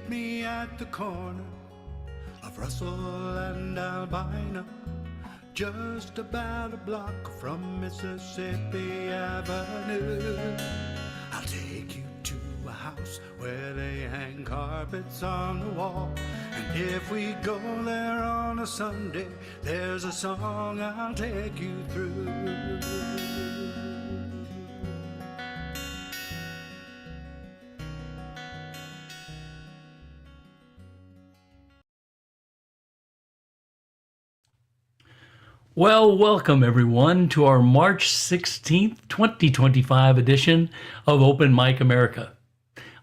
Meet me at the corner of Russell and Albina, just about a block from Mississippi Avenue. I'll take you to a house where they hang carpets on the wall, and if we go there on a Sunday, there's a song I'll take you through. Well, welcome everyone to our March 16th, 2025 edition of Open Mic America.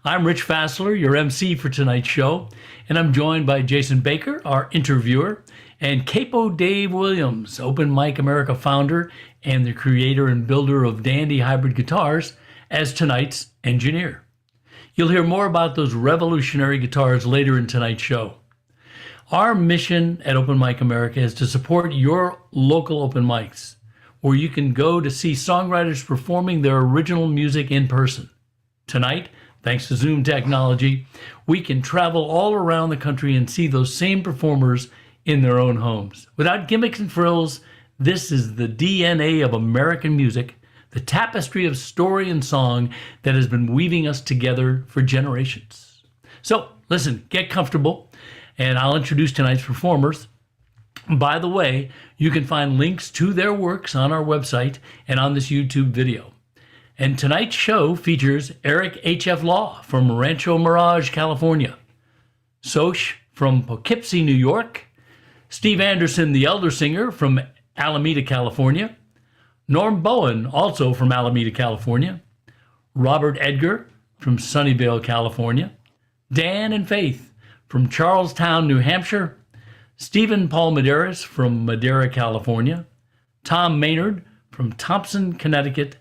I'm Rich Fassler, your MC for tonight's show, and I'm joined by Jason Baker, our interviewer, and Capo Dave Williams, Open Mic America founder and the creator and builder of Dandy hybrid guitars, as tonight's engineer. You'll hear more about those revolutionary guitars later in tonight's show. Our mission at Open Mic America is to support your local open mics, where you can go to see songwriters performing their original music in person. Tonight, thanks to Zoom technology, we can travel all around the country and see those same performers in their own homes. Without gimmicks and frills, this is the DNA of American music, the tapestry of story and song that has been weaving us together for generations. So, listen, get comfortable, and I'll introduce tonight's performers. By the way, you can find links to their works on our website and on this YouTube video. And tonight's show features Eric H.F. Law from Rancho Mirage, California, Soch from Poughkeepsie, New York, Steve Anderson, the elder singer from Alameda, California, Norm Bowen, also from Alameda, California, Robert Edgar from Sunnyvale, California, Dan and Faith from Charlestown, New Hampshire, Stephen Paul Medeiros from Madera, California, Tom Maynard from Thompson, Connecticut,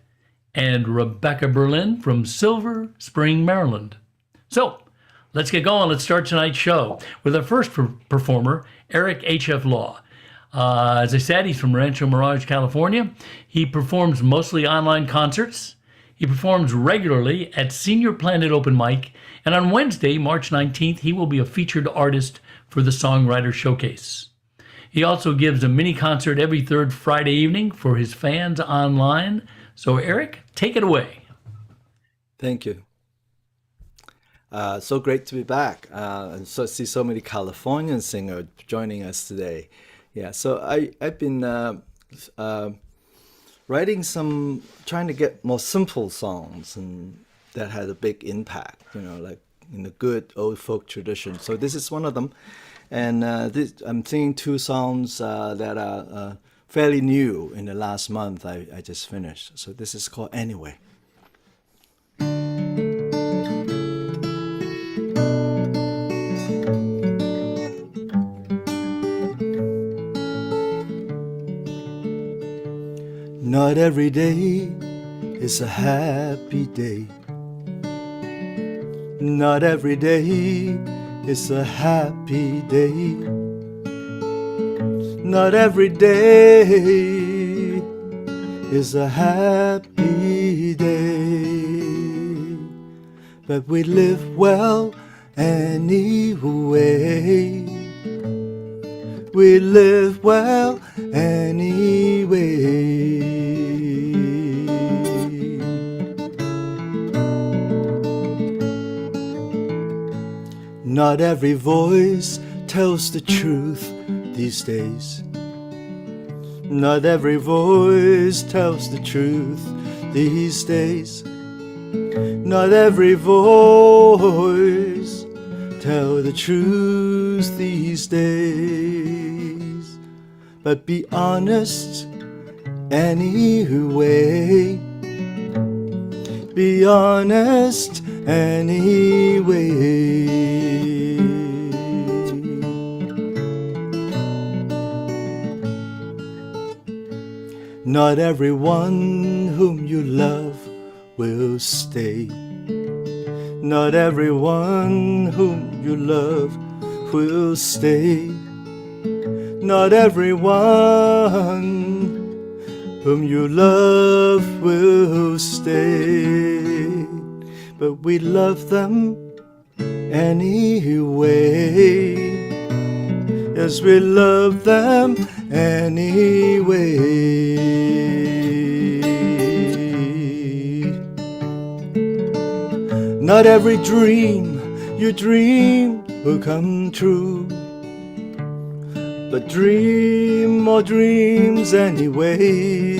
and Rebecca Berlin from Silver Spring, Maryland. So, let's get going. Let's start tonight's show with our first performer, Eric H.F. Law. As I said, he's from Rancho Mirage, California. He performs mostly online concerts. He performs regularly at Senior Planet Open Mic, and on Wednesday, March 19th, he will be a featured artist for the Songwriters Showcase. He also gives a mini concert every third Friday evening for his fans online. So Eric, take it away. Thank you. So great to be back and see so many Californian singers joining us today. Yeah, so I've been writing trying to get more simple songs and that had a big impact, like in the good old folk tradition. So this is one of them. And I'm singing two songs that are fairly new in the last month I just finished. So this is called Anyway. Not every day is a happy day. Not every day is a happy day. Not every day is a happy day. But we live well anyway. We live well anyway. Not every voice tells the truth these days. Not every voice tells the truth these days. Not every voice tells the truth these days. But be honest anyway. Be honest anyway. Not everyone whom you love will stay. Not everyone whom you love will stay. Not everyone whom you love will stay. But we love them anyway. Yes, we love them anyway. Not every dream you dream will come true, but dream more dreams anyway.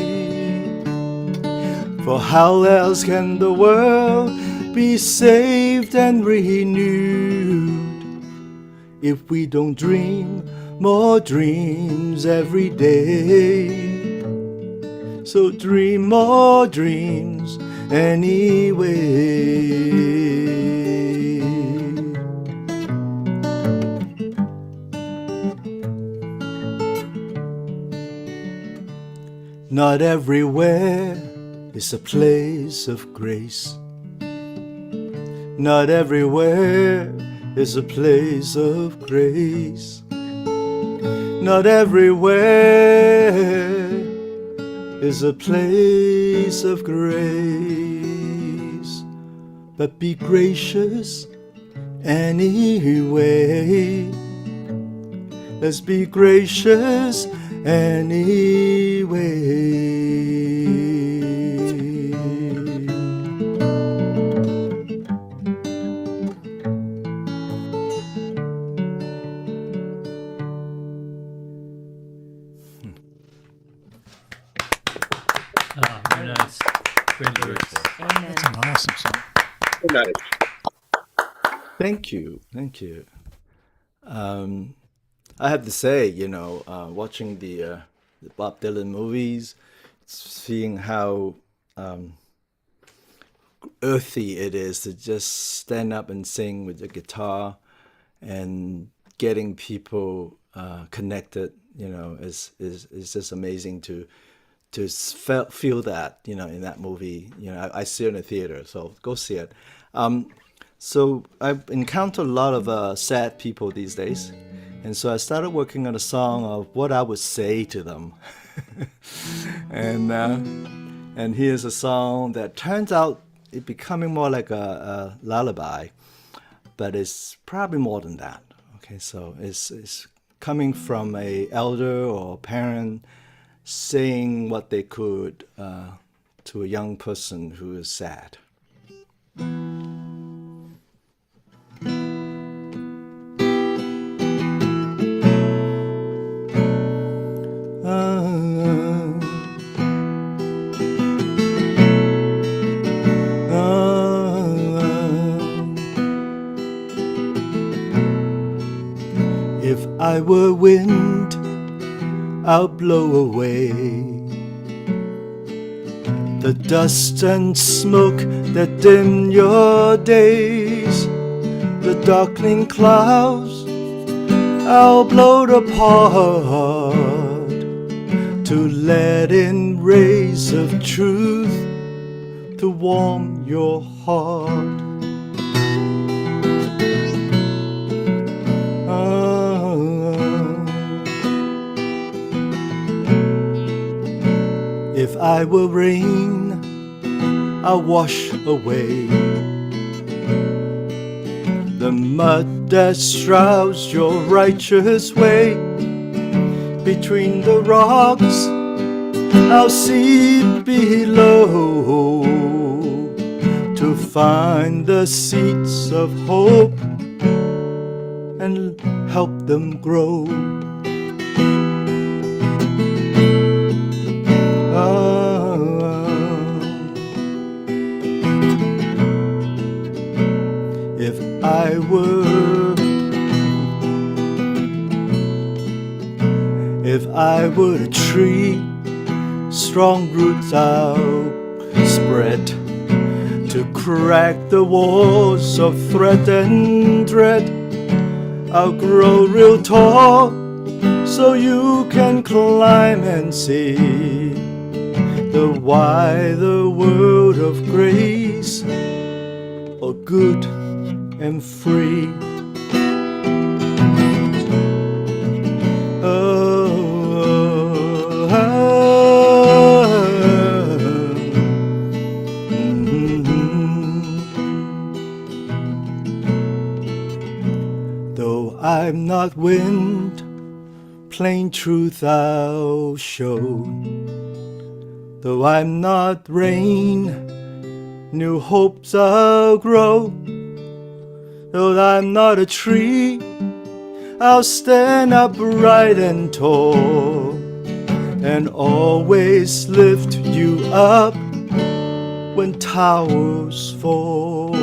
For how else can the world be saved and renewed if we don't dream more dreams every day? So dream more dreams anyway. Not everywhere is a place of grace. Not everywhere is a place of grace. Not everywhere is a place of grace. But be gracious anyway. Let's be gracious anyway. Very nice. Great lyrics. That's an awesome song. Thank you. I have to say, watching the Bob Dylan movies, seeing how earthy it is to just stand up and sing with the guitar, and getting people connected, is just amazing to feel that, in that movie. I see it in the theater, so go see it. So I've encountered a lot of sad people these days, and so I started working on a song of what I would say to them. And here's a song that turns out it becoming more like a lullaby, but it's probably more than that. Okay, so it's coming from a elder or parent saying what they could to a young person who is sad. If I were wind, I'll blow away the dust and smoke that dim your days. The darkening clouds I'll blow apart to let in rays of truth to warm your heart. If I were rain, I'll wash away the mud that shrouds your righteous way. Between the rocks, I'll see below to find the seeds of hope and help them grow. If I were a tree, strong roots I'll spread to crack the walls of threat and dread. I'll grow real tall so you can climb and see the wider world of grace, or good and free. I'm not wind, plain truth I'll show. Though I'm not rain, new hopes I'll grow. Though I'm not a tree, I'll stand upright and tall, and always lift you up when towers fall.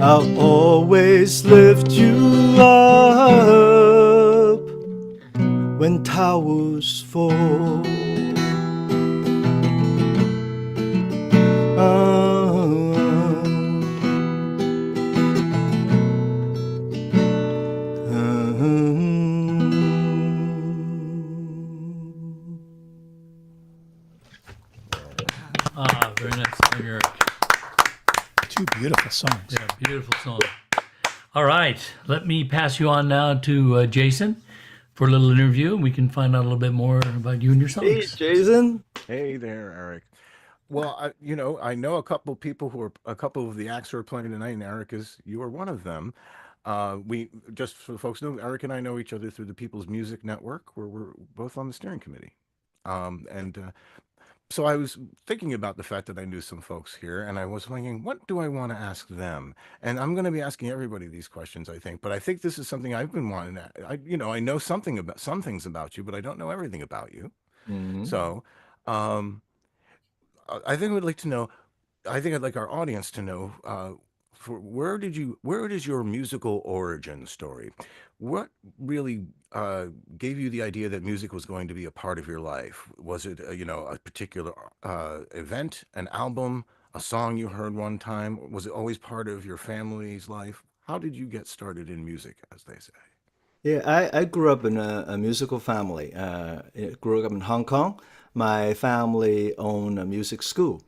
I'll always lift you up when towers fall. Very nice song, Eric. Two beautiful songs. Yeah, beautiful song. All right, let me pass you on now to Jason for a little interview, and we can find out a little bit more about you and your songs. Hey, Jason. Hey there, Eric. Well, I know a couple of people a couple of the acts who are playing tonight, and Eric you are one of them. We just for the folks know, Eric and I know each other through the People's Music Network, where we're both on the steering committee. So I was thinking about the fact that I knew some folks here, and I was thinking, what do I want to ask them? And I'm going to be asking everybody these questions, I think. But I think this is something I've been wanting to. I know some things about you, but I don't know everything about you. Mm-hmm. So, I think I'd like to know. I think I'd like our audience to know. Where is your musical origin story? What really gave you the idea that music was going to be a part of your life? Was it a particular event, an album, a song you heard one time? Was it always part of your family's life? How did you get started in music, as they say? Yeah, I grew up in a musical family. I grew up in Hong Kong. My family owned a music school,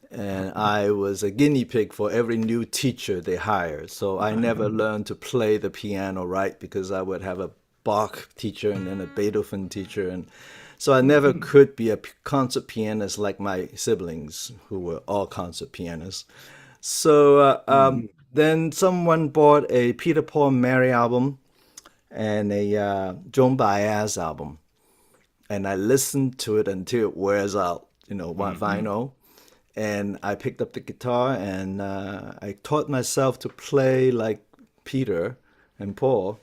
and I was a guinea pig for every new teacher they hired. So I never learned to play the piano right, because I would have a Bach teacher and then a Beethoven teacher, and so I never could be a concert pianist like my siblings, who were all concert pianists. So then someone bought a Peter Paul and Mary album and a Joan Baez album, and I listened to it until it wears out, one vinyl. And I picked up the guitar, and I taught myself to play like Peter and Paul,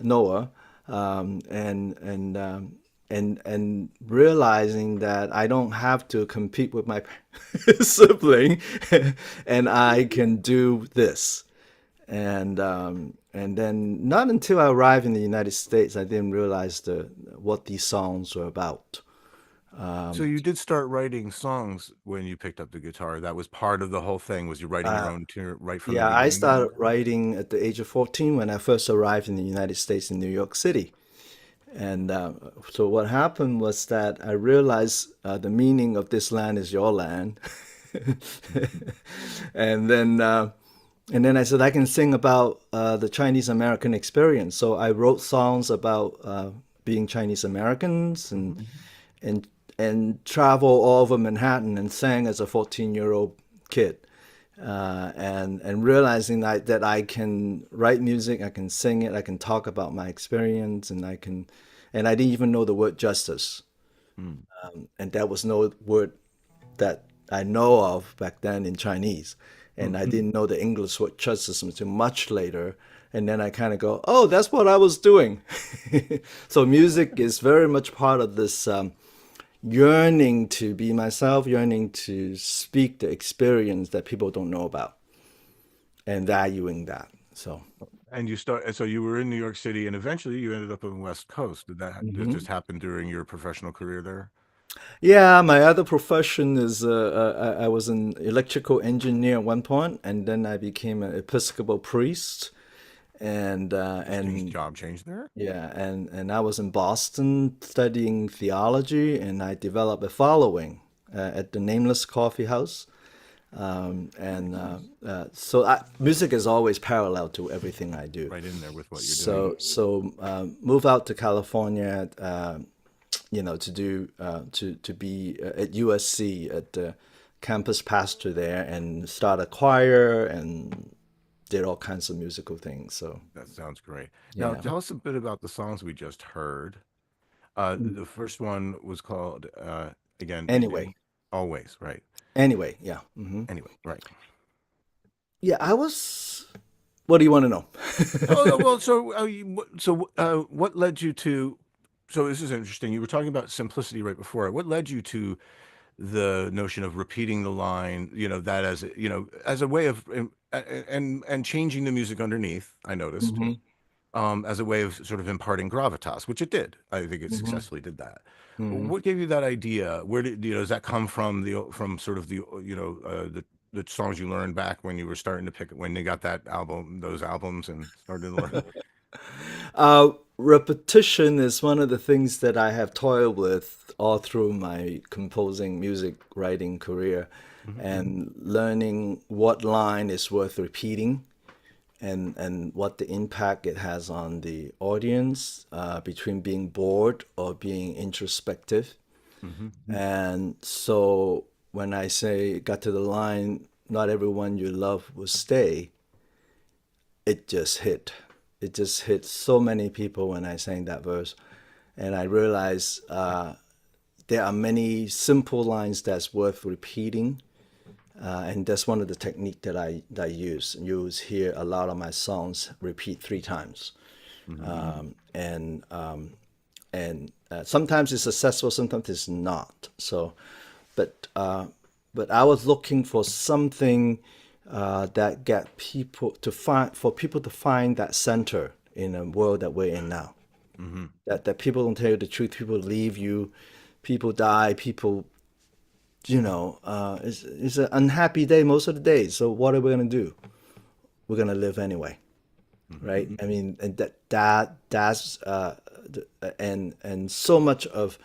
Noah, and realizing that I don't have to compete with my sibling, and I can do this. And then not until I arrived in the United States, I didn't realize what these songs were about. So you did start writing songs when you picked up the guitar. That was part of the whole thing. Was you writing your own tune right from the Yeah, I beginning? started writing at the age of 14 when I first arrived in the United States in New York City. And so what happened was that I realized the meaning of this land is your land. and then I said I can sing about the Chinese American experience. So I wrote songs about being Chinese Americans and travel all over Manhattan and sang as a 14-year-old kid. And realizing that I can write music, I can sing it, I can talk about my experience, and I didn't even know the word justice. And that was no word that I know of back then in Chinese. And I didn't know the English word justice until much later. And then I kind of go, oh, that's what I was doing. So music is very much part of this yearning to be myself, yearning to speak the experience that people don't know about, and valuing that. So So you were in New York City, and eventually you ended up on the West Coast. Did that just happen during your professional career there? yeah, my other profession is I was an electrical engineer at one point, and then I became an Episcopal priest. And Job change there? yeah, and I was in Boston studying theology, and I developed a following at the Nameless Coffee House. So music is always parallel to everything I do. Right in there with what you're doing. So move out to California, to do to be at USC at the campus pastor there and started a choir and did all kinds of musical things. So That sounds great. Now, yeah. tell us a bit about the songs we just heard. The first one was called, again, Anyway, Always, right? anyway, yeah. Anyway, right. Yeah, I was. What do you want to know? Oh, well, so, what led you to, so this is interesting. You were talking about simplicity right before. What led you to the notion of repeating the line, that as, as a way of, and changing the music underneath, I noticed, hmm as a way of sort of imparting gravitas, which it did. I think it hmm successfully did that. hmm What gave you that idea? Where did, does that come from from sort of the songs you learned back when you were starting to when you got those albums and started to learn? Repetition is one of the things that I have toiled with all through my composing music writing career, and learning what line is worth repeating, and what the impact it has on the audience, between being bored or being introspective. And so when I say got to the line, not everyone you love will stay, it just hit. It just hit so many people when I sang that verse. And I realized there are many simple lines that's worth repeating. And that's one of the technique that I use here. A lot of my songs repeat 3 times. And sometimes it's successful, sometimes it's not. So, but I was looking for something that get people to find that center in a world that we're in now. That people don't tell you the truth, people leave you, people die, people, it's an unhappy day most of the day. So what are we gonna do? We're gonna live anyway, right? I mean, and that's and so much of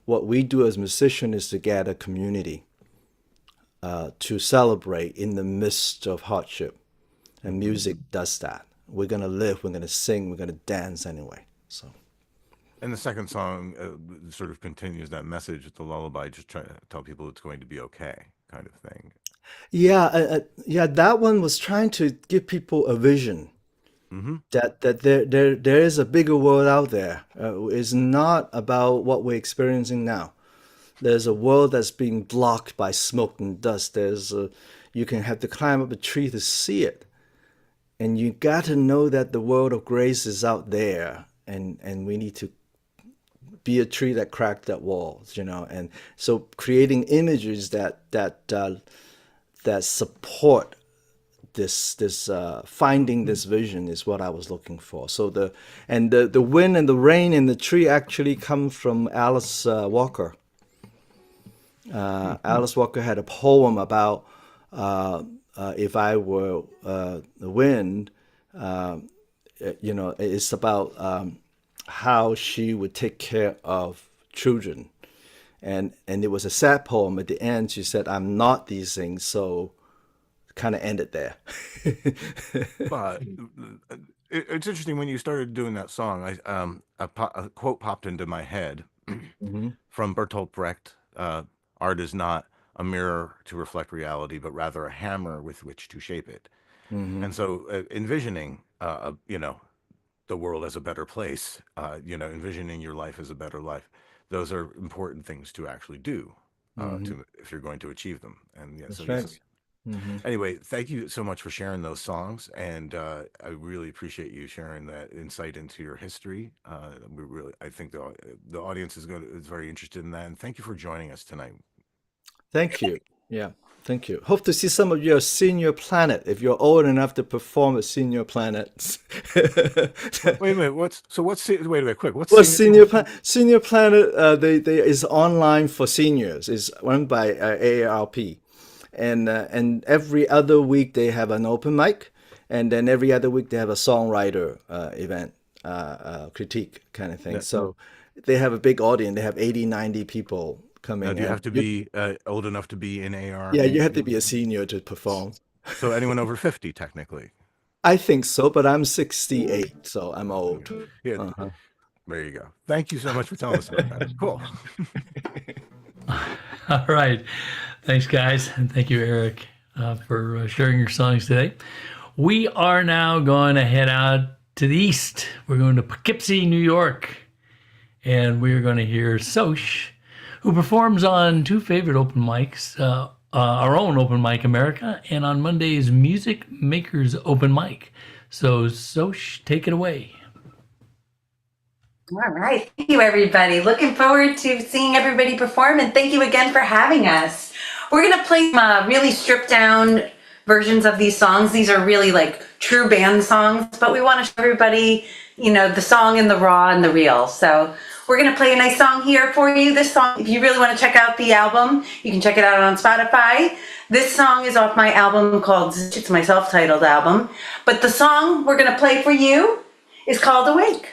what we do as musicians is to get a community to celebrate in the midst of hardship, and music does that. We're gonna live, we're gonna sing, we're gonna dance anyway. So. And the second song sort of continues that message with the lullaby, just trying to tell people it's going to be okay, kind of thing. Yeah, that one was trying to give people a vision that there is a bigger world out there. It's not about what we're experiencing now. There's a world that's being blocked by smoke and dust. You can have to climb up a tree to see it, and you got to know that the world of grace is out there, and we need to be a tree that cracked that wall, and so creating images that support this finding this vision is what I was looking for. So the wind and the rain and the tree actually come from Alice Walker. Alice Walker had a poem about if I were the wind. It's about how she would take care of children, and it was a sad poem. At the end, she said, "I'm not these things," so kind of ended there. But it's interesting when you started doing that song. A quote popped into my head from Bertolt Brecht: "Art is not a mirror to reflect reality, but rather a hammer with which to shape it." And so, envisioning, the world as a better place, envisioning your life as a better life, those are important things to actually do, if you're going to achieve them. And yeah, That's so right. anyway, thank you so much for sharing those songs, and I really appreciate you sharing that insight into your history. I think the audience is very interested in that, and thank you for joining us tonight. Thank you. Yeah, thank you. Hope to see some of you at Senior Planet if you're old enough to perform at Senior Planet. Wait a minute. Wait a minute, quick. What's Well, Senior Planet, they is online for seniors. It's run by AARP, and every other week they have an open mic, and then every other week they have a songwriter event, critique kind of thing. Yeah. So they have a big audience. They have 80, 90 people coming. Now, do you in. have to be old enough to be in AR? Yeah, you have to be a senior to perform. So anyone over 50, technically. I think so, but I'm 68, so I'm old. Yeah. There you go. Thank you so much for telling us about that. Cool. All right. Thanks, guys. And thank you, Eric, for sharing your songs today. We are now going to head out to the east. We're going to Poughkeepsie, New York. And we're going to hear Soch, who performs on two favorite open mics, our own Open Mic America, and on Monday's Music Makers Open Mic. So, Soch, take it away. All right. Thank you, everybody. Looking forward to seeing everybody perform, and thank you again for having us. We're going to play some really stripped down versions of these songs. These are really like true band songs, but we want to show everybody, the song in the raw and the real. So we're going to play a nice song here for you. This song, if you really want to check out the album, you can check it out on Spotify. This song is off my album called, it's my self-titled album, but the song we're going to play for you is called Awake.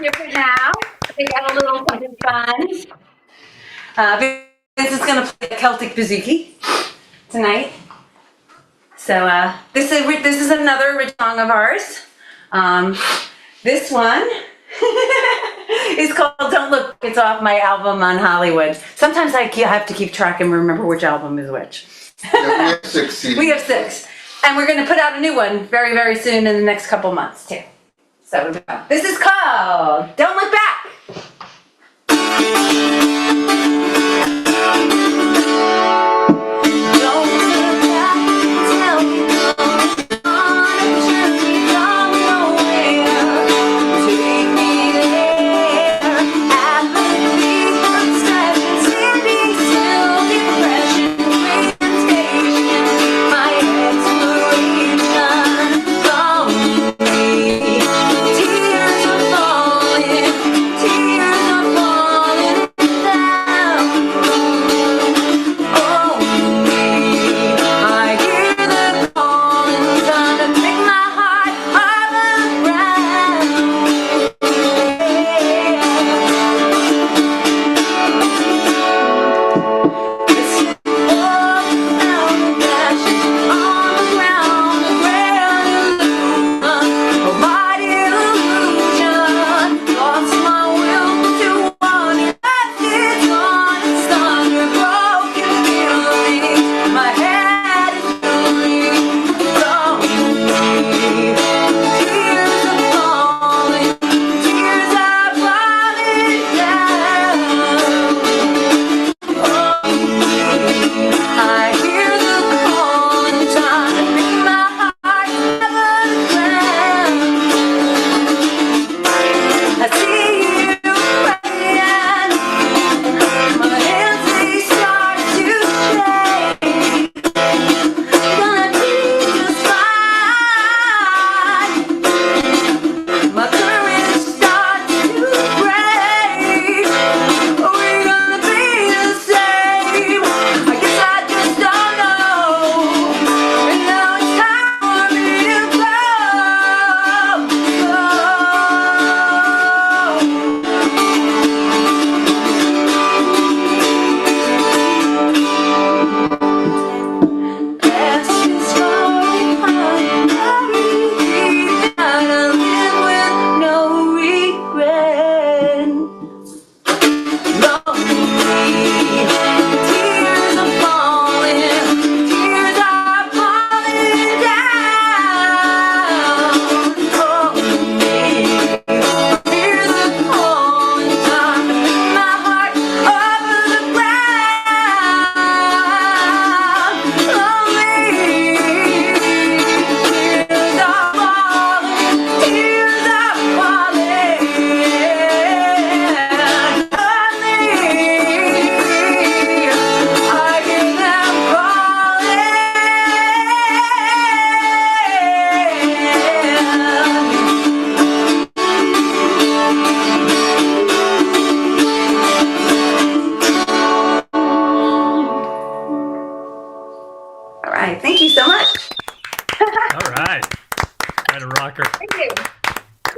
different now. We got a little something fun. This is going to play Celtic Bouzouki tonight. So this is another rich song of ours. This one is called "Don't Look." It's off my album on Hollywood. Sometimes I have to keep track and remember which album is which. Yeah, we have 6 CDs. We have 6, and we're going to put out a new one very, very soon in the next couple months too. So this is called "Don't Look Back."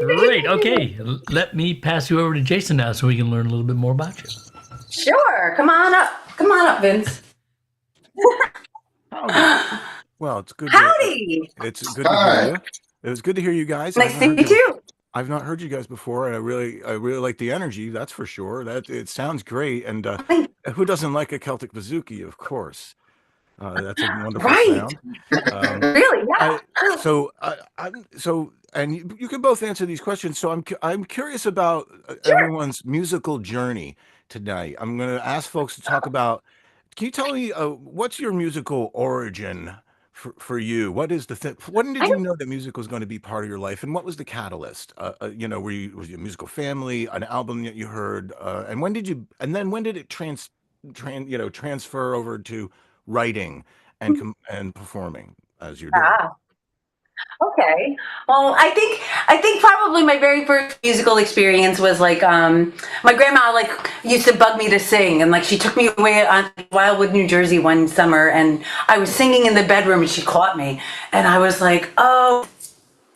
Great. Okay. Let me pass you over to Jason now so we can learn a little bit more about you. Sure. Come on up. Come on up, Vince. Well, it's good. Howdy. It's good to hear you. It was good to hear you guys. Nice to meet you. I've not heard you guys before, and I really like the energy. That's for sure. That it sounds great. And who doesn't like a Celtic bouzouki? Of course. That's a wonderful sound. Really? Yeah. And you can both answer these questions. So I'm curious about everyone's musical journey tonight. I'm going to ask folks to talk about. Can you tell me what's your musical origin for you? What is the when did you know that music was going to be part of your life, and what was the catalyst? Was you a musical family, an album that you heard, and when did it transfer over to writing and performing as you're doing? Okay. Well, I think probably my very first musical experience was like my grandma used to bug me to sing, and she took me away on Wildwood, New Jersey one summer, and I was singing in the bedroom and she caught me, and I was like, oh,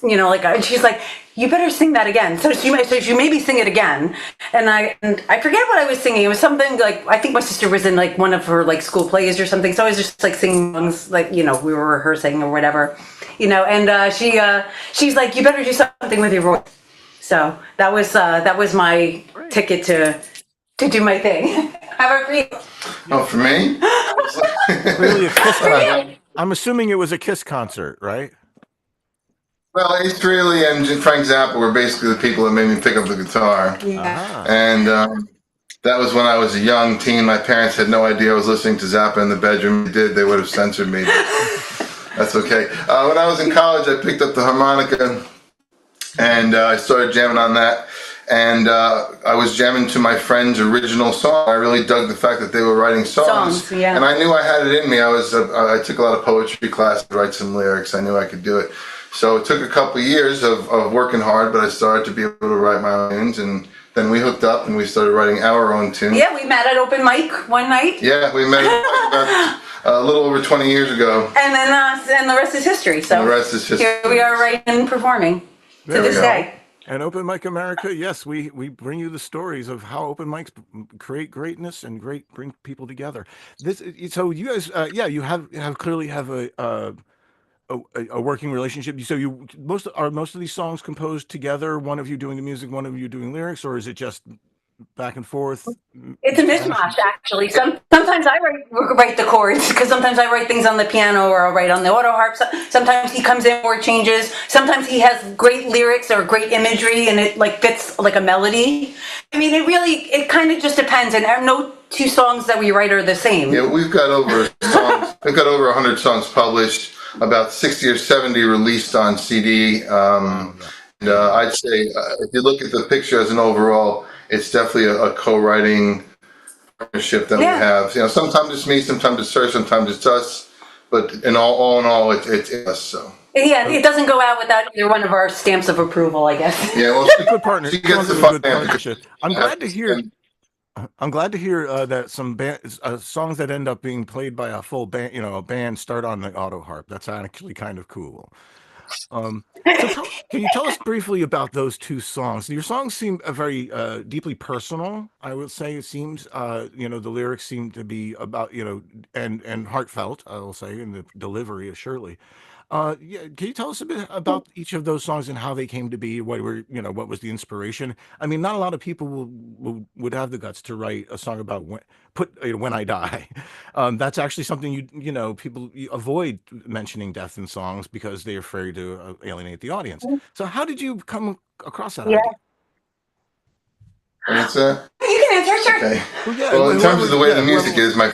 and she's like, you better sing that again. So she made me sing it again, and I forget what I was singing. It was something like, I think my sister was in like one of her like school plays or something. So I was just like singing songs, like, you know, we were rehearsing or whatever, you know. And she's like, you better do something with your voice. So that was my ticket to do my thing. How about for you? Oh, for me? Really a Kiss. I'm assuming it was a Kiss concert, right? Well, Ace Frehley and Frank Zappa were basically the people that made me pick up the guitar. Yeah. And that was when I was a young teen. My parents had no idea I was listening to Zappa in the bedroom. If they did, they would have censored me. That's okay. When I was in college, I picked up the harmonica, and I started jamming on that. And I was jamming to my friend's original song. I really dug the fact that they were writing songs. Yeah. And I knew I had it in me. I took a lot of poetry classes to write some lyrics. I knew I could do it. So it took a couple of years of working hard, but I started to be able to write my own tunes. And then we hooked up and we started writing our own tunes. Yeah, we met at open mic one night. Yeah, we met about a little over 20 years ago. And then and the rest is history. So And the rest is history. here we are writing and performing There to we this go. day. And Open Mic America, yes, we bring you the stories of how open mics create greatness and bring people together. So you guys, you have clearly have a working relationship. So most of these songs composed together? One of you doing the music, one of you doing lyrics, or is it just back and forth? It's a mishmash, actually. Sometimes I write the chords, because sometimes I write things on the piano or I'll write on the auto harp. Sometimes he comes in more changes. Sometimes he has great lyrics or great imagery and it like fits like a melody. I mean, it kind of just depends. And no two songs that we write are the same. Yeah, we've got over 100 songs published, about 60 or 70 released on CD. I'd say if you look at the picture as an overall, it's definitely a co-writing partnership that we have. You know, sometimes it's me, sometimes it's her, sometimes it's us, but all in all, it's us. So. Yeah, it doesn't go out without either one of our stamps of approval, I guess. Yeah, well, Good partner. she gets the Sounds like a fun good end. partnership. I'm glad to hear that some songs that end up being played by a full band, a band, start on the auto harp. That's actually kind of cool. So can you tell us briefly about those two songs? Your songs seem very deeply personal. I would say it seems, the lyrics seem to be about, and heartfelt. I will say, in the delivery, surely. Can you tell us a bit about each of those songs and how they came to be? What was the inspiration? I mean, not a lot of people would have the guts to write a song about when I die. That's actually something people avoid mentioning death in songs because they're afraid to alienate the audience. So how did you come across that idea? What's that? You can answer, sure. Okay. Well, in terms of the way the music is, my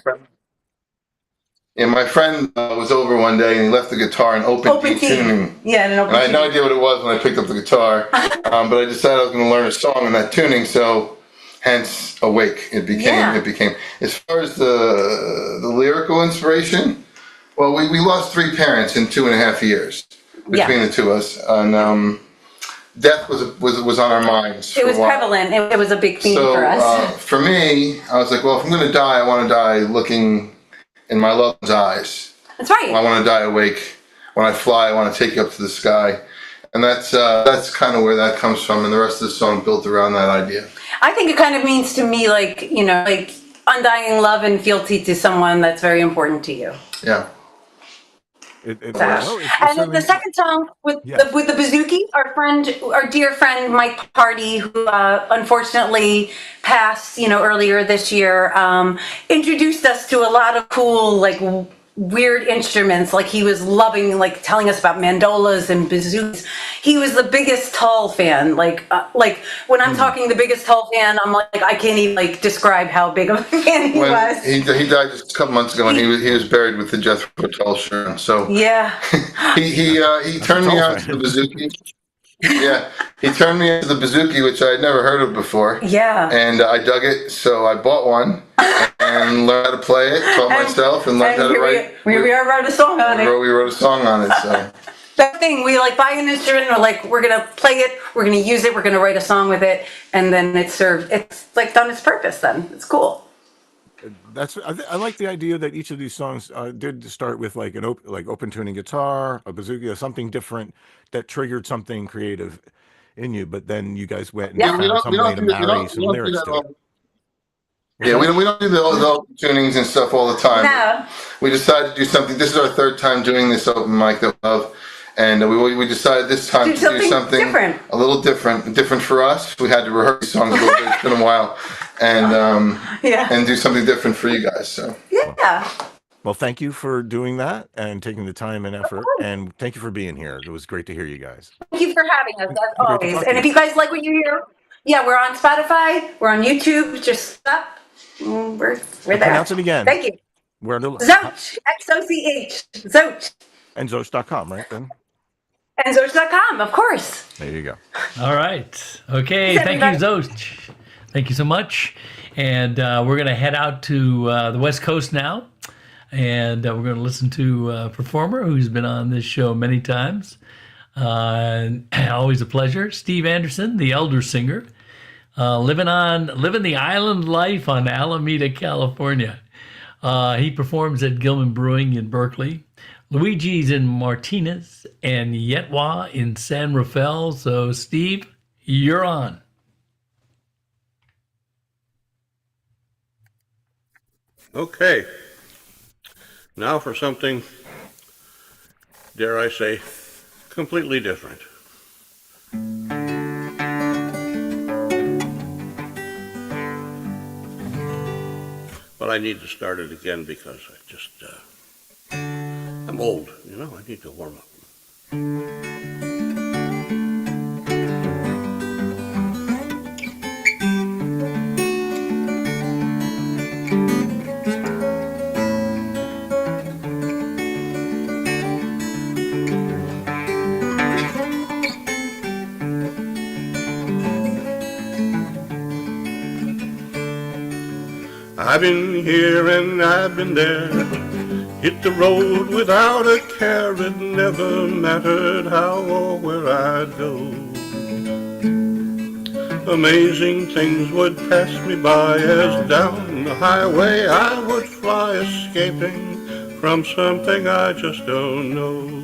friend was over one day and he left the guitar in open key tuning. Yeah, and I had no idea what it was when I picked up the guitar, but I decided I was going to learn a song in that tuning. So, hence "Awake." It became. As far as the lyrical inspiration, well, we lost 3 parents in 2.5 years between the two of us, and death was on our minds. It was prevalent. It was a big theme for us. For me, I was like, well, if I'm going to die, I want to die looking in my loved one's eyes. That's right. I want to die awake. When I fly, I want to take you up to the sky. And that's kind of where that comes from. And the rest of the song built around that idea. I think it kind of means to me like undying love and fealty to someone that's very important to you. Yeah. And then the second song with the bouzouki, our dear friend Mike Party, who unfortunately passed, earlier this year, introduced us to a lot of cool, weird instruments. Like he was loving, telling us about mandolas and bouzouks. He was the biggest Tull fan. Like when I'm talking the biggest Tull fan, I'm like, I can't even describe how big of a fan he was. He died just a couple months ago, and he was buried with the Jethro Tull shirt. So yeah, he turned me on to the bouzouki. Yeah, he turned me into the bouzouki, which I had never heard of before. Yeah, and I dug it, so I bought one and learned how to play it, taught myself, and learned how to write. We wrote a song on it. We wrote a song on it. So that thing, we buy an instrument, and we're gonna play it, we're gonna use it, we're gonna write a song with it, and then it's done its purpose. Then it's cool. I like the idea that each of these songs did start with an open tuning guitar, a bouzouki, or something different that triggered something creative in you, but then you guys went and Yeah. We found some way to marry some we don't do lyrics that to all. it. Yeah, we don't do the tunings and stuff all the time. No. We decided to do something. This is our third time doing this open mic that we love, and we decided this time to do something different. a little different for us. We had to rehearse these songs a little bit. It's been a while, and Yeah. and do something different for you guys. So Yeah. Well, thank you for doing that and taking the time and effort, and thank you for being here. It was great to hear you guys. Thank you for having us, as Great to always. talk to And you. if you guys like what you hear, yeah, we're on Spotify, we're on YouTube, just stop. We're there. Pronounce it again. Thank you. We're under Zoch, Xoch, Zoch, and Zoch.com, right then? and Zoch.com, of course. There you go. All right. Okay. Thanks, Thank you, everybody. Zoch. Thank you so much. And we're going to head out to the West Coast now. And we're going to listen to a performer who's been on this show many times. Always a pleasure. Steve Anderson, the elder singer, living the island life on Alameda, California. He performs at Gilman Brewing in Berkeley, Luigi's in Martinez, and Yetwa in San Rafael. So, Steve, you're on. Okay, now for something, dare I say, completely different. But I need to start it again because I'm old, you know, I need to warm up. I've been here and I've been there, hit the road without a care. It never mattered how or where I'd go. Amazing things would pass me by as down the highway I would fly, escaping from something I just don't know.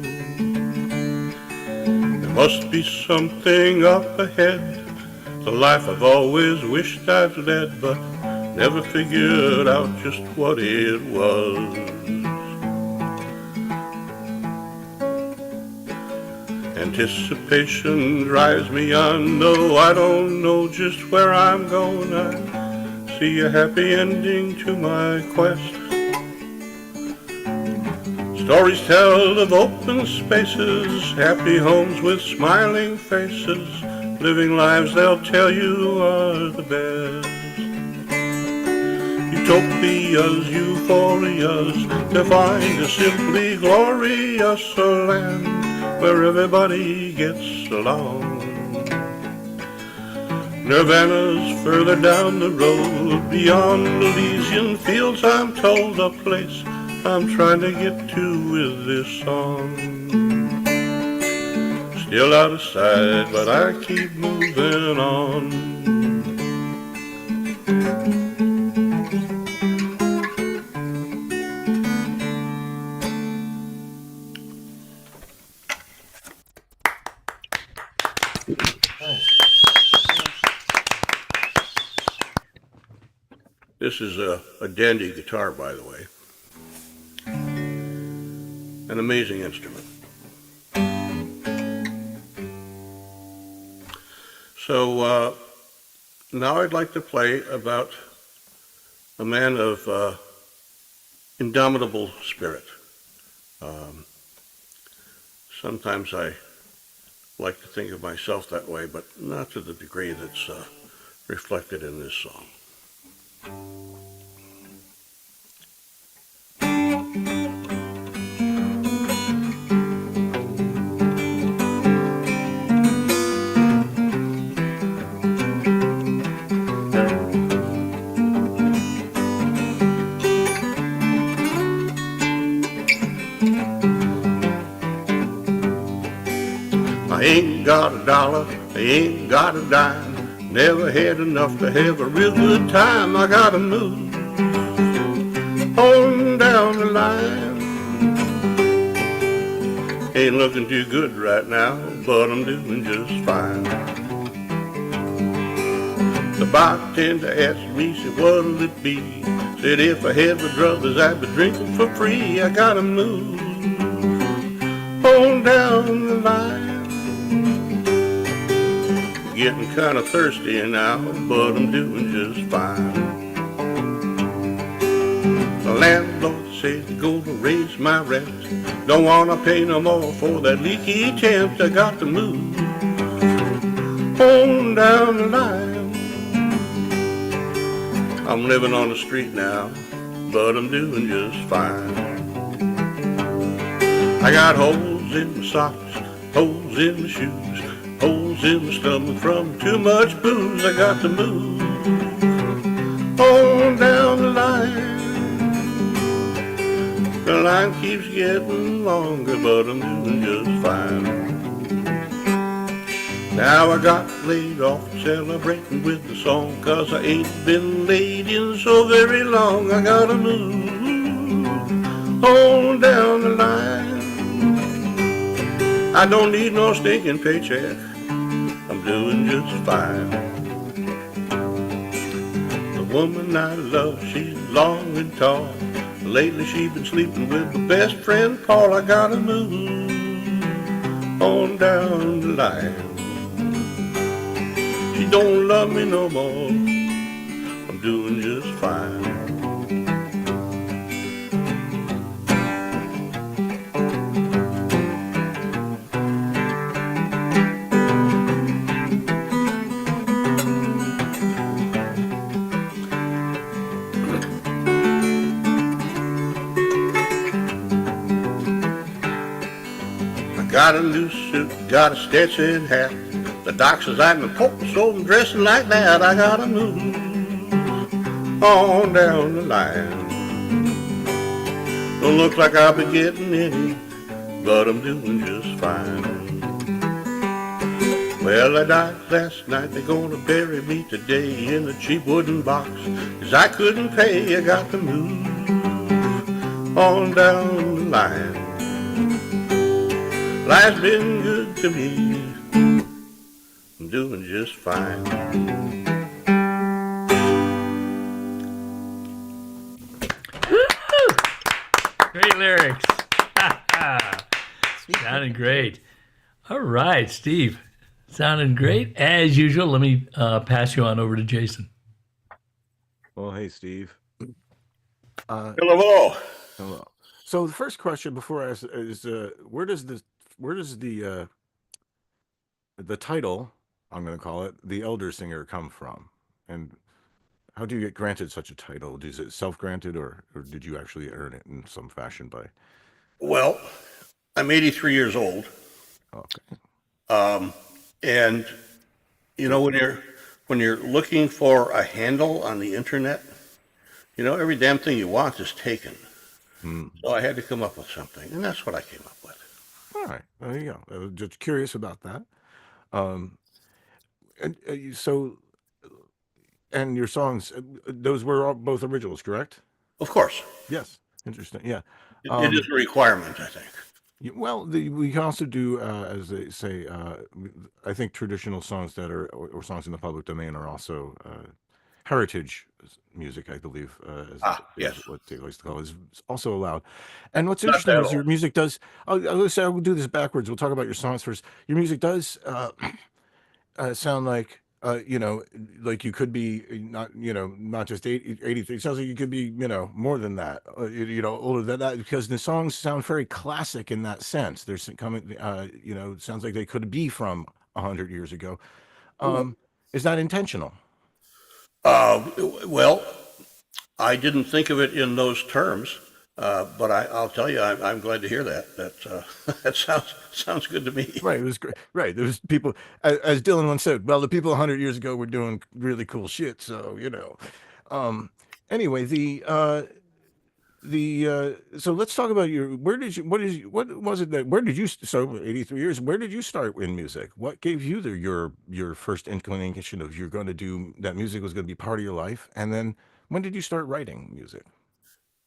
There must be something up ahead, the life I've always wished I'd led, but never figured out just what it was. Anticipation drives me on, though I don't know just where I'm going. I see a happy ending to my quest. Stories tell of open spaces, happy homes with smiling faces, living lives they'll tell you are the best. Utopias, euphorias, to find a simply glorious land where everybody gets along. Nirvana's further down the road, beyond Elysian fields, I'm told, a place I'm trying to get to with this song. Still out of sight, but I keep moving on. This is a dandy guitar, by the way. An amazing instrument. So now I'd like to play about a man of indomitable spirit. Sometimes I like to think of myself that way, but not to the degree that's reflected in this song. I ain't got a dollar, I ain't got a dime, never had enough to have a real good time. I gotta move on down the line. Ain't looking too good right now, but I'm doing just fine. The bartender asked me, said, what'll it be? Said, if I had my druthers, I'd be drinking for free. I gotta move on down the line. Getting kind of thirsty now, but I'm doing just fine. The landlord said, go to raise my rent. Don't wanna pay no more for that leaky tent. I got to move on down the line. I'm living on the street now, but I'm doing just fine. I got holes in my socks, holes in my shoes, holes in my stomach from too much booze. I got to move on down the line. The line keeps getting longer, but I'm doing just fine. Now I got laid off celebrating with the song, 'cause I ain't been laid in so very long. I gotta move on down the line. I don't need no stinking paycheck, I'm doing just fine. The woman I love, she's long and tall. Lately she's been sleeping with my best friend Paul. I gotta move on down the line. She don't love me no more, I'm doing just fine. Got a new suit, got a Stetson hat. The doc says I'm a pope, so I'm dressing like that. I gotta move on down the line. Don't look like I'll be getting any, but I'm doing just fine. Well, I died last night, they're gonna bury me today in a cheap wooden box, 'cause I couldn't pay. I got to move on down the line. Life's been good to me, I'm doing just fine. Great lyrics. Sounding great. All right, Steve. Sounding great. As usual, let me pass you on over to Jason. Well, hey, Steve. Hello. Hello. So the first question before I ask is, where does the title, I'm going to call it, The Elder Singer, come from? And how do you get granted such a title? Is it self-granted, or did you actually earn it in some fashion by? Well, I'm 83 years old. Okay. And you know, when you're looking for a handle on the internet, you know, every damn thing you want is taken. So I had to come up with something, and that's what I came up with. All right, there you go. I was just curious about that. And your songs, those were all both originals, correct? Of course, Yes. Interesting. Yeah. it is a requirement, I think. Well, we can also do, as they say, I think traditional songs that are, or songs in the public domain are also heritage music, I believe, Yes. what they always call is also allowed. And what's Not interesting that is your old. music does, let's say we'll do this backwards. We'll talk about your songs first. Your music does sound like, you know, like you could be not just 83. It sounds like you could be, more than that, older than that, because the songs sound very classic in that sense. There's coming, it sounds like they could be from 100 years ago. Is that intentional? Well, I didn't think of it in those terms, but I'll tell you, I'm glad to hear that. That sounds good to me. Right. It was great. Right. There was people, as Dylan once said, well, the people 100 years ago were doing really cool shit. So, anyway, so let's talk about where did you, so 83 years, where did you start in music? What gave you your first inclination of you're going to do, that music was going to be part of your life? And then when did you start writing music?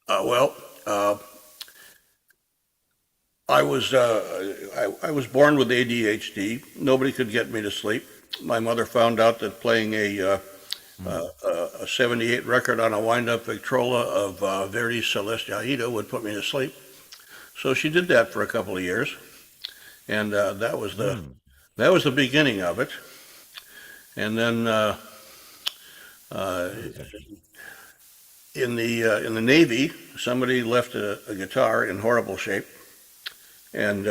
I was born with ADHD. Nobody could get me to sleep. My mother found out that playing a A 78 record on a wind-up Victrola of Verdi Celeste Aida would put me to sleep. So she did that for a couple of years, and that was the beginning of it. And then in the Navy, somebody left a guitar in horrible shape, and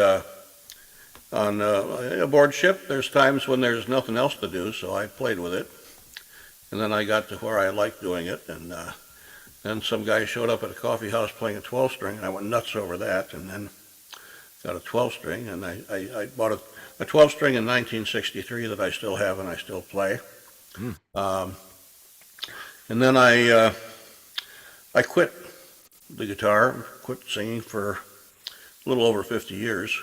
on aboard ship, there's times when there's nothing else to do, so I played with it. And then I got to where I liked doing it, and then some guy showed up at a coffee house playing a 12-string, and I went nuts over that, and then got a 12-string, and I bought a 12-string in 1963 that I still have and I still play. And then I quit the guitar, quit singing for a little over 50 years,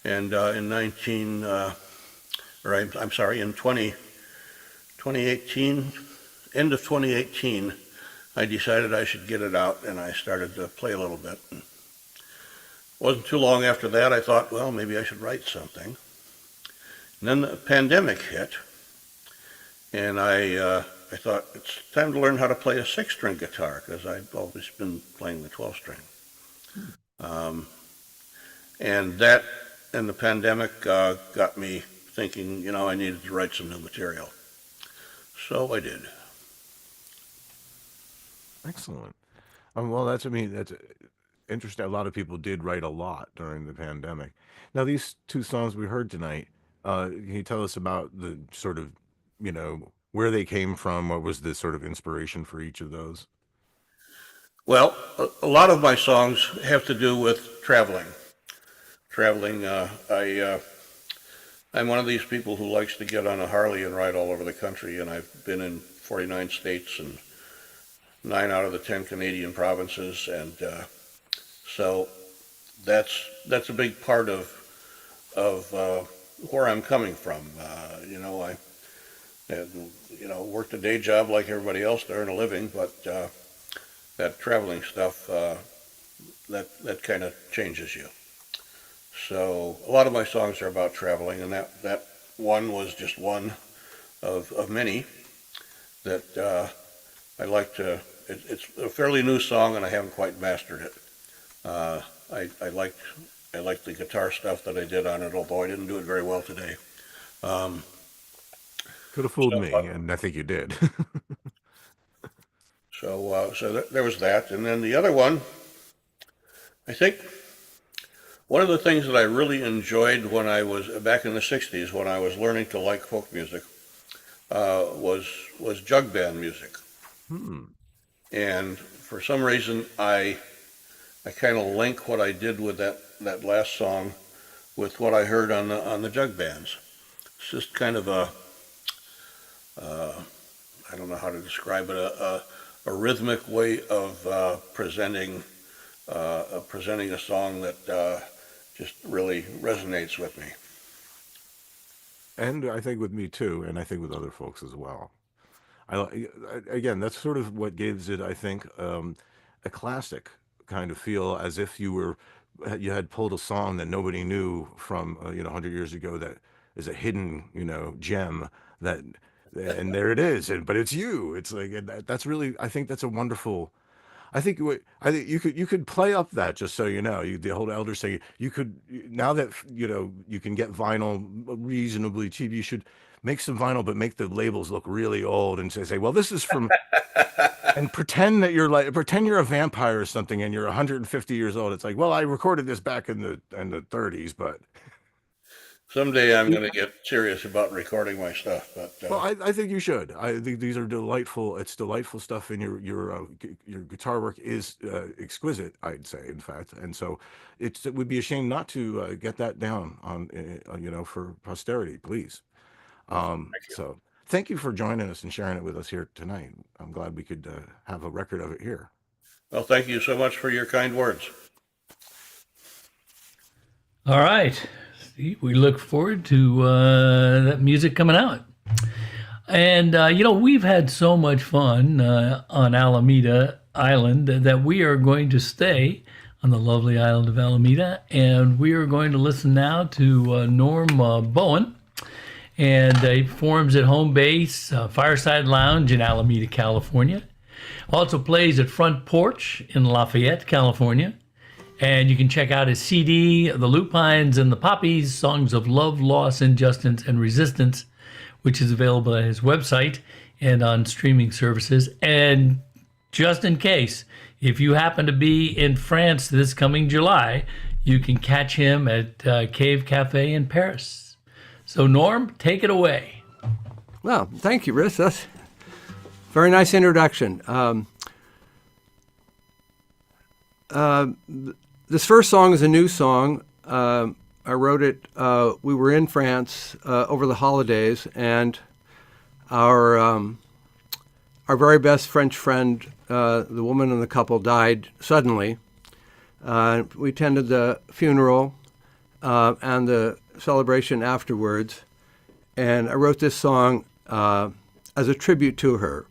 and in 2018, end of 2018, I decided I should get it out, and I started to play a little bit. And it wasn't too long after that, I thought, well, maybe I should write something. And then the pandemic hit, and I thought, it's time to learn how to play a 6-string guitar, because I've always been playing the 12-string. And that and the pandemic got me thinking, I needed to write some new material. So I did. Excellent. Well, that's interesting. A lot of people did write a lot during the pandemic. Now, these two songs we heard tonight, can you tell us about the sort of, where they came from? What was the sort of inspiration for each of those? Well, a lot of my songs have to do with traveling. I'm one of these people who likes to get on a Harley and ride all over the country, and I've been in 49 states and 9 out of the 10 Canadian provinces, and so that's a big part of where I'm coming from. I worked a day job like everybody else to earn a living, but that traveling stuff that kind of changes you. So a lot of my songs are about traveling, and that one was just one of many that I like to. It's a fairly new song, and I haven't quite mastered it. I like the guitar stuff that I did on it, although I didn't do it very well today. Could have fooled me, and I think you did. So there was that, and then the other one, I think. One of the things that I really enjoyed when I was back in the 60s, when I was learning to like folk music, was jug band music. And for some reason, I kind of link what I did with that last song with what I heard on the jug bands. It's just kind of I don't know how to describe it, a rhythmic way of presenting a song that just really resonates with me. And I think with me too, and I think with other folks as well. Again, that's sort of what gives it, I think, a classic kind of feel, as if you had pulled a song that nobody knew from 100 years ago that is a hidden gem and there it is, but it's you. It's like that's really, I think that's a wonderful. I think you could play up that, just so you know. The whole elders say you could, now that you can get vinyl reasonably cheap, you should make some vinyl, but make the labels look really old and say, well, this is from, and pretend you're a vampire or something, and you're 150 years old. It's like, well, I recorded this back in the 30s, but. Someday I'm going to get serious about recording my stuff, but well, I think you should. I think these are delightful. It's delightful stuff, and your guitar work is exquisite, I'd say, in fact. And so it would be a shame not to get that down on for posterity, please. So thank you for joining us and sharing it with us here tonight. I'm glad we could have a record of it here. Well, thank you so much for your kind words. All right. We look forward to that music coming out. And, we've had so much fun on Alameda Island that we are going to stay on the lovely island of Alameda. And we are going to listen now to Norm Bowen. And he performs at Home Base, Fireside Lounge in Alameda, California. Also plays at Front Porch in Lafayette, California. And you can check out his CD, The Lupines and the Poppies, Songs of Love, Loss, Injustice, and Resistance, which is available at his website and on streaming services. And just in case, if you happen to be in France this coming July, you can catch him at Cave Cafe in Paris. So Norm, take it away. Well, thank you, Rich. That's a very nice introduction. This first song is a new song. I wrote it. We were in France over the holidays, and our very best French friend, the woman in the couple, died suddenly. We attended the funeral and the celebration afterwards, and I wrote this song as a tribute to her.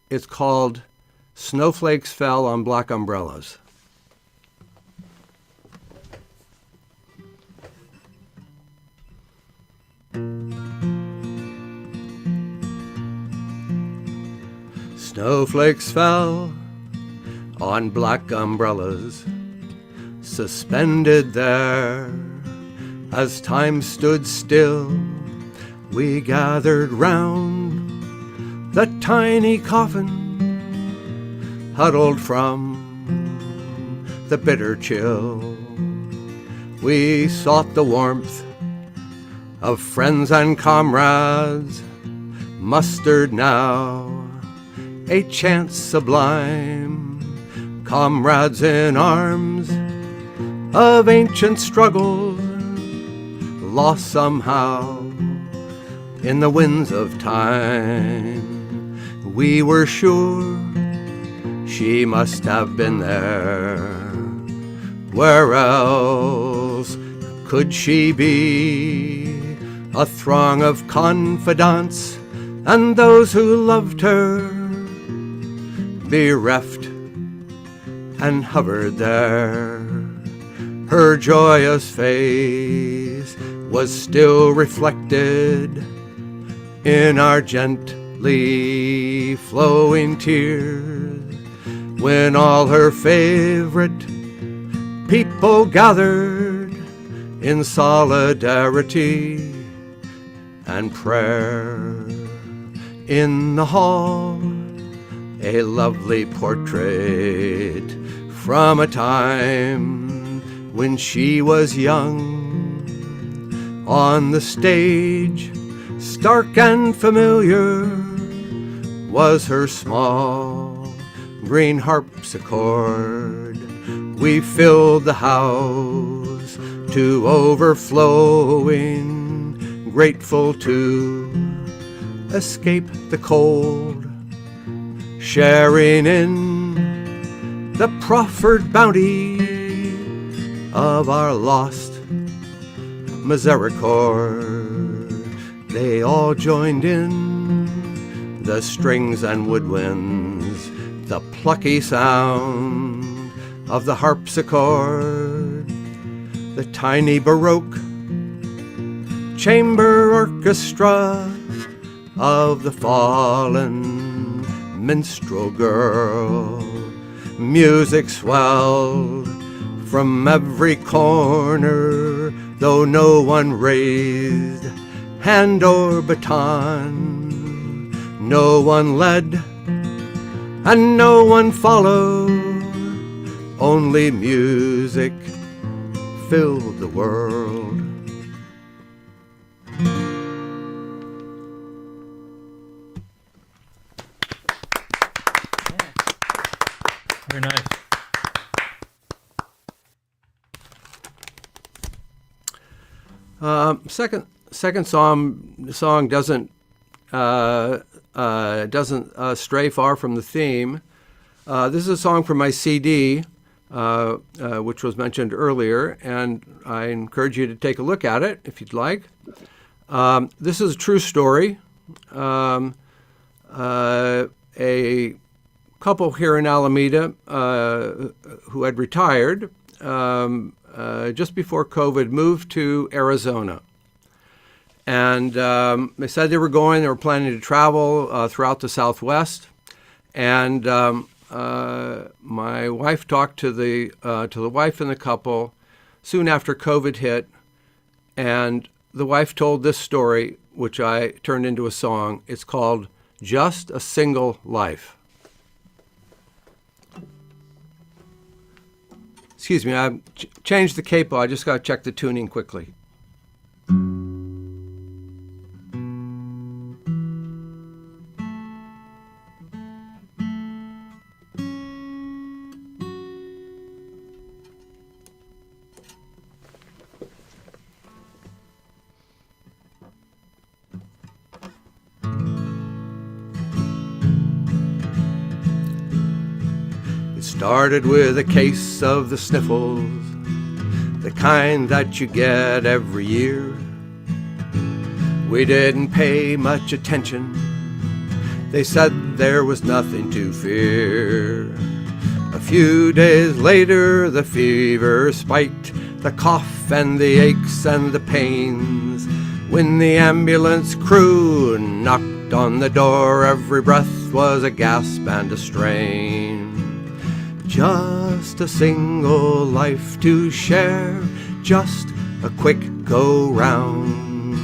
It's called "Snowflakes Fell on Black Umbrellas." Snowflakes fell on black umbrellas, suspended there. As time stood still, we gathered round the tiny coffin, huddled from the bitter chill. We sought the warmth of friends and comrades, mustered now a chance sublime, comrades in arms of ancient struggles, lost somehow in the winds of time. We were sure she must have been there. Where else could she be? A throng of confidants and those who loved her, bereft and hovered there. Her joyous face was still reflected in our gently flowing tears, when all her favorite people gathered in solidarity and prayer. In the hall, a lovely portrait from a time when she was young. On the stage, stark and familiar, was her small green harpsichord. We filled the house to overflowing, grateful to escape the cold, sharing in the proffered bounty of our lost misericord. They all joined in, the strings and woodwinds, the plucky sound of the harpsichord, the tiny Baroque chamber orchestra of the fallen minstrel girl. Music swelled from every corner, though no one raised hand or baton. No one led and no one followed, only music filled the world. Very nice. Second song doesn't stray far from the theme. This is a song from my CD, which was mentioned earlier, and I encourage you to take a look at it if you'd like. This is a true story. A couple here in Alameda who had retired just before COVID moved to Arizona. And they said they were planning to travel throughout the Southwest. And my wife talked to the wife and the couple soon after COVID hit, and the wife told this story, which I turned into a song. It's called "Just a Single Life." Excuse me, I changed the capo. I just got to check the tuning quickly. Started with a case of the sniffles, the kind that you get every year. We didn't pay much attention. They said there was nothing to fear. A few days later, the fever spiked, the cough and the aches and the pains. When the ambulance crew knocked on the door, every breath was a gasp and a strain. Just a single life to share, just a quick go-round.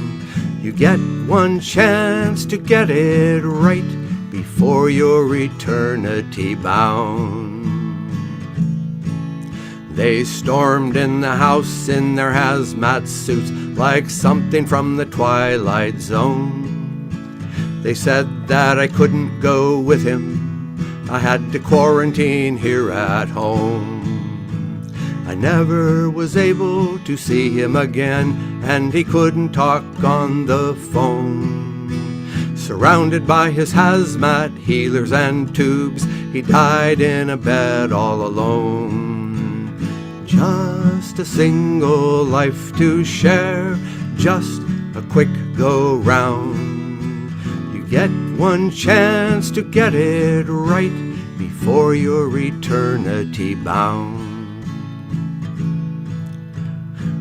You get one chance to get it right before you're eternity bound. They stormed in the house in their hazmat suits like something from the Twilight Zone. They said that I couldn't go with him. I had to quarantine here at home. I never was able to see him again, and he couldn't talk on the phone. Surrounded by his hazmat healers and tubes, he died in a bed all alone. Just a single life to share, just a quick go-round. You get one chance to get it right before you're eternity bound.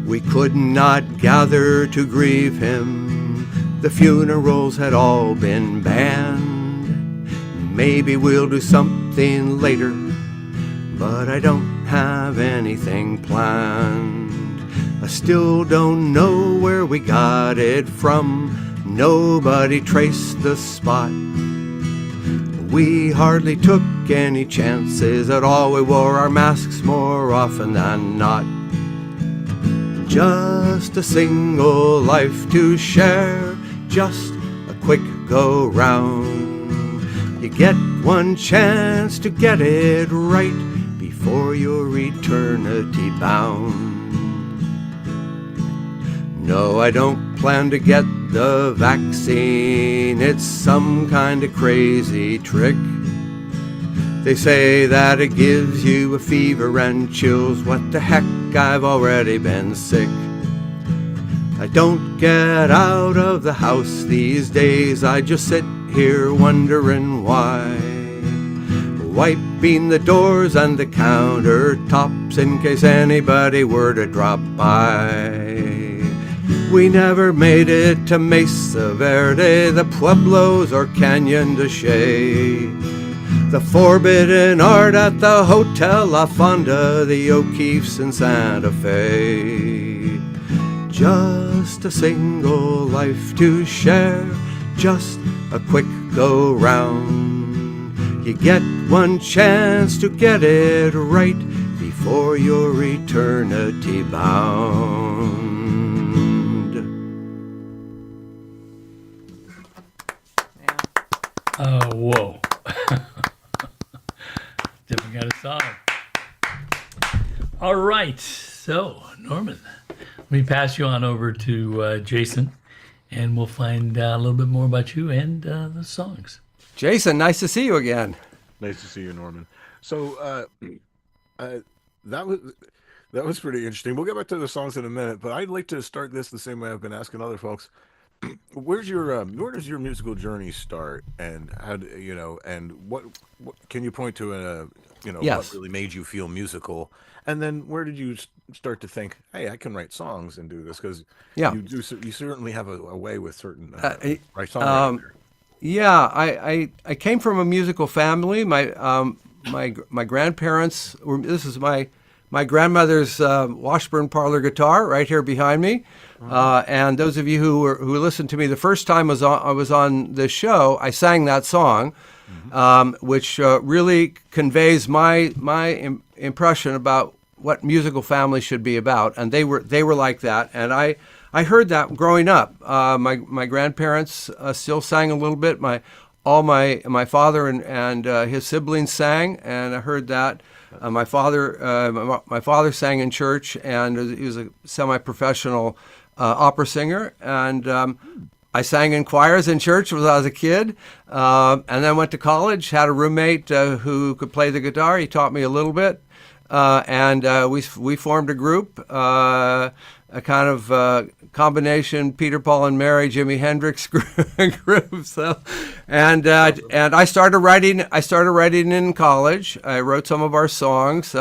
We could not gather to grieve him. The funerals had all been banned. Maybe we'll do something later, but I don't have anything planned. I still don't know where we got it from. Nobody traced the spot. We hardly took any chances at all. We wore our masks more often than not. Just a single life to share, just a quick go-round. You get one chance to get it right before you're eternity bound. No, I don't plan to get the vaccine. It's some kind of crazy trick. They say that it gives you a fever and chills. What the heck, I've already been sick. I don't get out of the house these days. I just sit here wondering why. Wiping the doors and the countertops in case anybody were to drop by. We never made it to Mesa Verde, the Pueblos, or Canyon de Chelly. The Forbidden Art at the Hotel La Fonda, the O'Keeffe's in Santa Fe. Just a single life to share, just a quick go-round. You get one chance to get it right before you're eternity bound. Whoa. Different kind of song. All right. So, Norman, let me pass you on over to Jason, and we'll find out a little bit more about you and the songs. Jason, nice to see you again. Nice to see you, Norman. So that was pretty interesting. We'll get back to the songs in a minute, but I'd like to start this the same way I've been asking other folks. Where does your musical journey start, and how do, and what can you point to Yes. what really made you feel musical, and then where did you start to think, hey, I can write songs and do this? Because Yeah. you certainly have a way with certain right Um, songwriting there. Yeah, I came from a musical family. My grandparents were. This is my grandmother's Washburn parlor guitar right here behind me. And those of you who listened to me the first time I was on this show, I sang that song, which really conveys my impression about what musical family should be about. And they were like that, and I heard that growing up. My grandparents still sang a little bit. My father and his siblings sang, and I heard that. My father sang in church, and he was a semi-professional opera singer. And I sang in choirs in church when I was a kid, and then went to college. Had a roommate who could play the guitar. He taught me a little bit, and we formed a group. A kind of combination Peter, Paul, and Mary, Jimi Hendrix group. So, and I started writing. I started writing in college. I wrote some of our songs.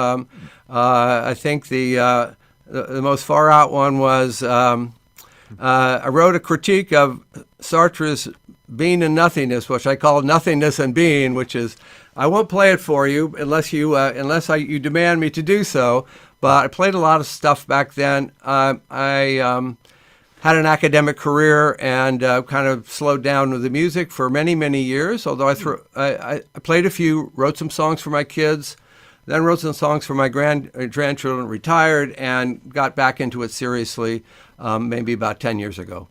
I think the most far out one was I wrote a critique of Sartre's Being and Nothingness, which I called Nothingness and Being, which is I won't play it for you unless you demand me to do so. But I played a lot of stuff back then. I had an academic career and kind of slowed down with the music for many, many years. Although I played a few, wrote some songs for my kids, then wrote some songs for my grandchildren, retired, and got back into it seriously maybe about 10 years ago.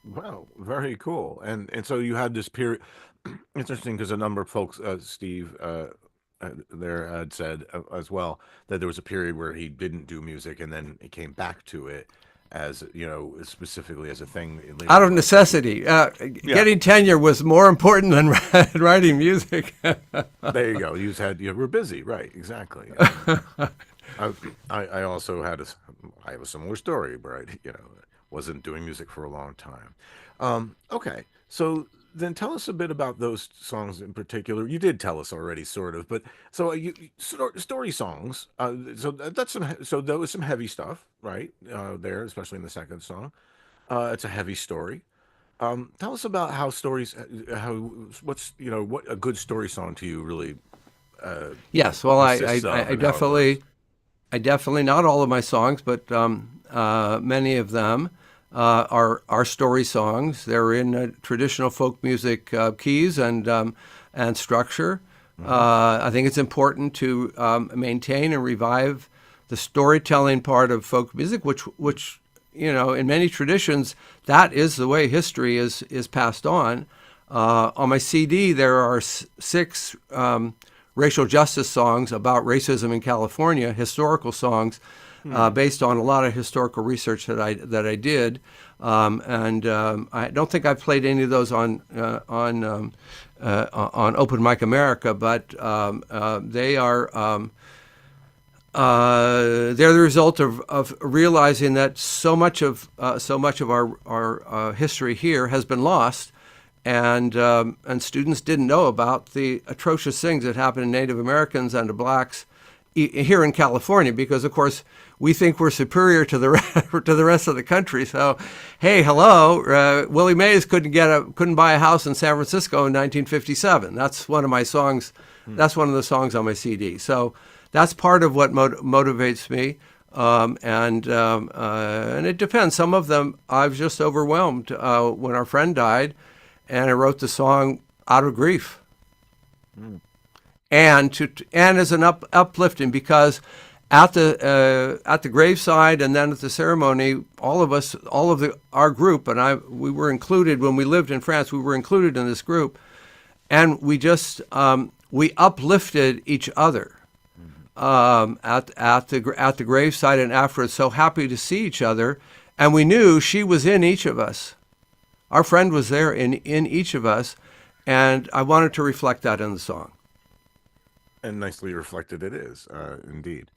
Wow, very cool. And so you had this period. It's interesting because a number of folks, Steve, there had said as well that there was a period where he didn't do music, and then he came back to it as specifically as a thing later Out of in life. necessity. Getting tenure was more important than writing music. There you go. You were busy, right? Exactly. I also I have a similar story where I wasn't doing music for a long time. Okay, so then tell us a bit about those songs in particular. You did tell us already, sort of, but so story songs. So there was some heavy stuff, right? There, especially in the second song. It's a heavy story. Tell us about how stories, what a good story song to you really. Yes, well, consists of I and how it definitely, works. I definitely, not all of my songs, but many of them are story songs. They're in traditional folk music keys and structure. I think it's important to maintain and revive the storytelling part of folk music, which in many traditions, that is the way history is passed on. On my CD, there are 6 racial justice songs about racism in California, historical songs based on a lot of historical research that I did, and I don't think I've played any of those on Open Mic America, but they are. They're the result of realizing that so much of our history here has been lost, and students didn't know about the atrocious things that happened to Native Americans and to blacks here in California, because of course we think we're superior to the rest of the country. So, hey, hello, Willie Mays couldn't buy a house in San Francisco in 1957. That's one of my songs. That's one of the songs on my CD. So that's part of what motivates me, and it depends. Some of them I was just overwhelmed when our friend died, and I wrote the song out of grief, and as an uplifting, because at the graveside and then at the ceremony, our group and we were included when we lived in France. We were included in this group, and we just we uplifted each other at the graveside and afterwards. So happy to see each other, and we knew she was in each of us. Our friend was there in each of us, and I wanted to reflect that in the song. And nicely reflected it is, indeed.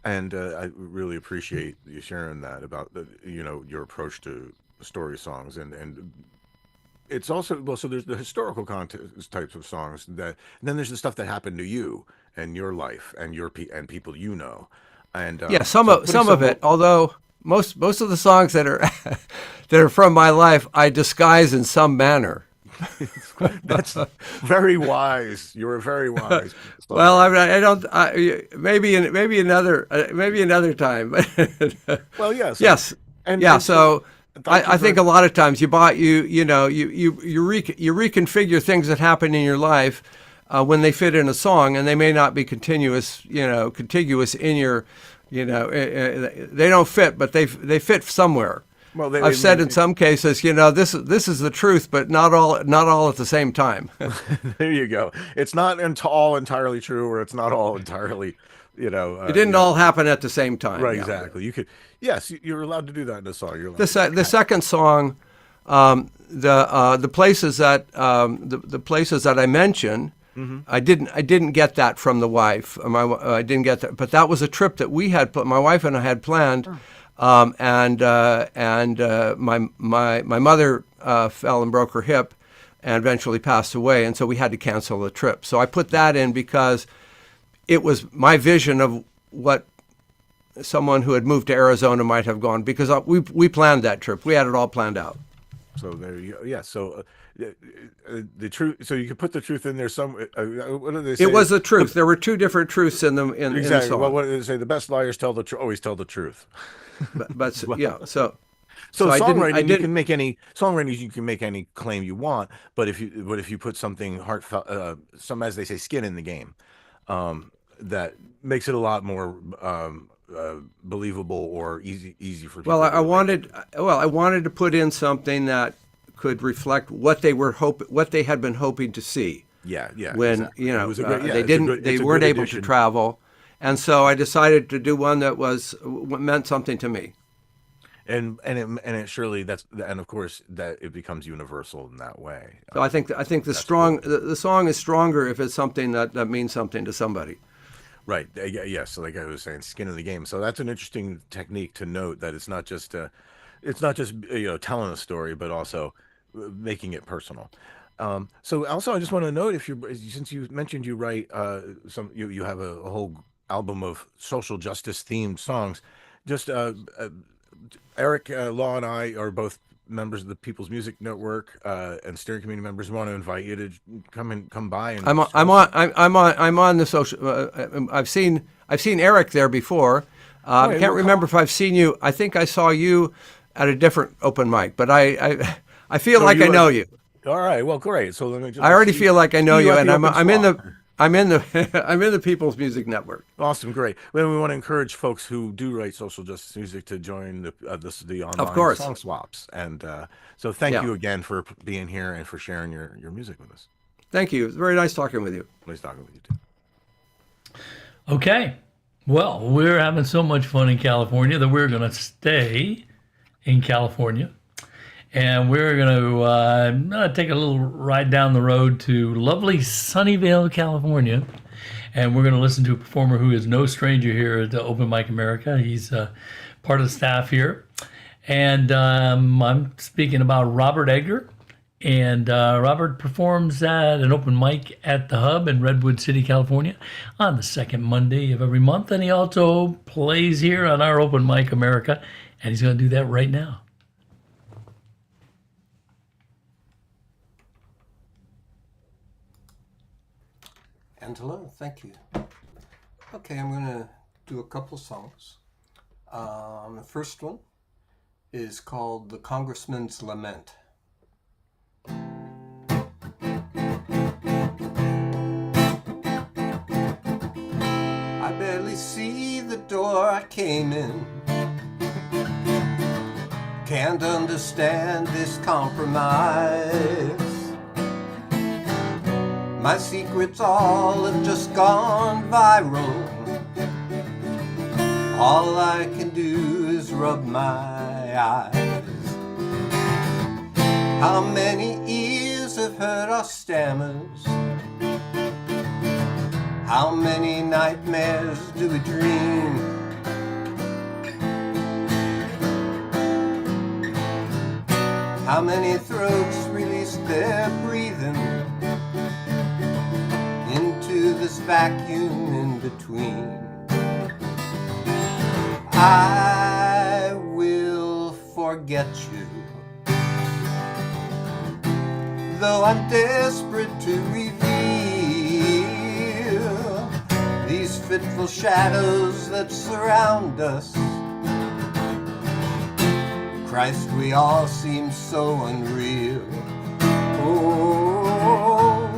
And I really appreciate you sharing that about your approach to story songs, and it's also, well, so there's the historical context types of songs and then there's the stuff that happened to you and your life and and people And Yeah, some of it. Although most of the songs that are that are from my life, I disguise in some manner. That's very wise. You're very wise. Well, I don't. Maybe another time. Well, yes. Yes. And Yeah. and So thank you I think for- a lot of times you reconfigure things that happen in your life when they fit in a song, and they may not be contiguous in your, they don't fit, but they fit somewhere. Well, I've said in some cases, this is the truth, but not all at the same time. There you go. It's not all entirely true, or it's not all entirely, It didn't all happen at the same time. Right, yeah. exactly. You could, yes, you're allowed to do that in a song. You're allowed The second song, the places that I mentioned, I didn't get that from the wife. I didn't get that, but that was a trip that we had. My wife and I had planned, and my mother fell and broke her hip, and eventually passed away, and so we had to cancel the trip. So I put that in because it was my vision of what someone who had moved to Arizona might have gone, because we planned that trip. We had it all planned out. So there you go. Yeah. So the truth. So you could put the truth in there. What do they say? It was the truth. There were two different truths in the Exactly. song. Well, what do they say? The best liars always tell the truth. But yeah. So songwriting, you can make any songwriting. You can make any claim you want. But if you put something heartfelt, some, as they say, skin in the game, that makes it a lot more believable or easy for people. Well, I wanted to put in something that could reflect what they had been hoping to see. Yeah. When exactly. It was a great- they didn't, they weren't able addition. to travel, and so I decided to do one that meant something to me. And it surely and of course that it becomes universal in that way. So I think the song is stronger if it's something that means something to somebody. Right. Yes. So like I was saying, skin in the game. So that's an interesting technique to note, that it's not just telling a story, but also making it personal. So also, I just want to note, since you mentioned you write you have a whole album of social justice themed songs. Just Eric Law and I are both members of the People's Music Network and steering committee members. Want to invite you to come by. And I'm on the social. I've seen Eric there before. I can't remember if I've seen you. I think I saw you at a different open mic, but I feel like I know you. All right. Well, great. So let me I already feel like I know you, and I'm in the People's Music Network. Awesome, great. Well, we want to encourage folks who do write social justice music to join the online song swaps. And so thank you again for being here and for sharing your music with us. Thank you. It's very nice talking with you. Nice talking with you too. Okay. Well, we're having so much fun in California that we're going to stay in California. And we're going to take a little ride down the road to lovely Sunnyvale, California. And we're going to listen to a performer who is no stranger here at the Open Mic America. He's part of the staff here. And I'm speaking about Robert Edgar. And Robert performs at an open mic at the Hub in Redwood City, California on the second Monday of every month. And he also plays here on our Open Mic America. And he's going to do that right now. And hello, thank you. Okay, I'm going to do a couple songs. The first one is called The Congressman's Lament. I barely see the door I came in. Can't understand this compromise. My secrets all have just gone viral. All I can do is rub my eyes. How many ears have heard our stammers? How many nightmares do we dream? How many throats release their breathing into this vacuum in between? I will forget you, though I'm desperate to reveal these fitful shadows that surround us. Christ, we all seem so unreal. Oh,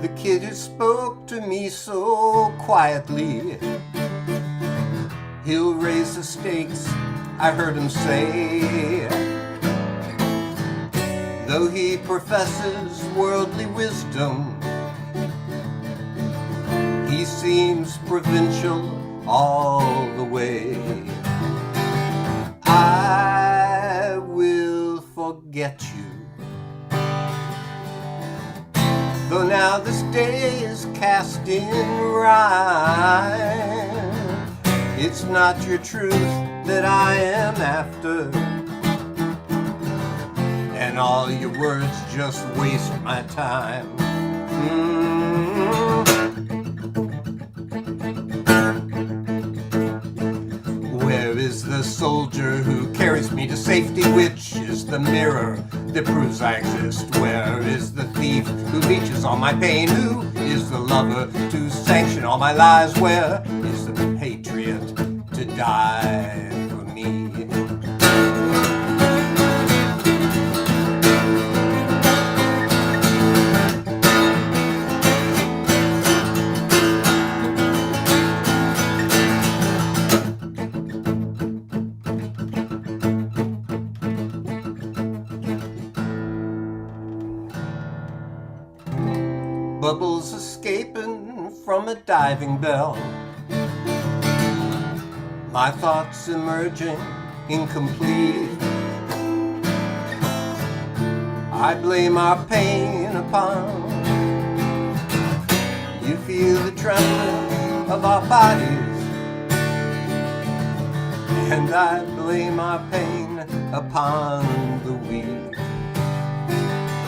the kid who spoke to me so quietly, he'll raise the stakes, I heard him say. Though he professes worldly wisdom, he seems provincial all the way. I will forget you, though now this day is cast in rhyme. It's not your truth that I am after, and all your words just waste my time. Where is the soldier who carries me to safety? Which is the mirror that proves I exist? Where is the thief who leeches on my pain? Who is the lover to sanction all my lies? Where is the patriot to die for me? Bubbles escaping from a diving bell, my thoughts emerging incomplete. I blame our pain upon you. Feel the trembling of our bodies, and I blame our pain upon the weak.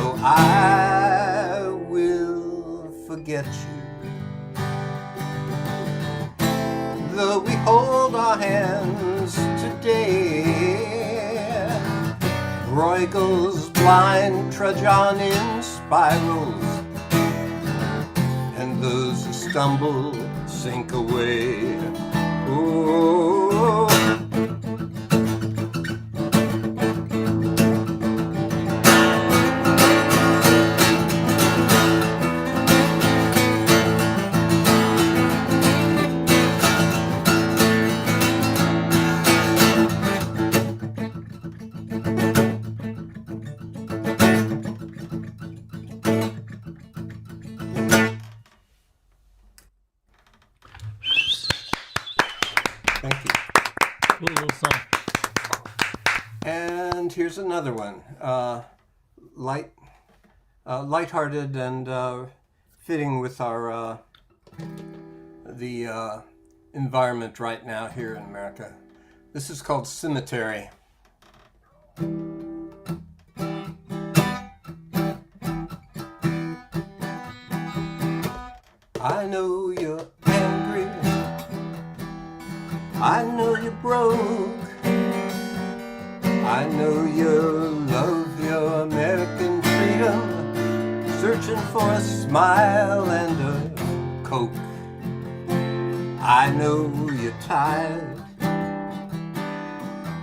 Oh, I will forget you, though we hold our hands today. Royals blind trudge on in spirals, and those who stumble sink away. Oh, thank you. Cool little song. And here's another one, lighthearted and fitting with our the environment right now here in America. This is called Cemetery. I know you're angry, I know you're broke, I know you love your American freedom, searching for a smile and a Coke. I know you're tired,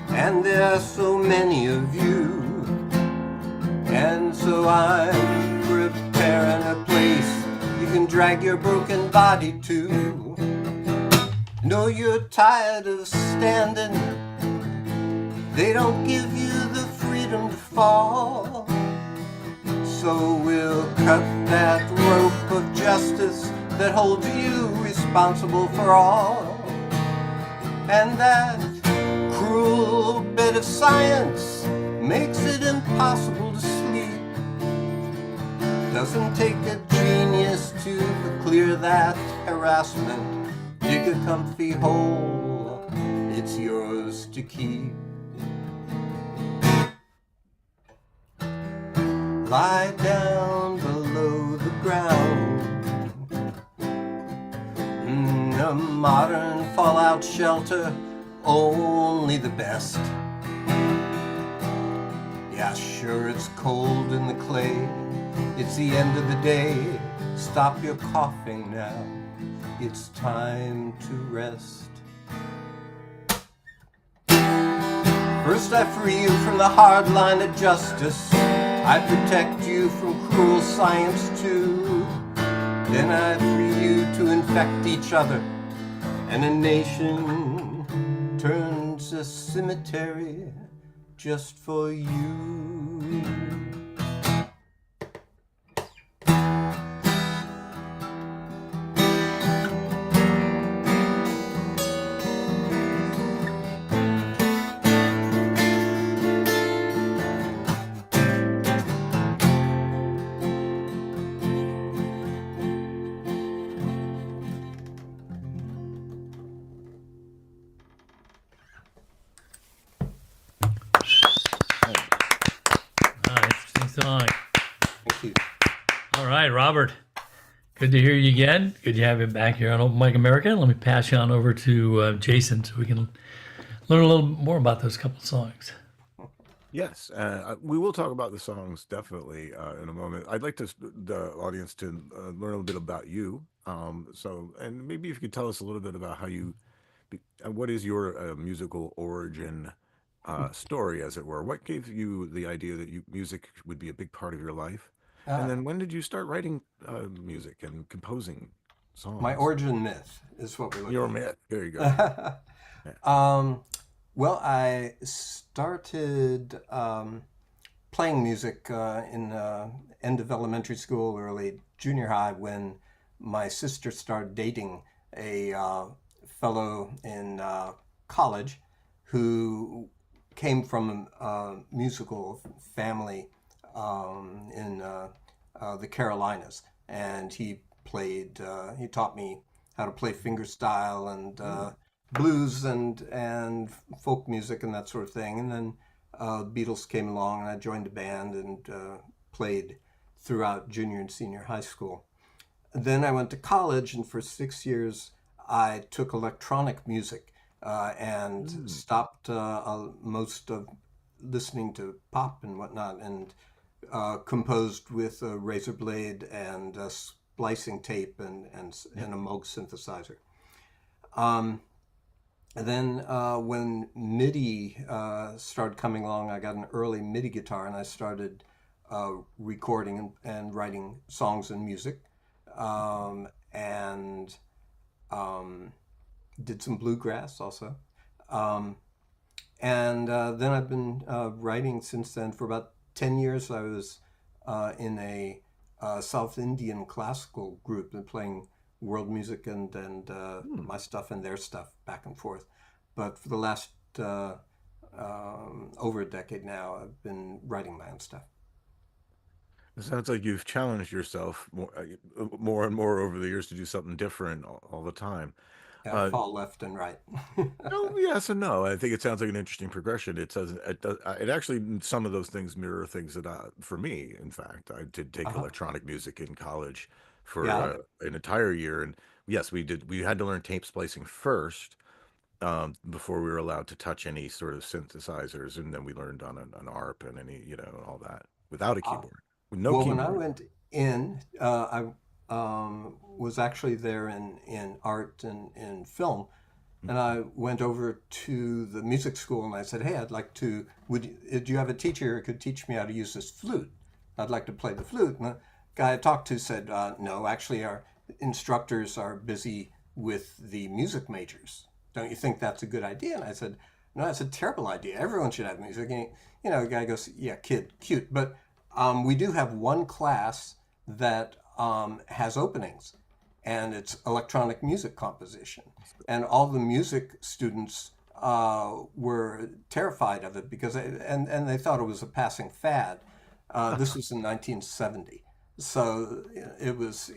and there are so many of you, and so I'm preparing a place you can drag your broken body to. Know you're tired of standing, they don't give you the freedom to fall. So we'll cut that rope of justice that holds you responsible for all. And that cruel bit of science makes it impossible to sleep. Doesn't take a genius to clear that harassment. Dig a comfy hole, it's yours to keep. Lie down below the ground, in a modern fallout shelter, only the best. Yeah, sure, it's cold in the clay. It's the end of the day. Stop your coughing now. It's time to rest. First I free you from the hard line of justice. I protect you from cruel science too. Then I free you to infect each other. And a nation turns a cemetery just for you. Interesting song. Thank you. All right, Robert. Good to hear you again. Good to have you back here on Open Mic America. Let me pass you on over to Jason so we can learn a little more about those couple songs. Yes, we will talk about the songs definitely in a moment. I'd like the audience to learn a little bit about you. And maybe if you could tell us a little bit about how what is your musical origin story, as it were? What gave you the idea that music would be a big part of your life? And then when did you start writing music and composing songs? My origin myth is what we're looking Your at. myth. There you go. Well, I started playing music in end of elementary school, early junior high, when my sister started dating a fellow in college who came from a musical family in the Carolinas, and he taught me how to play fingerstyle and blues and folk music and that sort of thing. And then Beatles came along, and I joined a band and played throughout junior and senior high school. Then I went to college, and for 6 years I took electronic music and stopped most of listening to pop and whatnot, and composed with a razor blade and a splicing tape and a Moog synthesizer. And then when MIDI started coming along, I got an early MIDI guitar, and I started recording and writing songs and music, and did some bluegrass also. And then I've been writing since then for about 10 years. I was in a South Indian classical group and playing world music and my stuff and their stuff back and forth. But for the last over a decade now, I've been writing my own stuff. It sounds like you've challenged yourself more and more over the years to do something different all the time. I fall left and right. No, yes and no. I think it sounds like an interesting progression. It actually, some of those things mirror things that for me, in fact, I did take electronic music in college for an entire year. And yes, we had to learn tape splicing first before we were allowed to touch any sort of synthesizers. And then we learned on an ARP and all that without a keyboard. With no keyboard. When I went in, I was actually there in art and in film, and I went over to the music school and I said, "Hey, I'd like to. Do you have a teacher who could teach me how to use this flute? I'd like to play the flute." And the guy I talked to said, "No, actually, our instructors are busy with the music majors. Don't you think that's a good idea?" And I said, "No, that's a terrible idea. Everyone should have music." And, the guy goes, "Yeah, kid, cute, but we do have one class that has openings, and it's electronic music composition." And all the music students were terrified of it because they thought it was a passing fad. This was in 1970. So it was,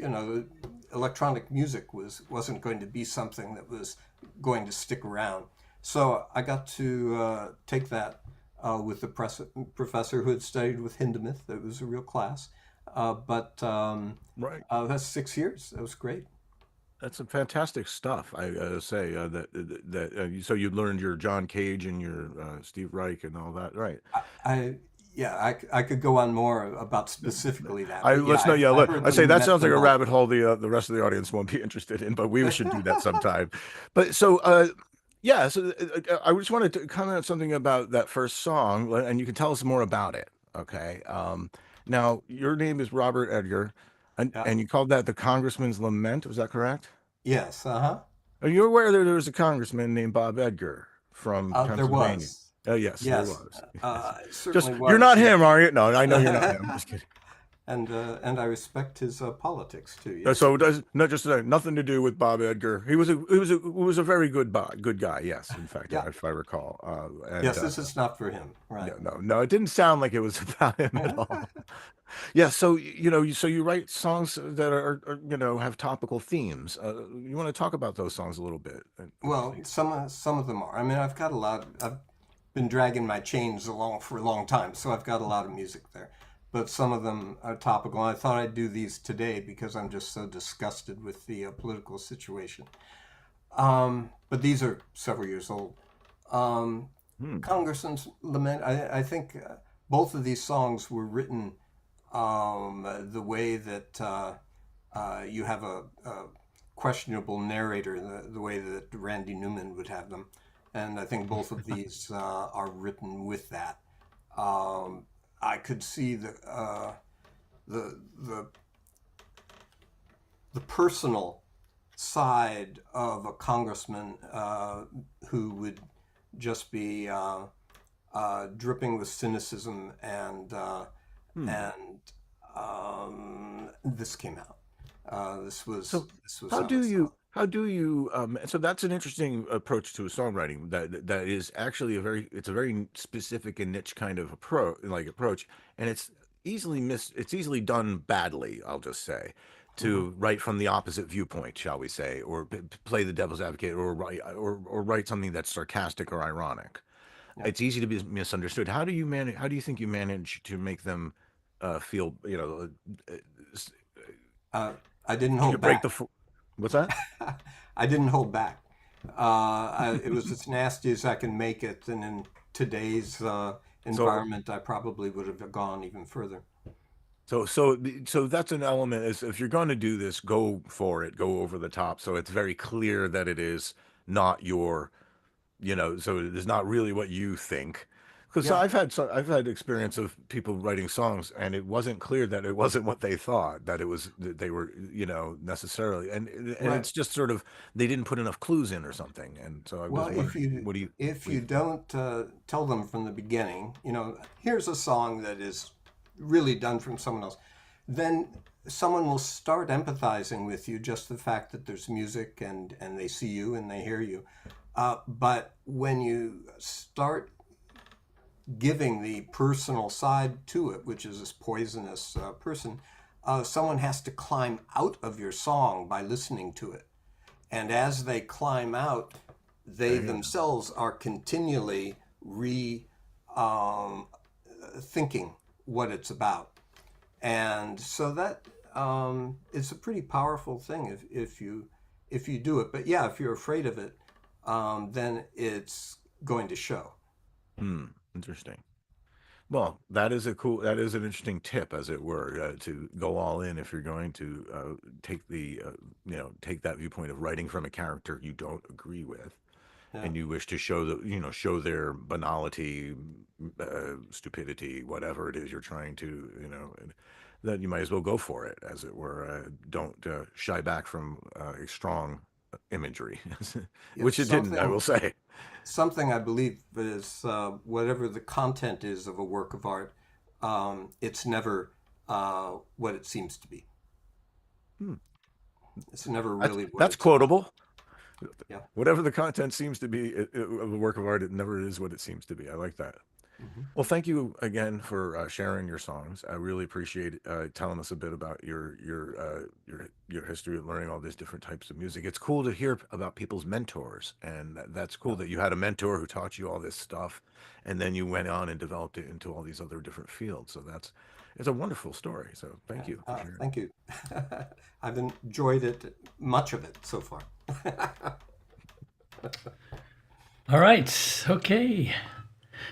electronic music wasn't going to be something that was going to stick around. So I got to take that with the professor who had studied with Hindemith. It was a real class. But right. That's 6 years. That was great. That's some fantastic stuff. I say so you learned your John Cage and your Steve Reich and all that, right? I yeah, I could go on more about specifically that, I but yeah, let's know. Yeah, I heard I say them, that met sounds like them a all. rabbit hole the rest of the audience won't be interested in, but we should do that sometime. But so yeah, so I just wanted to comment on something about that first song, and you can tell us more about it. Okay. Now your name is Robert Edgar, Yeah. and you called that the Congressman's Lament. Was that correct? Yes. Uh-huh. Are you aware that there was a congressman named Bob Edgar from There Pennsylvania? was. Oh, yes, there Yes. was. It Just certainly you're was. not Yeah. him, are you? No, I know you're not him. Just kidding. And I respect his politics too. Yes. So it does not just nothing to do with Bob Edgar. He was a very good guy. Yes, in fact, Yeah. if I recall. Yes, this is not for him. Right. No, it didn't sound like it was about him at all. Yeah, so so you write songs that are have topical themes. You want to talk about those songs a little bit? Well, some of them are. I mean, I've got a lot. I've been dragging my chains along for a long time, so I've got a lot of music there. But some of them are topical. I thought I'd do these today because I'm just so disgusted with the political situation. But these are several years old. Congressman's Lament. I think both of these songs were written the way that you have a questionable narrator, the way that Randy Newman would have them. And I think both of these are written with that. I could see the personal side of a congressman who would just be dripping with cynicism, and this came out. This was How on do the you song. how do you so that's an interesting approach to songwriting that is actually it's a very specific and niche kind of approach, and it's easily done badly, I'll just say, to write from the opposite viewpoint, shall we say, or play the devil's advocate, or write something that's sarcastic or ironic. Yeah. It's easy to be misunderstood. How do you think you manage to make them feel, I didn't you hold break back. what's that? I didn't hold back. It was as nasty as I can make it, and in today's So environment, I probably would have gone even further. so that's an element, is if you're going to do this, go for it, go over the top, so it's very clear that it is not so it is not really what you think. Because Yeah, I've had experience of people writing songs, and it wasn't clear that it wasn't what they thought, that they were, necessarily, and right. it's just sort of they didn't put enough clues in or something, and so I Well, was wondering, what do you if what do you you don't tell them from the beginning, here's a song that is really done from someone else, then someone will start empathizing with you, just the fact that there's music, and they see you and they hear you. But when you start giving the personal side to it, which is this poisonous person, someone has to climb out of your song by listening to it. And as they climb out, they themselves are continually thinking what it's about. And so that it's a pretty powerful thing if you do it. But yeah, if you're afraid of it, then it's going to show. Interesting. Well, that is an interesting tip, as it were, to go all in if you're going to take that viewpoint of writing from a character you don't agree with, Yeah. and you wish to show their banality, stupidity, whatever it is you're trying to, and then you might as well go for it, as it were. Don't shy back from a strong imagery, It's which it didn't, I will say. something I believe is whatever the content is of a work of art, it's never what it seems to be. It's never really what That's it's about. quotable. Yeah. Whatever the content seems to be of a work of art, it never is what it seems to be. I like that. Well, thank you again for sharing your songs. I really appreciate telling us a bit about your history of learning all these different types of music. It's cool to hear about people's mentors, and that's cool that you had a mentor who taught you all this stuff, and then you went on and developed it into all these other different fields. So It's a wonderful story. So thank you for sharing. Thank you. I've enjoyed it, much of it so far. All right. Okay.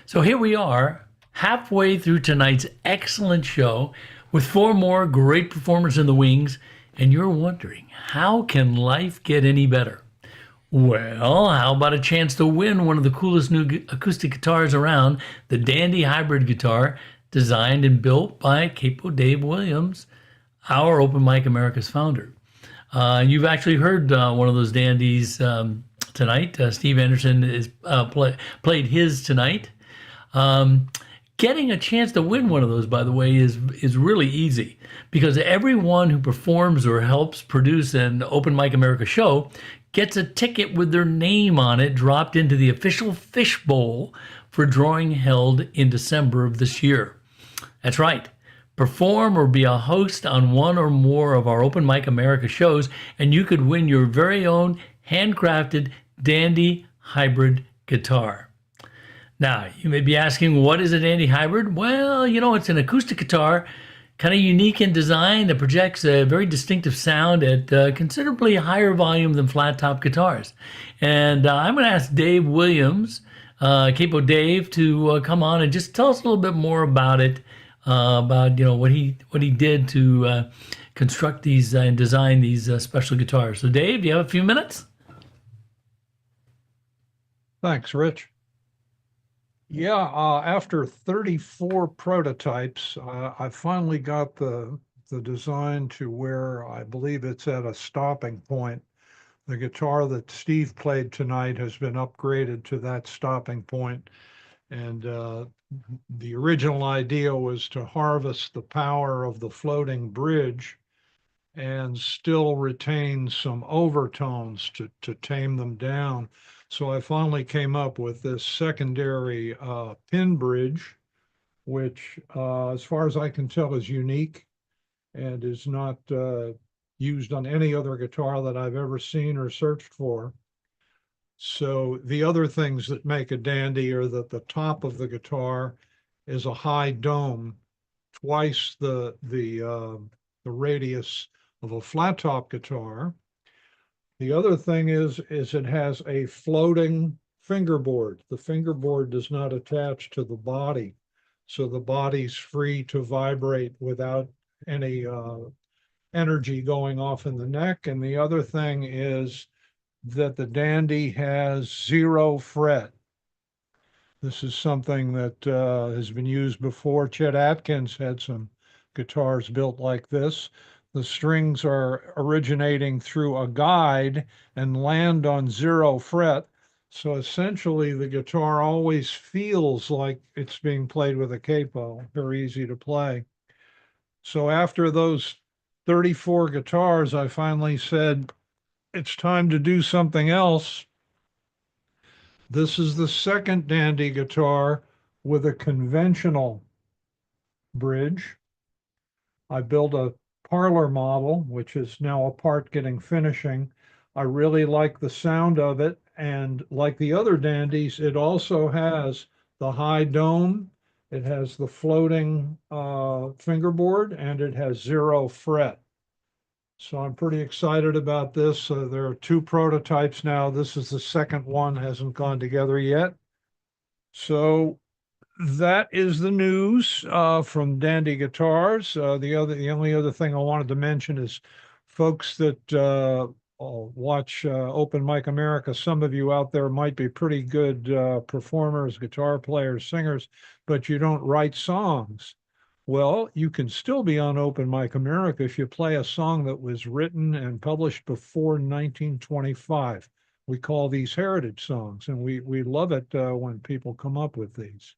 So here we are, halfway through tonight's excellent show with 4 more great performers in the wings. And you're wondering, how can life get any better? Well, how about a chance to win one of the coolest new acoustic guitars around, the Dandy Hybrid guitar, designed and built by Capo Dave Williams, our Open Mic America's founder. You've actually heard one of those dandies tonight. Steve Anderson is played his tonight. Getting a chance to win one of those, by the way, is really easy, because everyone who performs or helps produce an Open Mic America show gets a ticket with their name on it dropped into the official fishbowl for drawing held in December of this year. That's right. Perform or be a host on one or more of our Open Mic America shows, and you could win your very own handcrafted Dandy Hybrid guitar. Now, you may be asking, what is a Dandy Hybrid? Well, it's an acoustic guitar, kind of unique in design, that projects a very distinctive sound at considerably higher volume than flat top guitars. And I'm going to ask Dave Williams, Capo Dave, to come on and just tell us a little bit more about it, about what he did to construct these and design these special guitars. So, Dave, do you have a few minutes? Thanks, Rich. Yeah, after 34 prototypes, I finally got the design to where I believe it's at a stopping point. The guitar that Steve played tonight has been upgraded to that stopping point. And the original idea was to harvest the power of the floating bridge and still retain some overtones to tame them down. So I finally came up with this secondary pin bridge, which, as far as I can tell, is unique and is not used on any other guitar that I've ever seen or searched for. So the other things that make a dandy are that the top of the guitar is a high dome, twice the radius of a flat top guitar. The other thing is it has a floating fingerboard. The fingerboard does not attach to the body, so the body's free to vibrate without any energy going off in the neck. And the other thing is that the dandy has 0 fret. This is something that has been used before. Chet Atkins had some guitars built like this. The strings are originating through a guide and land on 0 fret. So essentially the guitar always feels like it's being played with a capo, very easy to play. So after those 34 guitars, I finally said, it's time to do something else. This is the second dandy guitar with a conventional bridge. I built a parlor model, which is now apart getting finishing. I really like the sound of it. And like the other dandies, it also has the high dome, it has the floating fingerboard, and it has 0 fret. So I'm pretty excited about this. There are 2 prototypes now. This is the second one, hasn't gone together yet. So that is the news from Dandy Guitars. The only other thing I wanted to mention is folks that watch Open Mic America. Some of you out there might be pretty good performers, guitar players, singers, but you don't write songs. Well, you can still be on Open Mic America if you play a song that was written and published before 1925. We call these heritage songs, and we love it when people come up with these.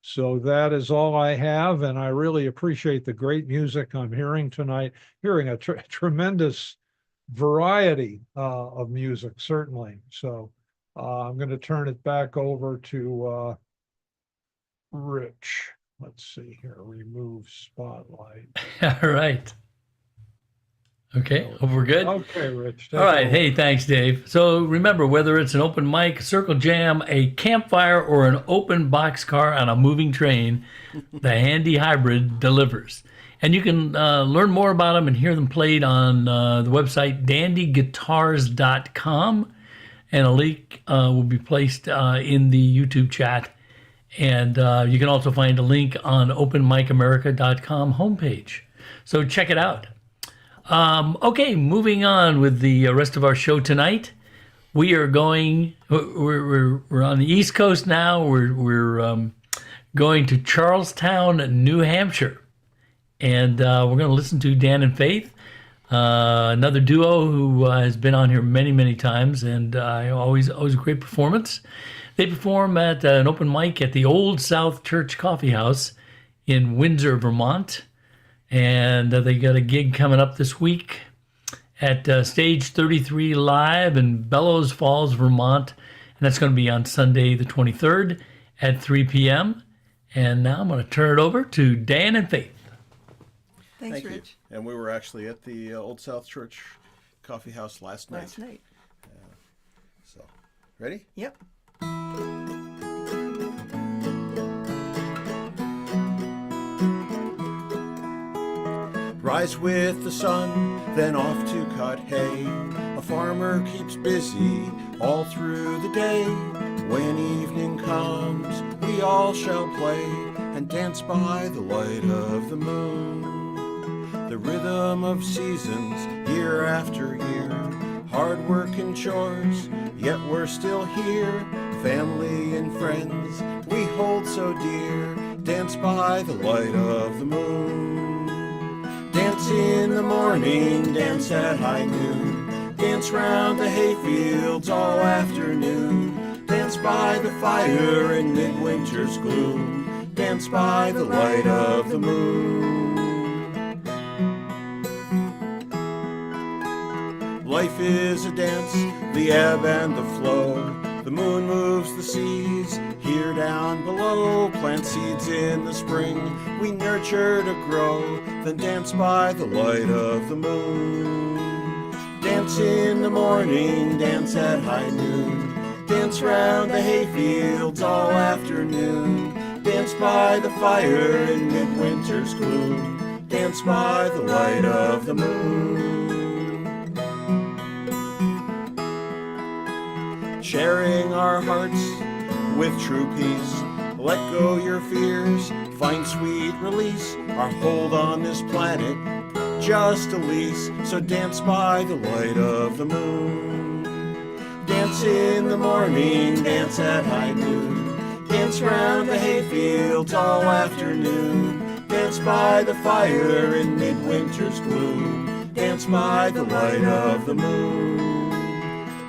So that is all I have, and I really appreciate the great music I'm hearing tonight, hearing a tremendous variety of music, certainly. So I'm going to turn it back over to Rich. Let's see here, remove spotlight. All right. Okay, hope we're good. Okay, Rich. All right. Hey, thanks, Dave. So remember, whether it's an open mic, circle jam, a campfire, or an open boxcar on a moving train, the Handy Hybrid delivers. And you can learn more about them and hear them played on the website dandyguitars.com. And a link will be placed in the YouTube chat. And you can also find a link on openmicamerica.com homepage. So check it out. Okay, moving on with the rest of our show tonight. We are going. We're on the East Coast now. We're going to Charlestown, New Hampshire, and we're going to listen to Dan and Faith, another duo who has been on here many times, and always a great performance. They perform at an open mic at the Old South Church Coffee House in Windsor, Vermont. And they got a gig coming up this week at Stage 33 Live in Bellows Falls, Vermont. And that's going to be on Sunday the 23rd at 3 p.m. And now I'm going to turn it over to Dan and Faith. Thank you. And we were actually at the Old South Church Coffee House last night. So, ready? Yep. Rise with the sun, then off to cut hay. A farmer keeps busy all through the day. When evening comes, we all shall play and dance by the light of the moon. The rhythm of seasons, year after year. Hard work and chores, yet we're still here. Family and friends, we hold so dear. Dance by the light of the moon. Dance in the morning, dance at high noon. Dance round the hayfields all afternoon. Dance by the fire in midwinter's gloom. Dance by the light of the moon. Life is a dance, the ebb and the flow. The moon moves the seas, here down below. Plant seeds in the spring, we nurture to grow. Then dance by the light of the moon. Dance in the morning, dance at high noon. Dance round the hayfields all afternoon. Dance by the fire in midwinter's gloom. Dance by the light of the moon. Sharing our hearts with true peace. Let go your fears, find sweet release. Our hold on this planet, just a lease. So dance by the light of the moon. Dance in the morning, dance at high noon. Dance round the hayfields all afternoon. Dance by the fire in midwinter's gloom. Dance by the light of the moon.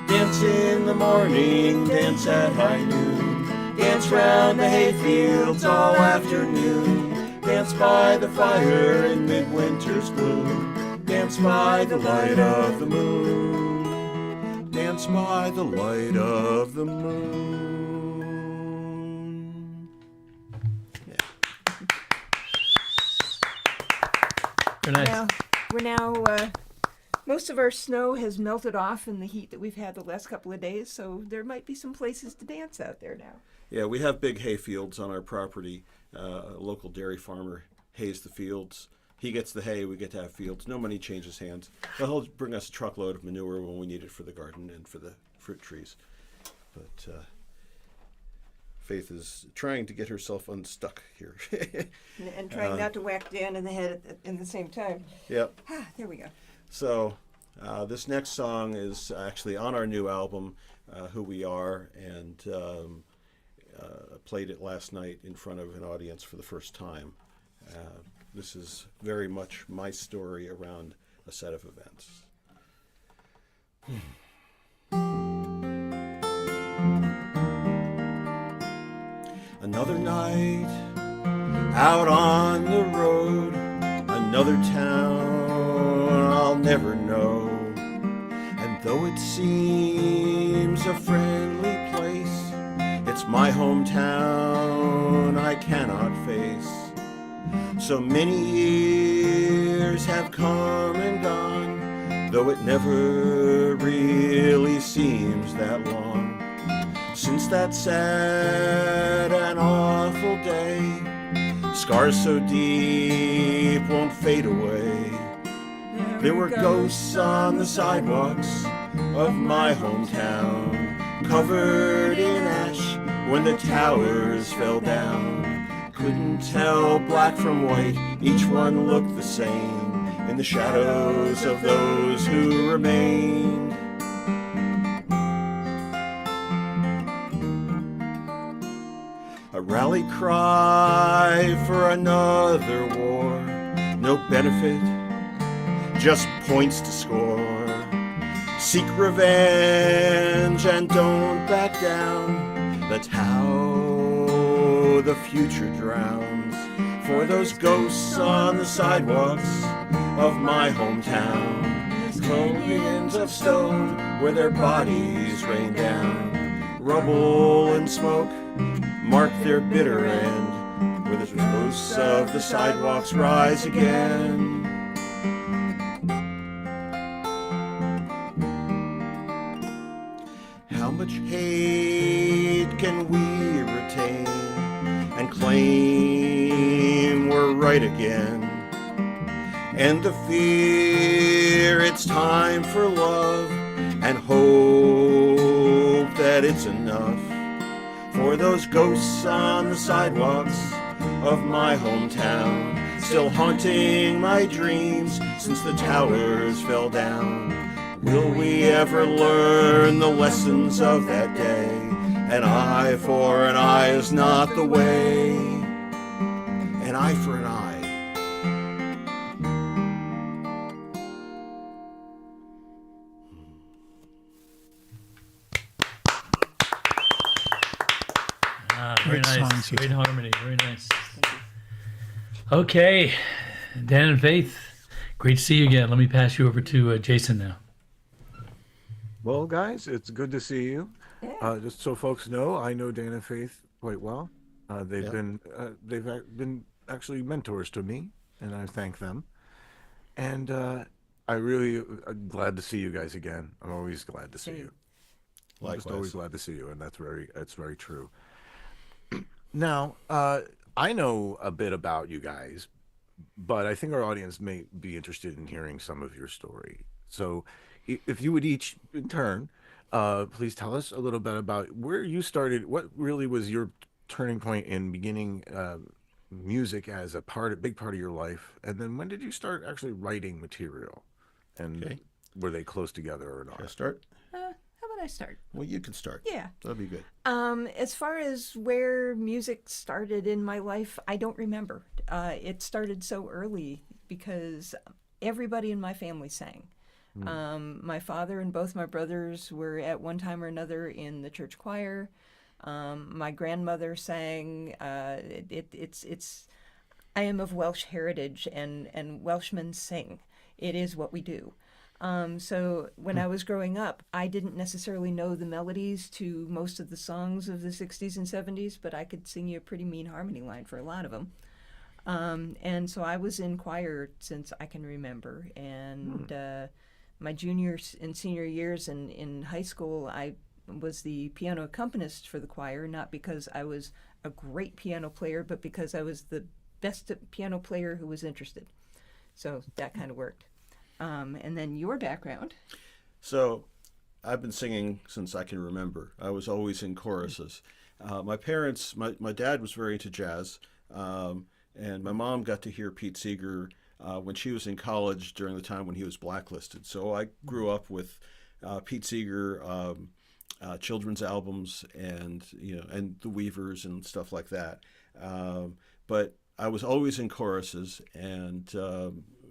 Dance in the morning, dance at high noon. Dance round the hayfields all afternoon. Dance by the fire in midwinter's gloom. Dance by the light of the moon. Dance by the light of the moon. Yeah. Very nice. We're now most of our snow has melted off in the heat that we've had the last couple of days, so there might be some places to dance out there now. Yeah, we have big hay fields on our property. A local dairy farmer hays the fields. He gets the hay, we get to have fields. No money changes hands. But he'll bring us a truckload of manure when we need it for the garden and for the fruit trees. But Faith is trying to get herself unstuck here. and trying not to whack Dan in the head at the same time. Yep. There we go. So this next song is actually on our new album, Who We Are, and played it last night in front of an audience for the first time. This is very much my story around a set of events. Another night out on the road, another town I'll never know. And though it seems a friendly place, it's my hometown I cannot face. So many years have come and gone, though it never really seems that long. Since that sad and awful day, scars so deep won't fade away. There were ghosts on the sidewalks of my hometown, covered in ash when the towers fell down. Couldn't tell black from white, each one looked the same in the shadows of those who remained. A rally cry for another war, no benefit, just points to score. Seek revenge and don't back down, that's how the future drowns. For those ghosts on the sidewalks of my hometown, canyons of stone where their bodies rain down, rubble and smoke mark their bitter end, where the ghosts of the sidewalks rise again. How much hate can we retain and claim we're right again? And the fear it's time for love, and hope that it's enough. For those ghosts on the sidewalks of my hometown, still haunting my dreams since the towers fell down. Will we ever learn the lessons of that day? An eye for an eye is not the way. An eye for an eye. Very Great nice. songs, you Great two. harmony. Very nice. Okay, Dan and Faith, great to see you again. Let me pass you over to Jason now. Well, guys, it's good to see you. Just so folks know, I know Dan and Faith quite well. They've been actually mentors to me, and I thank them. And I really glad to see you guys again. I'm always glad to see you. I'm just always glad to see you, and that's very true. Now, I know a bit about you guys, but I think our audience may be interested in hearing some of your story. So if you would each in turn, please tell us a little bit about where you started. What really was your turning point in beginning music as a big part of your life? And then when did you start actually writing material? And were they close together or not? Should I start? How about I start? Well, you can start. Yeah. That'd be good. As far as where music started in my life, I don't remember. It started so early because everybody in my family sang. My father and both my brothers were at one time or another in the church choir. My grandmother sang. I am of Welsh heritage, and Welshmen sing. It is what we do. So when I was growing up, I didn't necessarily know the melodies to most of the songs of the 60s and 70s, but I could sing you a pretty mean harmony line for a lot of them. And so I was in choir since I can remember. And my junior and senior years in high school, I was the piano accompanist for the choir, not because I was a great piano player, but because I was the best piano player who was interested. So that kind of worked. And then your background. So I've been singing since I can remember. I was always in choruses. My parents, my dad was very into jazz, and my mom got to hear Pete Seeger when she was in college during the time when he was blacklisted. So I grew up with Pete Seeger, children's albums, and and the Weavers and stuff like that. But I was always in choruses, and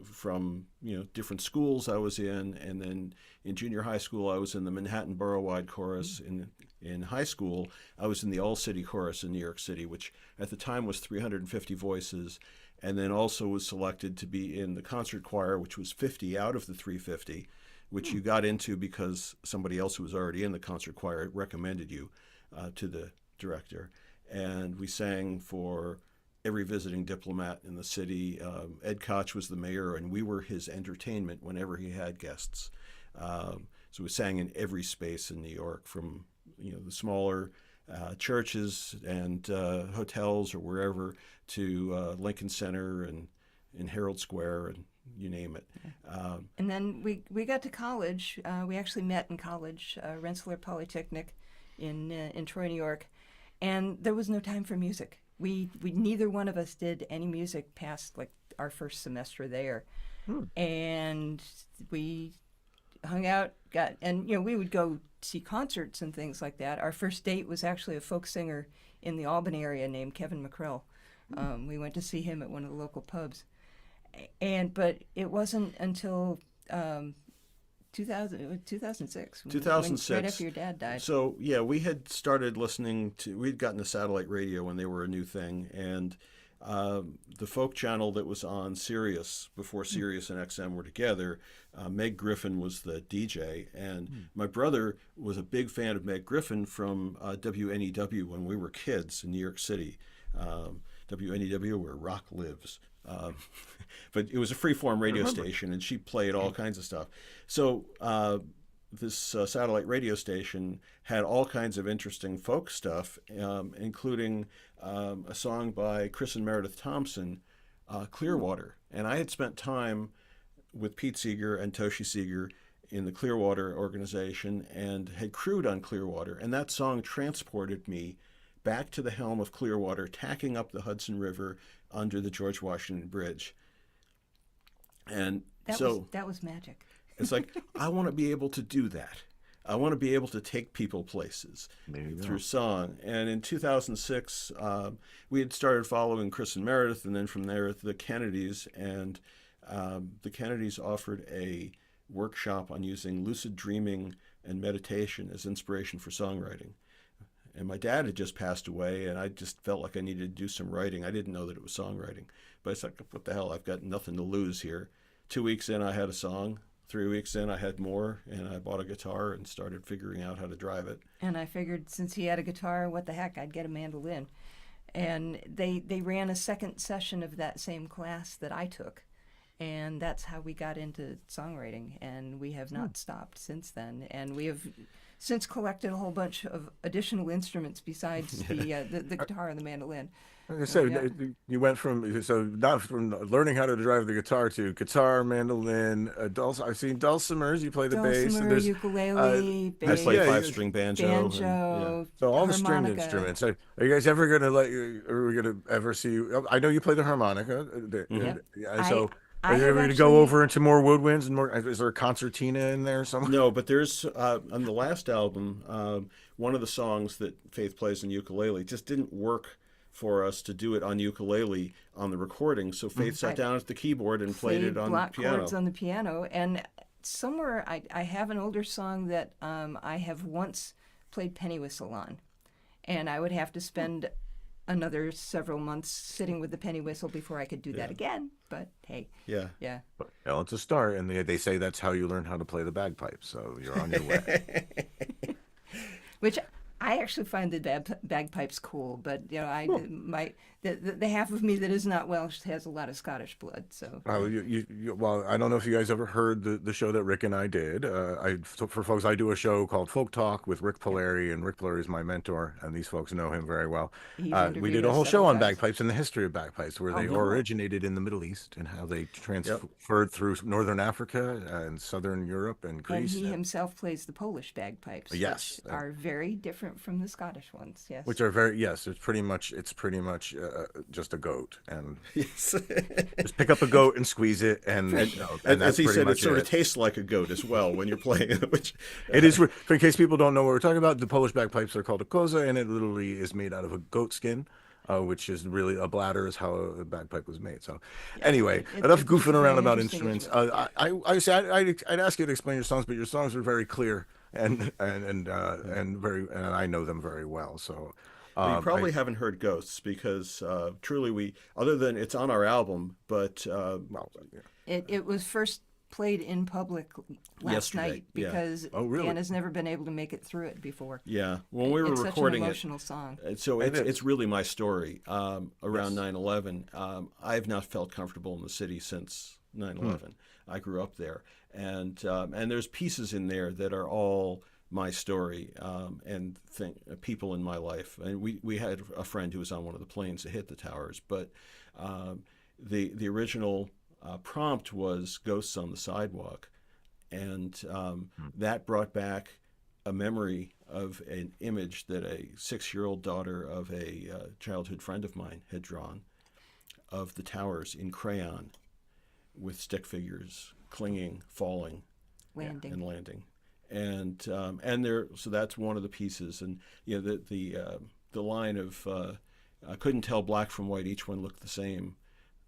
from different schools I was in, and then in junior high school I was in the Manhattan Borough-wide chorus. In high school I was in the All-City Chorus in New York City, which at the time was 350 voices, and then also was selected to be in the concert choir, which was 50 out of the 350, which you got into because somebody else who was already in the concert choir recommended you to the director. And we sang for every visiting diplomat in the city. Ed Koch was the mayor, and we were his entertainment whenever he had guests. So we sang in every space in New York, from the smaller churches and hotels or wherever to Lincoln Center and in Herald Square and you name it. And then we got to college. We actually met in college, Rensselaer Polytechnic in Troy, New York, and there was no time for music. We neither one of us did any music past like our first semester there, and we hung out. We would go see concerts and things like that. Our first date was actually a folk singer in the Albany area named Kevin McCrell. We went to see him at one of the local pubs. But it wasn't until 2006. 2006. Right after your dad died. So, yeah, we had started we'd gotten to satellite radio when they were a new thing. And the folk channel that was on Sirius, before Sirius and XM were together, Meg Griffin was the DJ. And my brother was a big fan of Meg Griffin from WNEW when we were kids in New York City. WNEW, where rock lives. But it was a freeform radio station, and she played all kinds of stuff. So this satellite radio station had all kinds of interesting folk stuff, including a song by Chris and Meredith Thompson, Clearwater. And I had spent time with Pete Seeger and Toshi Seeger in the Clearwater organization and had crewed on Clearwater. And that song transported me back to the helm of Clearwater, tacking up the Hudson River under the George Washington Bridge. And that was magic. It's like, I want to be able to do that. I want to be able to take people places through song. And in 2006, we had started following Chris and Meredith, and then from there, the Kennedys. And the Kennedys offered a workshop on using lucid dreaming and meditation as inspiration for songwriting. And my dad had just passed away, and I just felt like I needed to do some writing. I didn't know that it was songwriting. But it's like, what the hell? I've got nothing to lose here. 2 weeks in, I had a song. 3 weeks in, I had more, and I bought a guitar and started figuring out how to drive it. And I figured, since he had a guitar, what the heck, I'd get a mandolin. And they ran a second session of that same class that I took. And that's how we got into songwriting. And we have not stopped since then. And we have since collected a whole bunch of additional instruments besides the guitar and the mandolin. Like I said, you went from learning how to drive the guitar to guitar, mandolin, I've seen dulcimers. You play the bass. Dulcimer, ukulele, bass. I play 5-string banjo. So all the stringed instruments. Are you guys ever gonna are we gonna ever see you? I know you play the harmonica. So. Are you ever going to go over into more woodwinds and more? Is there a concertina in there somewhere? No, but there's on the last album, one of the songs that Faith plays on ukulele just didn't work for us to do it on ukulele on the recording. So Faith sat down at the keyboard and played it on the piano. Chords on the piano, and somewhere I have an older song that I have once played penny whistle on, and I would have to spend another several months sitting with the penny whistle before I could do that again. But hey, yeah. Well, it's a start, and they say that's how you learn how to play the bagpipes. So you're on your way. Which I actually find the bagpipes cool, but the half of me that is not Welsh has a lot of Scottish blood. So well, I don't know if you guys ever heard the show that Rick and I did. For folks, I do a show called Folk Talk with Rick Polari, and Rick Polari is my mentor, and these folks know him very well. We did a whole show on bagpipes and the history of bagpipes, where they originated in the Middle East and how they transferred through Northern Africa and Southern Europe and Greece. And he himself plays the Polish bagpipes, which are very different from the Scottish ones. Yes, which are it's pretty much just a goat, and just pick up a goat and squeeze it, and that's as he said, it sort it. of tastes like a goat as well when you're playing it. Which it is. In case people don't know what we're talking about, the Polish bagpipes are called a koza, and it literally is made out of a goat skin. Which is really a bladder is how a bagpipe was made. So, anyway, enough goofing around about instruments. I'd ask you to explain your songs, but your songs are very clear and I know them very well. So, you probably haven't heard Ghosts because truly other than it's on our album, but it was first played in public last Yesterday, night yeah. because Oh, really? Dan has never been able to make it through it before. Yeah, when we were It's recording such an emotional song. so It is. it's really my story. Around Yes. 9/11, I have not felt comfortable in the city since 9/11. I grew up there, and there's pieces in there that are all my story and people in my life. And we had a friend who was on one of the planes that hit the towers, but the original prompt was Ghosts on the Sidewalk, and that brought back a memory of an image that a 6-year-old daughter of a childhood friend of mine had drawn of the towers in crayon with stick figures clinging, falling, Landing. and landing. And there, so that's one of the pieces. And you know, the line of I couldn't tell black from white, each one looked the same.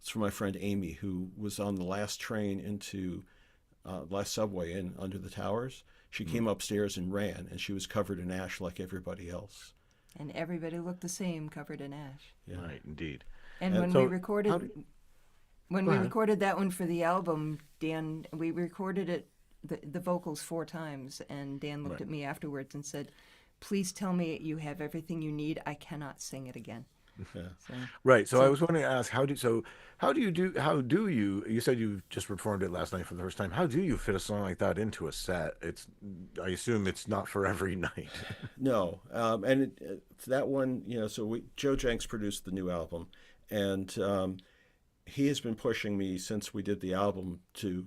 It's from my friend Amy, who was on the last train into last subway in under the towers. She came upstairs and ran, and she was covered in ash like everybody else. And everybody looked the same, covered in ash. Yeah. Right, indeed. And when so we recorded, Go ahead. recorded that one for the album, Dan, we recorded it, the vocals 4 times, and Dan looked at me afterwards and said, "Please tell me you have everything you need. I cannot sing it again." Yeah. So, Right. So I was wanting to ask, how do you, you said you just performed it last night for the first time. How do you fit a song like that into a set? I assume it's not for every night. No, and that one, you know, so Joe Jenks produced the new album, and he has been pushing me since we did the album to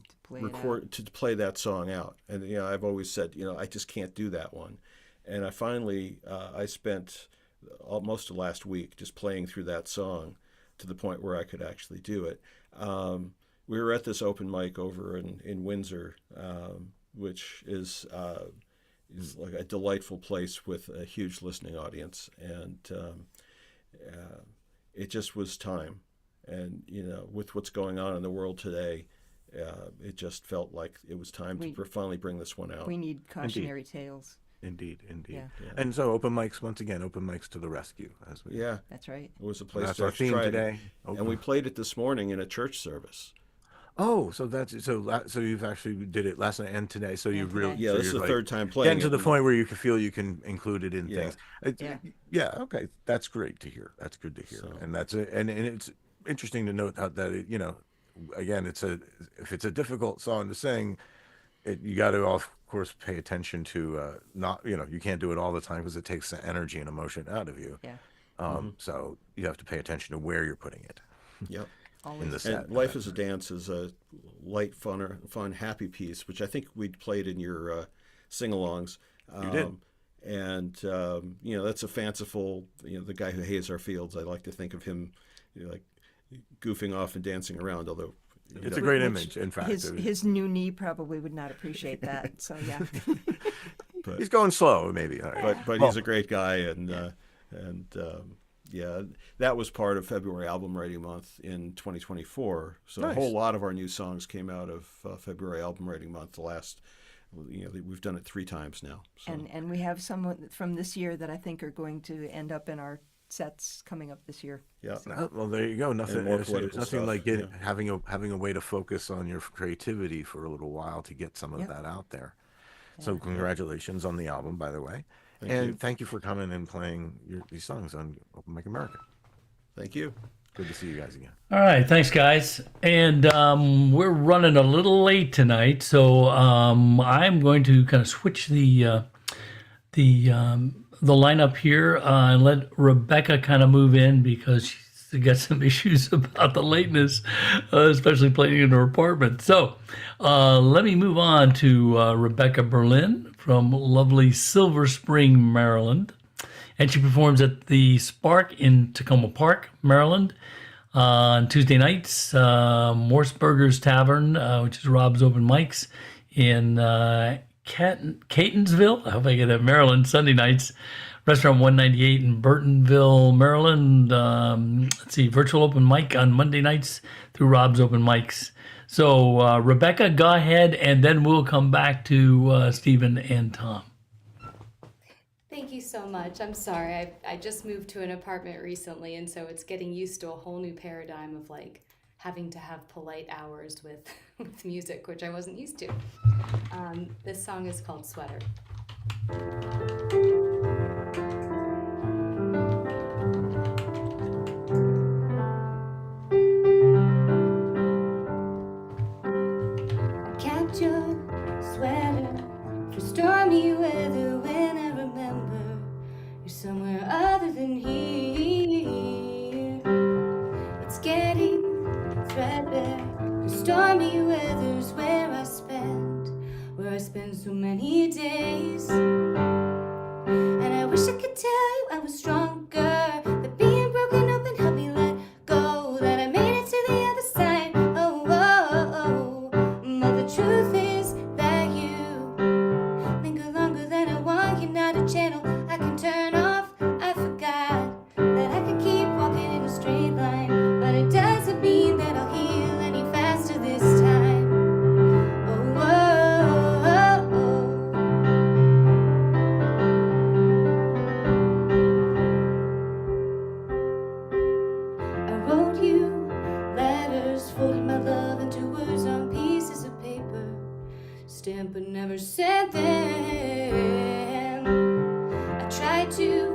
play that song out. And you know, I've always said, you know, I just can't do that one. And I finally I spent most of last week just playing through that song to the point where I could actually do it. We were at this open mic over in Windsor, which is like a delightful place with a huge listening audience, and it just was time. And you know, with what's going on in the world today, it just felt like it was time to finally bring this one out. we need cautionary tales. Indeed. Yeah. And so open mics, once again, open mics to the rescue. Yeah, That's right. it was a place That's to our theme try it. today. And we played it this morning in a church service. Oh, so you've actually did it last night and today. So you've really, Yeah, so this is you're the like third time playing getting to it. the point where you can feel you can include it in Yeah. things. Yeah. Okay. That's great to hear. That's good to hear. So- And that's it. And it's interesting to note how that you know, again, if it's a difficult song to sing, you got to of course pay attention to not, you know, you can't do it all the time because it takes the energy and emotion out of you. Yeah. So you have to pay attention to where you're putting it Yep. in the Always. set. And Life is a Dance is a light, fun, happy piece, which I think we'd played in your sing-alongs. You did. And you know, that's a fanciful. You know, the guy who hays our fields. I like to think of him, you know, like goofing off and dancing around. Although It's a great image, in fact. His new knee probably would not appreciate that. So yeah. He's going slow, maybe. All right. but he's a great guy, and yeah, that was part of February Album Writing Month in 2024. So Nice. a whole lot of our new songs came out of February Album Writing Month. The last, you know, we've done it 3 times now. So. And we have some from this year that I think are going to end up in our sets coming up this year. Yeah. Well, there you go. Nothing. more There's political nothing stuff, like yeah. having a way to focus on your creativity for a little while to get some of that out there. So congratulations on the album, by the way, thank you for coming and playing these songs on Open Mic America. Thank you. Good to see you guys again. All right, thanks, guys. And we're running a little late tonight, so I'm going to kind of switch the lineup here and let Rebecca kind of move in because she's got some issues about the lateness, especially playing in her apartment. So let me move on to Rebecca Berlin from lovely Silver Spring, Maryland. And she performs at the Spark in Tacoma Park, Maryland, on Tuesday nights. Morseburger's Tavern, which is Rob's Open Mics in Catonsville. I hope I get that. Maryland, Sunday nights. Restaurant 198 in Burtonville, Maryland. Let's see, virtual open mic on Monday nights through Rob's Open Mics. So, Rebecca, go ahead, and then we'll come back to Stephen and Tom. Thank you so much. I'm sorry. I just moved to an apartment recently, and so it's getting used to a whole new paradigm of like having to have polite hours with with music, which I wasn't used to. This song is called Sweater. I kept your sweater for stormy weather when I remember you're somewhere other than here. It's getting threadbare. The stormy weather's where I spend so many days. And I wish I could tell you I was stronger, that being broken open helped me let go, that I made it to the other side. Oh, oh, oh. But the truth is that you linger longer than I want. You're not a channel I can turn off. I forgot that I could keep walking in a straight line, but it doesn't mean that I'll heal any faster this time. Oh, oh, oh, oh. I wrote you letters, folded my love into words on pieces of paper, stamped but never sent them. I tried to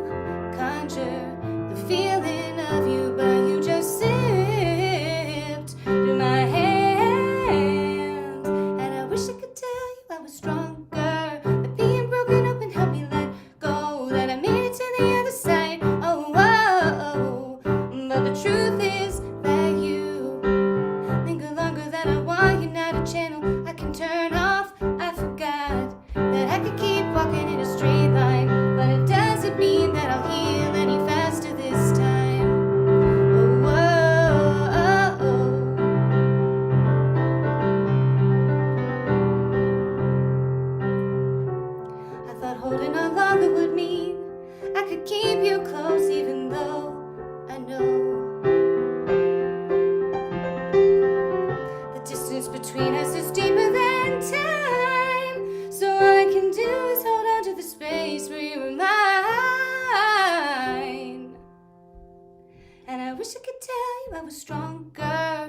conjure the feeling of you, but you just slipped through my hands. And I wish I could tell you I was stronger, that being broken open helped me let go, that I made it to the other side. Oh, oh, oh. But the truth is that you linger longer than I want. You're not a channel I can turn off. I forgot that I could keep walking in a straight line, but it doesn't mean that I'll heal any faster this time. Oh, oh, oh, oh. I thought holding on longer would mean I could keep you close, even though I know the distance between us is deeper than time. So all I can do is hold on to the space where you were mine. And I wish I could tell you I was stronger,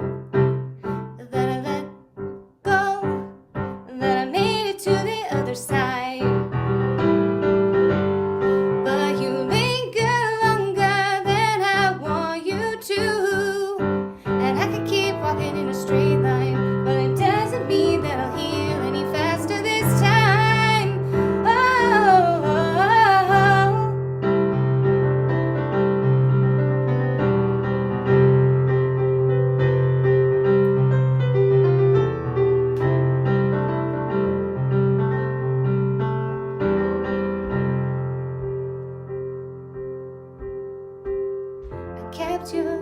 that I let go, that I made it to the other side. But you linger longer than I want you to, and I could keep walking in a straight line, but it doesn't mean that I'll heal any faster this time. Oh, oh, oh. I kept your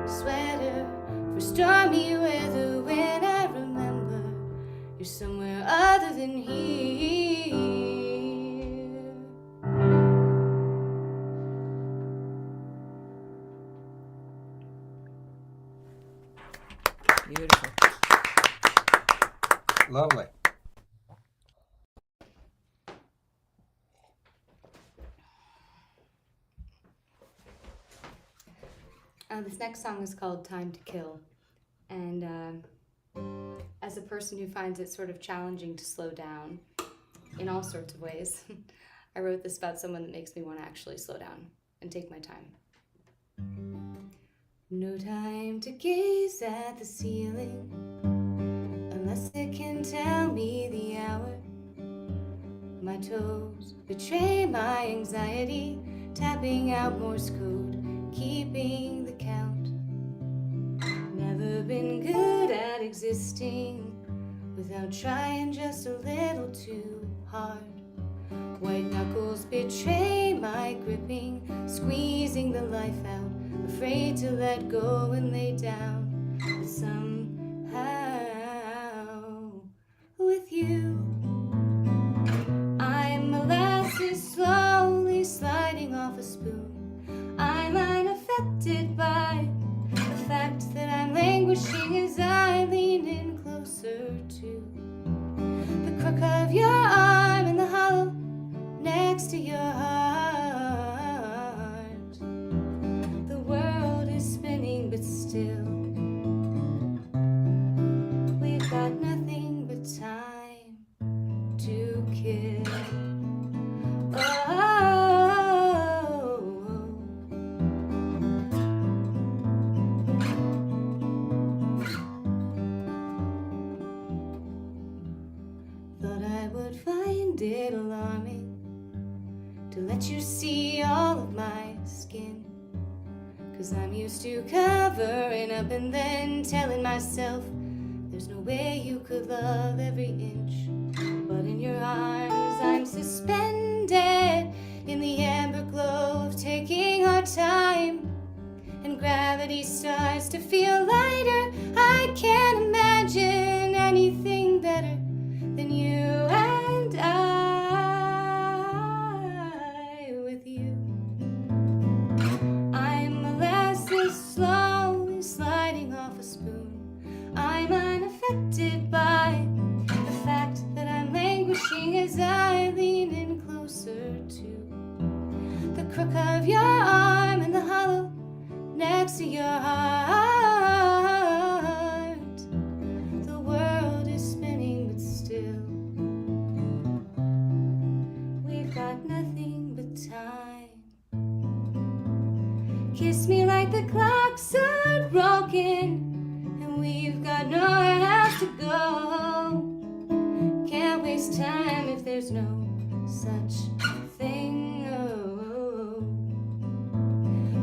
sweater for stormy weather when I remember you're somewhere other than here. Beautiful. Lovely. This next song is called Time to Kill. And as a person who finds it sort of challenging to slow down in all sorts of ways, I wrote this about someone that makes me want to actually slow down and take my time. No time to gaze at the ceiling unless it can tell me the hour. My toes betray my anxiety, tapping out Morse code, keeping the count. Never been good at existing without trying just a little too hard. White knuckles betray my gripping, squeezing the life out, afraid to let go and lay down. But somehow, with you, I'm molasses slowly sliding off a spoon. I'm unaffected by the fact that I'm languishing as I lean in closer to the crook of your arm and the hollow next to your heart. The world is spinning, but still we've got kill. Oh, thought I would find it alarming to let you see all of my skin, 'cause I'm used to covering up and then telling myself there's no way you could love every inch. But in your arms I'm suspended in the amber glow of taking our time, and gravity starts to feel lighter. I can't imagine anything better than you and I with you. I'm molasses slowly sliding off a spoon. I'm unaffected by the fact that I'm languishing as I lean in closer to the crook of your arm and the hollow next to your heart. The world is spinning, but still we've got nothing but time. Kiss me like the clocks are broken and we've got nowhere else to go. Can't waste time if there's no such thing. Oh.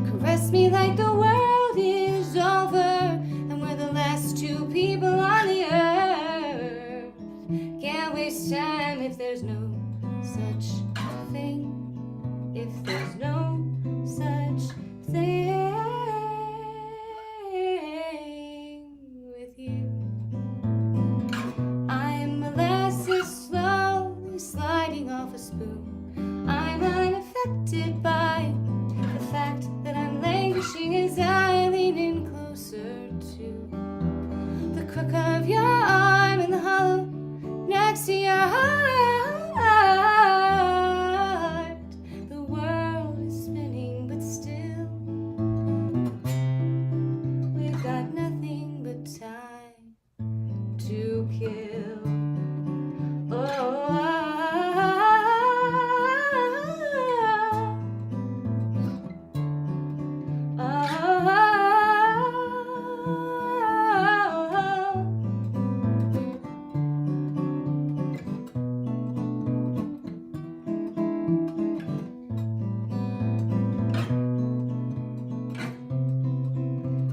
Caress me like the world is over and we're the last two people on the earth. Can't waste time if there's no such thing. If there's no such thing with you. I'm molasses slowly sliding off a spoon. I'm unaffected by the fact that I'm languishing as I lean in closer to the crook of your arm and the hollow next to your heart. The world is spinning, but still we've got nothing but time to kill. Oh,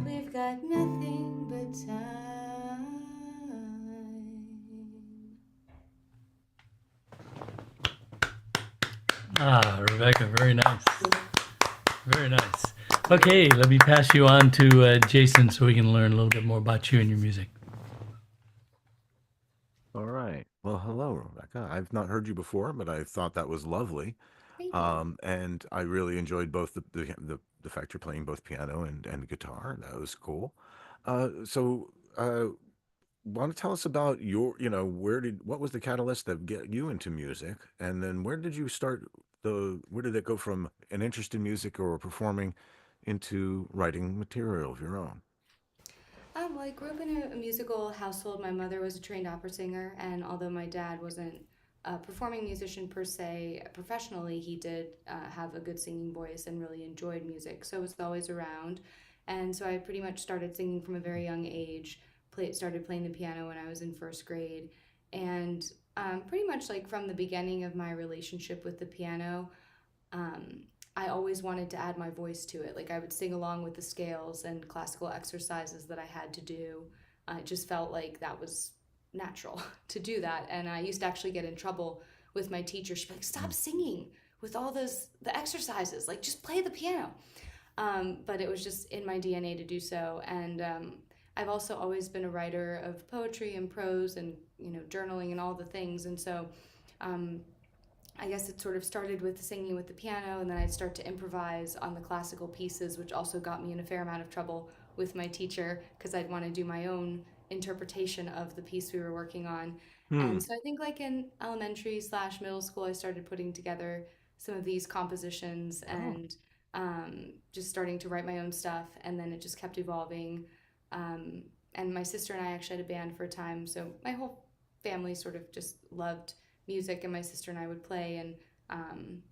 we've got nothing but time. Ah, Rebecca, very nice. Very nice. Okay, let me pass you on to Jason so we can learn a little bit more about you and your music. All right. Well, hello, Rebecca. I've not heard you before, but I thought that was lovely. Thank you. And I really enjoyed both the fact you're playing both piano and guitar. That was cool. Want to tell us about your, what was the catalyst that get you into music? And then where did you start where did it go from an interest in music or performing into writing material of your own? Well, I grew up in a musical household. My mother was a trained opera singer, and although my dad wasn't a performing musician per se, professionally, he did have a good singing voice and really enjoyed music. So it was always around. And so I pretty much started singing from a very young age, started playing the piano when I was in first grade. And pretty much like from the beginning of my relationship with the piano, I always wanted to add my voice to it. Like I would sing along with the scales and classical exercises that I had to do. It just felt like that was natural to do that. And I used to actually get in trouble with my teacher. She'd be like, stop singing with all the exercises, like just play the piano. But it was just in my DNA to do so. And I've also always been a writer of poetry and prose and, journaling and all the things. And so I guess it sort of started with singing with the piano, and then I'd start to improvise on the classical pieces, which also got me in a fair amount of trouble with my teacher because I'd want to do my own interpretation of the piece we were working on. And so I think like in elementary/middle school, I started putting together some of these compositions and just starting to write my own stuff. And then it just kept evolving. And my sister and I actually had a band for a time. So my whole family sort of just loved music, and my sister and I would play. And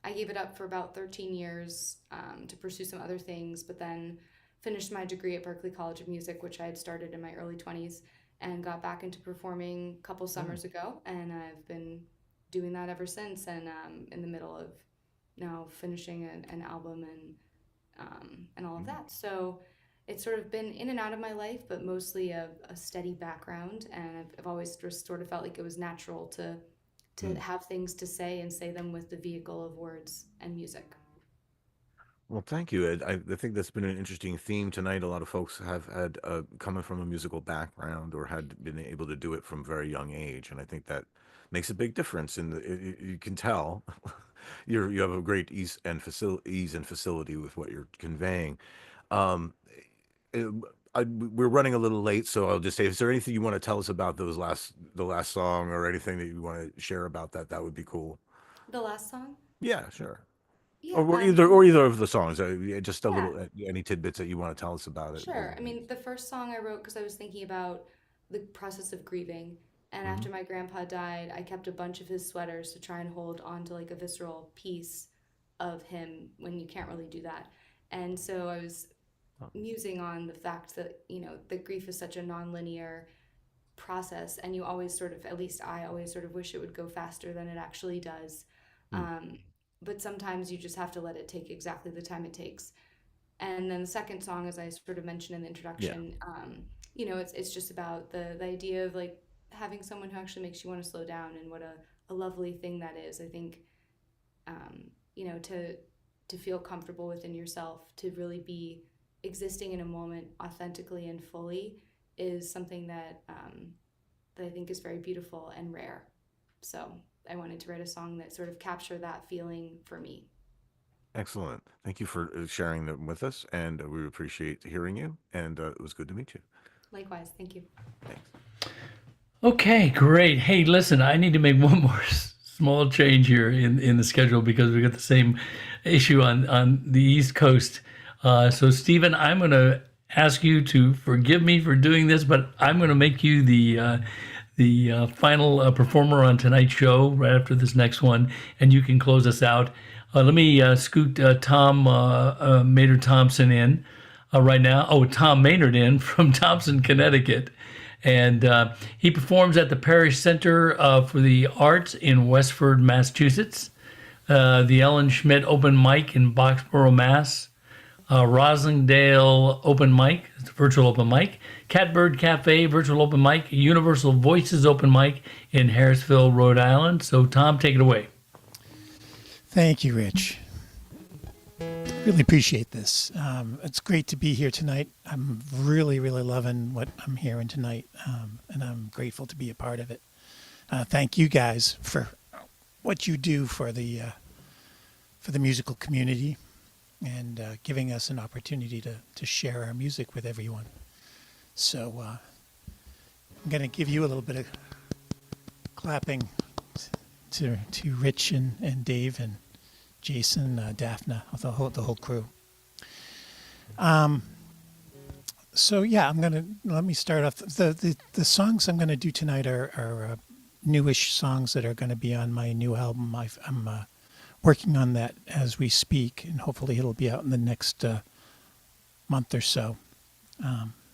I gave it up for about 13 years to pursue some other things, but then finished my degree at Berklee College of Music, which I had started in my early 20s, and got back into performing a couple summers ago. And I've been doing that ever since, and in the middle of now finishing an album and all of that. So it's sort of been in and out of my life, but mostly a steady background. And I've always just sort of felt like it was natural to have things to say and say them with the vehicle of words and music. Well, thank you. I think that's been an interesting theme tonight. A lot of folks have had coming from a musical background or had been able to do it from a very young age, and I think that makes a big difference. You can tell you have a great ease and facility with what you're conveying. Um, we're running a little late, so I'll just say, is there anything you want to tell us about the last song, or anything that you want to share about that? That would be cool. The last song? Yeah, sure. Yeah, Or either of the songs. Just a little, any tidbits that you want to tell us about it. Sure. I mean, the first song I wrote because I was thinking about the process of grieving. And after my grandpa died, I kept a bunch of his sweaters to try and hold on to like a visceral piece of him when you can't really do that. And so I was musing on the fact that, that grief is such a nonlinear process, and you always sort of, at least I always sort of wish it would go faster than it actually does. But sometimes you just have to let it take exactly the time it takes. And then the second song, as I sort of mentioned in the introduction, it's just about the idea of like having someone who actually makes you want to slow down, and what a lovely thing that is. I think, to feel comfortable within yourself, to really be existing in a moment authentically and fully, is something that I think is very beautiful and rare. So I wanted to write a song that sort of captured that feeling for me. Excellent. Thank you for sharing them with us, and we appreciate hearing you, and it was good to meet you. Likewise. Thank you. Thanks. Okay, great. Hey, listen, I need to make one more small change here in the schedule, because we got the same issue on the East Coast. So, Stephen, I'm going to ask you to forgive me for doing this, but I'm going to make you the final performer on tonight's show right after this next one, and you can close us out. Let me scoot Tom Maynard Thompson in right now. Oh, Tom Maynard in from Thompson, Connecticut. And he performs at the Parish Center for the Arts in Westford, Massachusetts, the Ellen Schmidt Open Mic in Boxborough, Mass., Roslindale Open Mic, it's a virtual open mic, Catbird Cafe virtual open mic, Universal Voices Open Mic in Harrisville, Rhode Island. So, Tom, take it away. Thank you, Rich. Really appreciate this. It's great to be here tonight. I'm really, really loving what I'm hearing tonight, and I'm grateful to be a part of it. Thank you guys for what you do for the musical community, and giving us an opportunity to share our music with everyone. So I'm going to give you a little bit of clapping to Rich and Dave and Jason, Daphne, the whole crew. So yeah, let me start off. The songs I'm going to do tonight are newish songs that are going to be on my new album. I'm working on that as we speak, and hopefully it'll be out in the next month or so.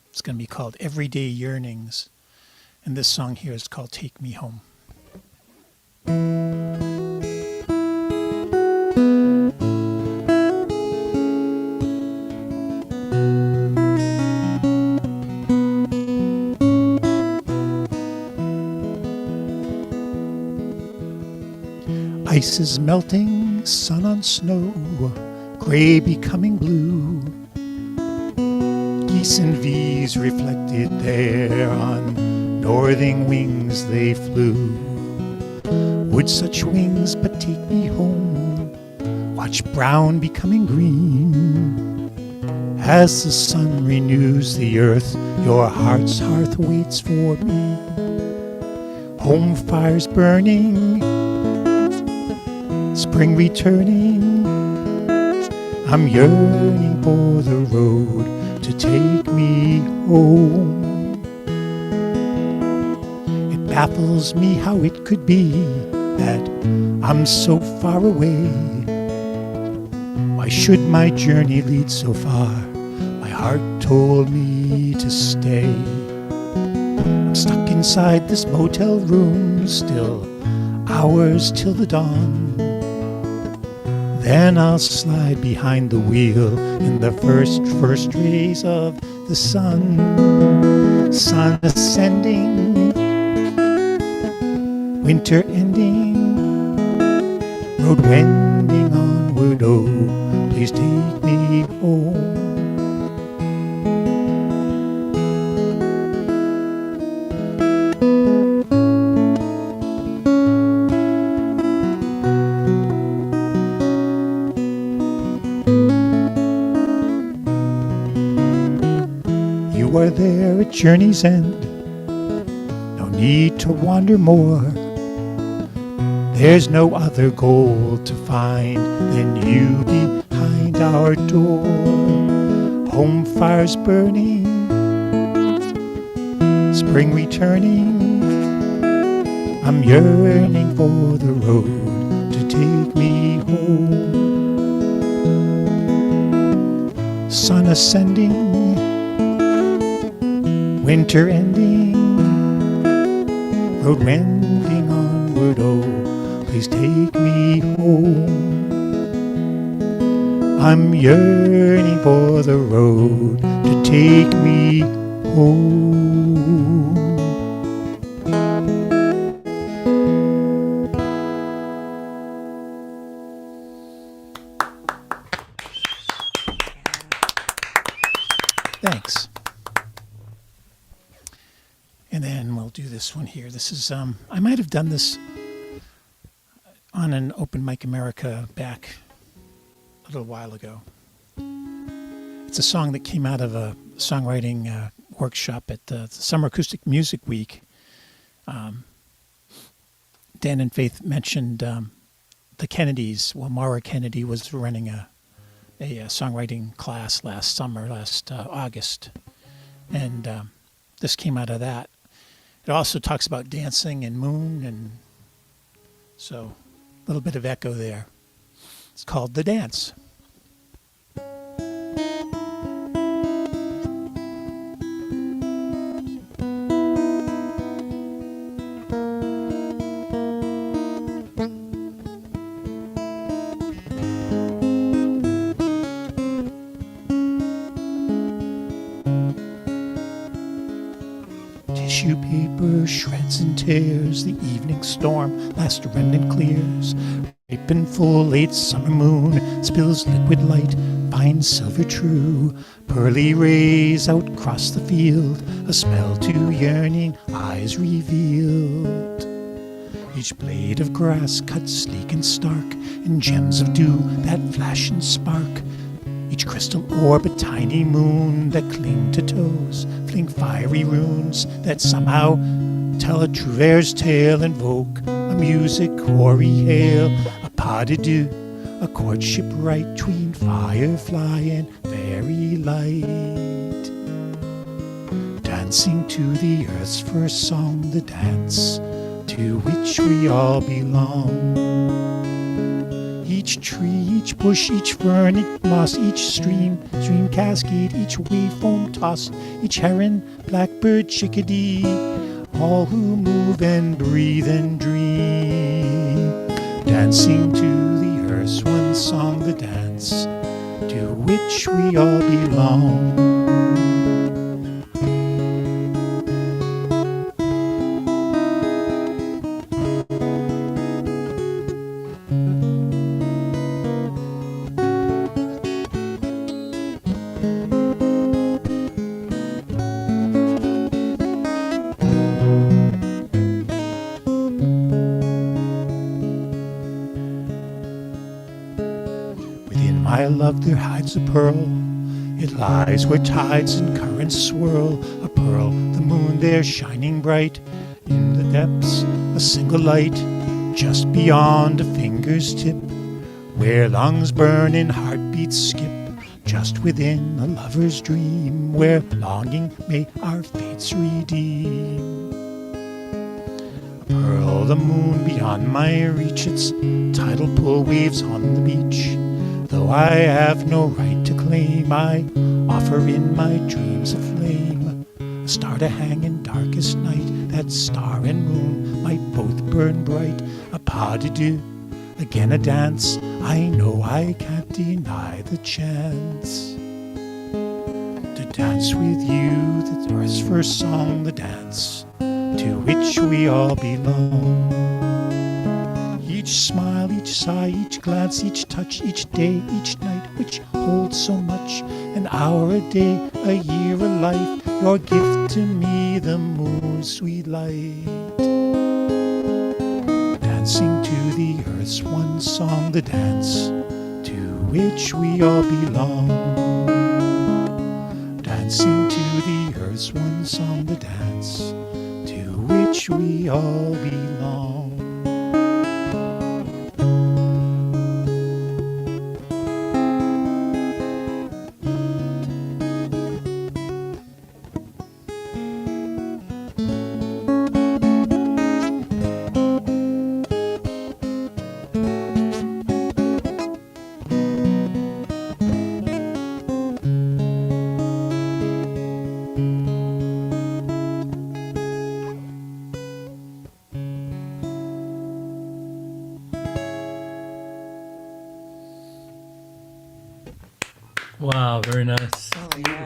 It's going to be called Everyday Yearnings, and this song here is called Take Me Home. Ice is melting, sun on snow, gray becoming blue. Geese and V's reflected there, on northern wings they flew. Would such wings but take me home, watch brown becoming green. As the sun renews the earth, your heart's hearth waits for me. Home fires burning, spring returning, I'm yearning for the road to take me home. It baffles me how it could be that I'm so far away? Why should my journey lead so far? My heart told me to stay. I'm stuck inside this motel room, still hours till the dawn. Then I'll slide behind the wheel in the first rays of the sun. Sun ascending, winter ending, road wending onward, oh, please take me home. You are there at journey's end, no need to wander more. There's no other goal to find than you behind our door. Home fires burning, spring returning. I'm yearning for the road to take me home. Sun ascending, winter ending, road wending onward, oh, please take me home. I'm yearning for the road to take me home. Thanks. And then we'll do this one here. This is, I might have done this on an Open Mic America back a little while ago. It's a song that came out of a songwriting workshop at the Summer Acoustic Music Week. Dan and Faith mentioned the Kennedys. Well, Mara Kennedy was running a songwriting class last August. And this came out of that. It also talks about dancing and moon, and so a little bit of echo there. It's called The Dance. Tissue paper shreds and tears, the evening storm, last remnant clears. Ripe and full, late summer moon spills liquid light, fine silver true. Pearly rays out across the field, a smell to yearning eyes revealed. Each blade of grass cut sleek and stark, and gems of dew that flash and spark. Each crystal orb a tiny moon that cling to toes, fling fiery runes that somehow tell a Trouveur's tale, invoke a music hoary hail, a pas de deux, a courtship rite tween firefly and fairy light. Dancing to the earth's first song, the dance to which we all belong. Each tree, each bush, each fern, each moss, each stream cascade, each wave foam toss, each heron, blackbird, chickadee, all who move and breathe and dream. Dancing to the earth's one song, the dance to which we all belong. My love, there hides a pearl. It lies where tides and currents swirl. A pearl, the moon there shining bright. In the depths, a single light. Just beyond a finger's tip, where lungs burn and heartbeats skip. Just within a lover's dream, where longing may our fates redeem. A Pearl the moon beyond my reach, its tidal pull waves on the beach. Though I have no right to claim, I offer in my dreams a flame, a star to hang in darkest night. That star and moon might both burn bright. A pas de deux, again a dance. I know I can't deny the chance to dance with you, the earth's first song, the dance to which we all belong. Each smile, each sigh, each glance, each touch, each day, each night, which holds so much. An hour a day, a year a life, your gift to me, the moon's sweet light. Dancing to the earth's one song, the dance to which we all belong. Dancing to the earth's one song, the dance to which we all belong. Wow, very nice. Oh, yeah.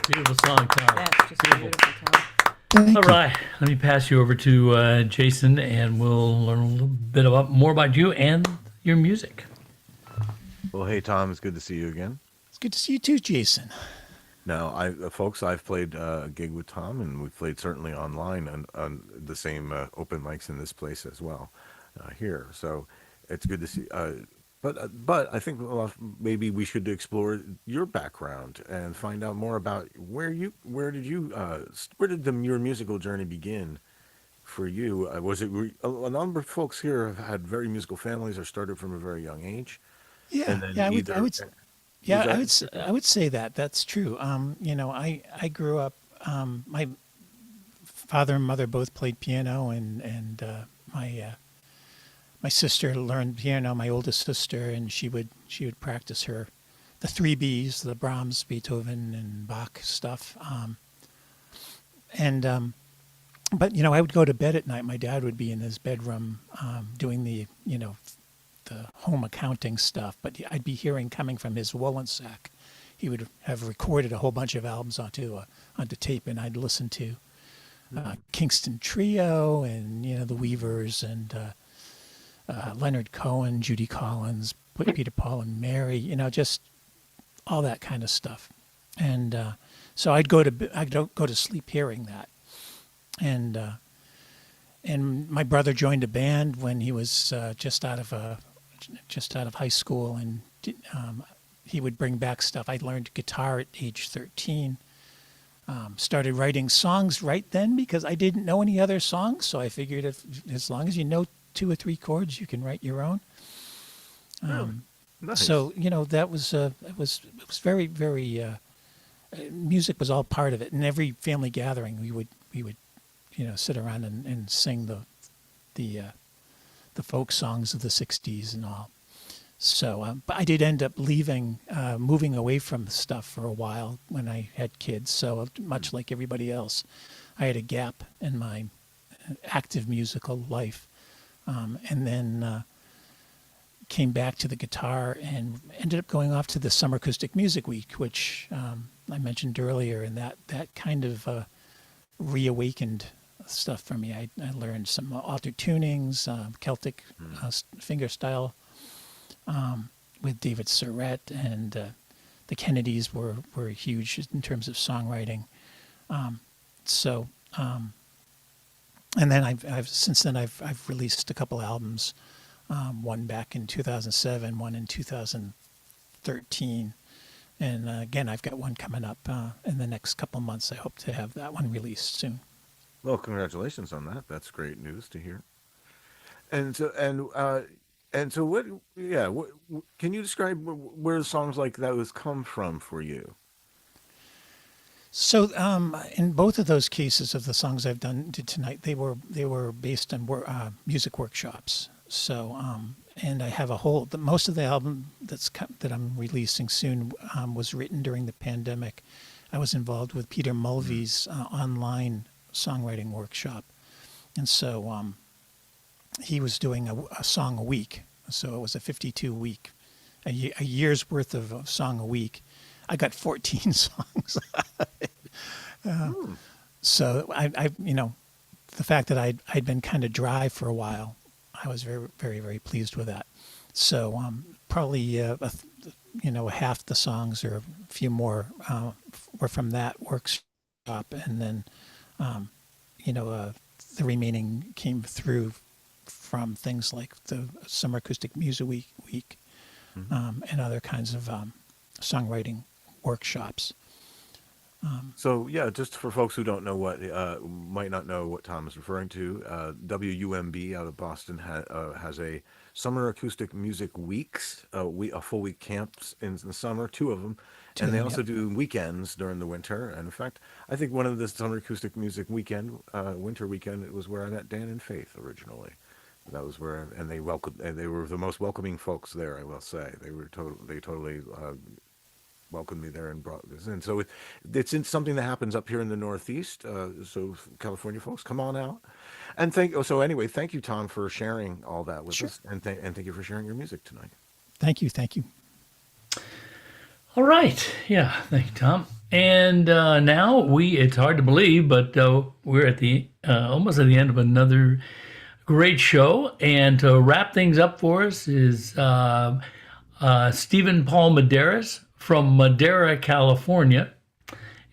Beautiful song, Tom. That's just Beautiful. beautiful, Tom. Thank All you. right, let me pass you over to Jason, and we'll learn a little bit more about you and your music. Well, hey, Tom, it's good to see you again. It's good to see you too, Jason. Now, folks, I've played a gig with Tom, and we've played certainly online on the same open mics in this place as well here. So it's good to see. But I think maybe we should explore your background and find out more about where did your musical journey begin for you? Was it a number of folks here have had very musical families or started from a very young age? Yeah, And then yeah, either- I would say that that's true. I grew up. My father and mother both played piano, and my sister learned piano. My oldest sister, and she would practice the 3 Bs, the Brahms, Beethoven, and Bach stuff. But I would go to bed at night. My dad would be in his bedroom doing the home accounting stuff, but I'd be hearing coming from his woolen sack. He would have recorded a whole bunch of albums onto tape, and I'd listen to Kingston Trio and the Weavers and Leonard Cohen, Judy Collins, Peter, Paul, and Mary. Just all that kind of stuff. And so I'd go to sleep hearing that. And my brother joined a band when he was just out of high school, and he would bring back stuff. I learned guitar at age 13. Started writing songs right then because I didn't know any other songs. So I figured as long as you know 2 or 3 chords, you can write your own. Nice. So that was it was very, very music was all part of it. In every family gathering, we would sit around and sing the folk songs of the 60s and all. So, but I did end up moving away from stuff for a while when I had kids. So much like everybody else, I had a gap in my active musical life, and then came back to the guitar and ended up going off to the Summer Acoustic Music Week, which I mentioned earlier, and that kind of reawakened stuff for me. I learned some altered tunings, Celtic fingerstyle with David Surratt, and the Kennedys were huge in terms of songwriting. And then I've released a couple albums, one back in 2007, one in 2013. And again, I've got one coming up in the next couple months. I hope to have that one released soon. Well, congratulations on that. That's great news to hear. And so what? Yeah, can you describe where songs like those come from for you? So in both of those cases of the songs I've did tonight, they were based on music workshops. So and I have most of the album that I'm releasing soon was written during the pandemic. I was involved with Peter Mulvey's online songwriting workshop, and so he was doing a song a week. So it was a 52-week, a year's worth of a song a week. I got 14 songs. So I the fact that I'd been kind of dry for a while, I was very, very, very pleased with that. So probably half the songs or a few more were from that workshop, and then the remaining came through from things like the Summer Acoustic Music Week and other kinds of songwriting workshops. So yeah, just for folks who don't know might not know what Tom is referring to, WUMB out of Boston has a Summer Acoustic Music Weeks, a full week camps in the summer, 2 of them, and they also do weekends during the winter. And in fact, I think one of the Summer Acoustic Music winter weekend, it was where I met Dan and Faith originally. That was where, and they were the most welcoming folks there, I will say. They totally welcomed me there and brought this in. So it's something that happens up here in the Northeast. So California folks, come on out. And thank you, Tom, for sharing all that with us. And thank you for sharing your music tonight. Thank you. All right. Yeah. Thank you, Tom. And now it's hard to believe, but we're at almost at the end of another great show. And to wrap things up for us is Stephen Paul Medeiros from Madera, California.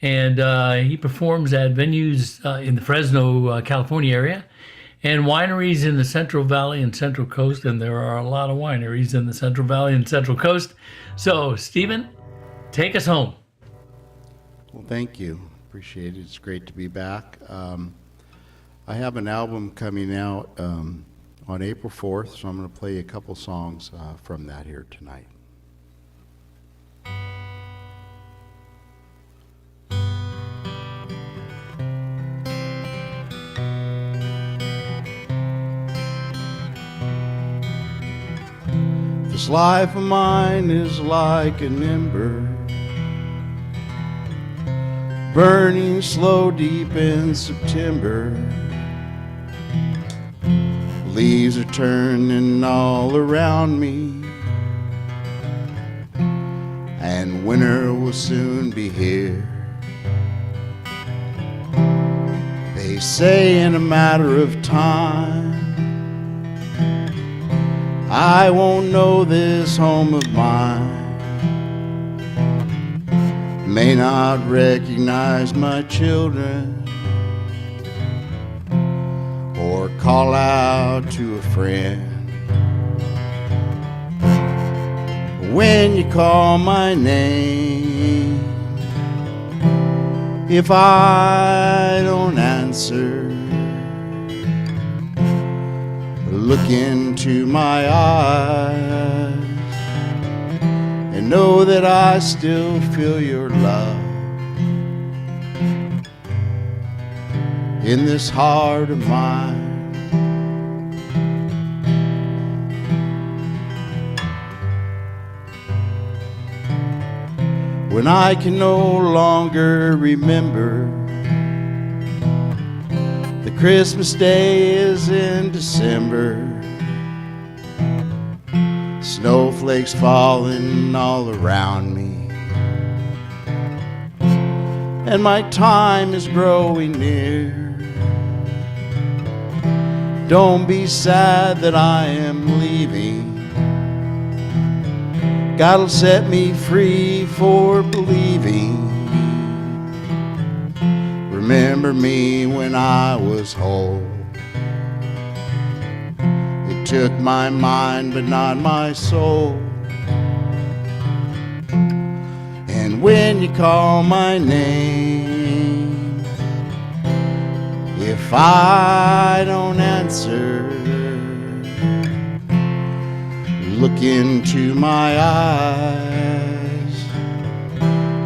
And he performs at venues in the Fresno, California area and wineries in the Central Valley and Central Coast. And there are a lot of wineries in the Central Valley and Central Coast. So, Stephen, take us home. Well, thank you. Appreciate it. It's great to be back. I have an album coming out on April 4th, so I'm going to play a couple songs from that here tonight. This life of mine is like an ember, burning slow deep in September. Leaves are turning all around me, and winter will soon be here. They say in a matter of time I won't know this home of mine. May not recognize my children or call out to a friend. When you call my name, if I don't answer, look into my eyes and know that I still feel your love in this heart of mine. When I can no longer remember, the Christmas day is in December, snowflakes falling all around me, and my time is growing near. Don't be sad that I am leaving. God'll set me free for believing. Remember me when I was whole. It took my mind but not my soul. And when you call my name, if I don't answer, look into my eyes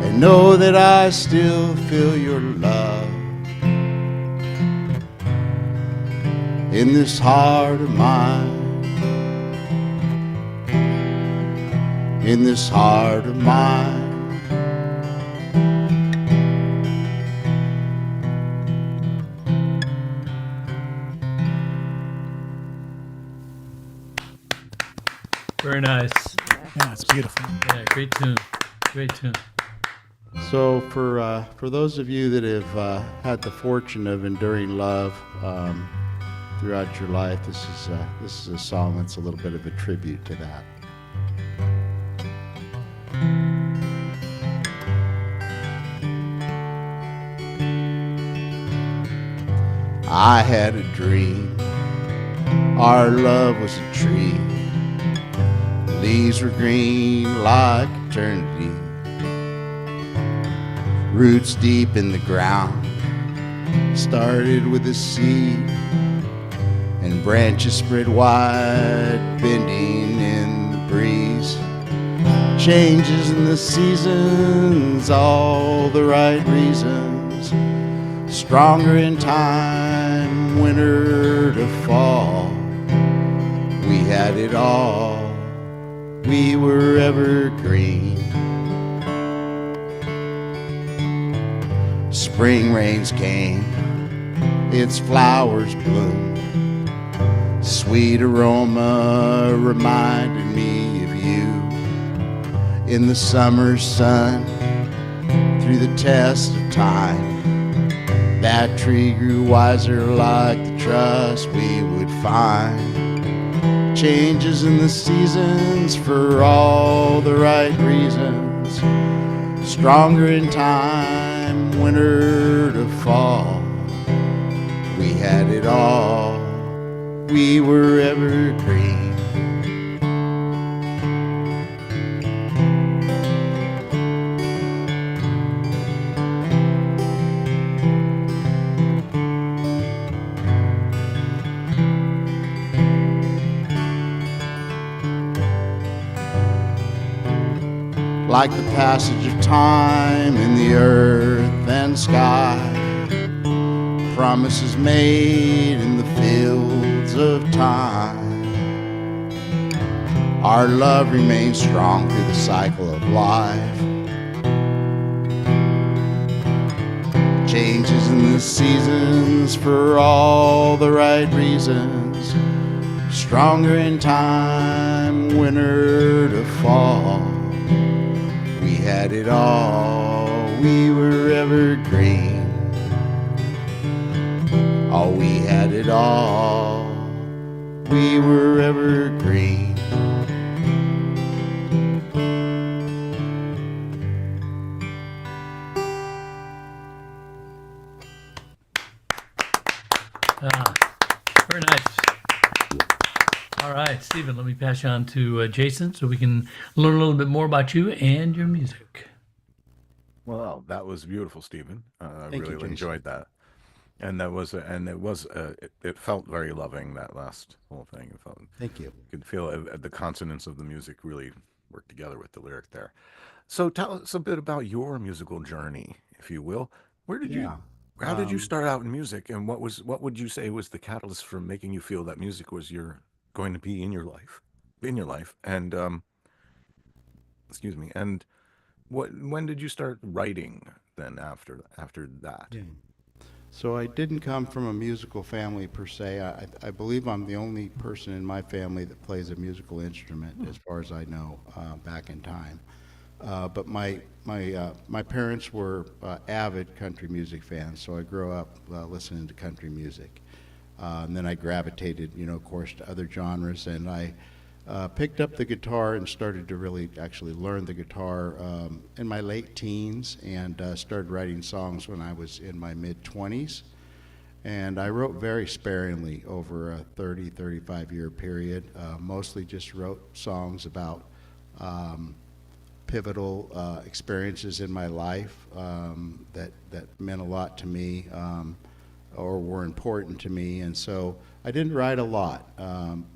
and know that I still feel your love in this heart of mine, in this heart of mine. Very nice. Yeah, it's beautiful. Yeah, great tune. Great tune. So for those of you that have had the fortune of enduring love throughout your life, this is a song that's a little bit of a tribute to that. I had a dream, our love was a tree, leaves were green like eternity, roots deep in the ground, started with a seed, and branches spread wide, bending in the breeze. Changes in the seasons, all the right reasons, stronger in time, winter to fall. We had it all, we were evergreen. Spring rains came, its flowers bloomed. Sweet aroma reminded me of you. In the summer sun, through the test of time, that tree grew wiser like the trust we would find. Changes in the seasons for all the right reasons, stronger in time, winter to fall. We had it all, we were evergreen. Like the passage of time in the earth and sky, promises made in the fields of time. Our love remains strong through the cycle of life. Changes in the seasons for all the right reasons, stronger in time, winter to fall. We had it all, we were evergreen. Oh, we had it all, we were evergreen. Very nice. All right, Stephen, let me pass you on to Jason so we can learn a little bit more about you and your music. Well, that was beautiful, Stephen. I Thank you, really Jason. enjoyed that. And it felt very loving, that last whole thing. It felt, Thank you. you could feel the consonants of the music really work together with the lyric there. So tell us a bit about your musical journey, if you will. How did you start out in music, and what would you say was the catalyst for making you feel that music was going to be in your life, and excuse me, and when did you start writing then after that? Yeah. So I didn't come from a musical family per se. I believe I'm the only person in my family that plays a musical instrument, as far as I know, back in time. But my parents were avid country music fans, so I grew up listening to country music. And then I gravitated, of course, to other genres, and I picked up the guitar and started to really actually learn the guitar in my late teens, and started writing songs when I was in my mid-20s. And I wrote very sparingly over a 35 year period. Mostly just wrote songs about pivotal experiences in my life that meant a lot to me, or were important to me. And so I didn't write a lot,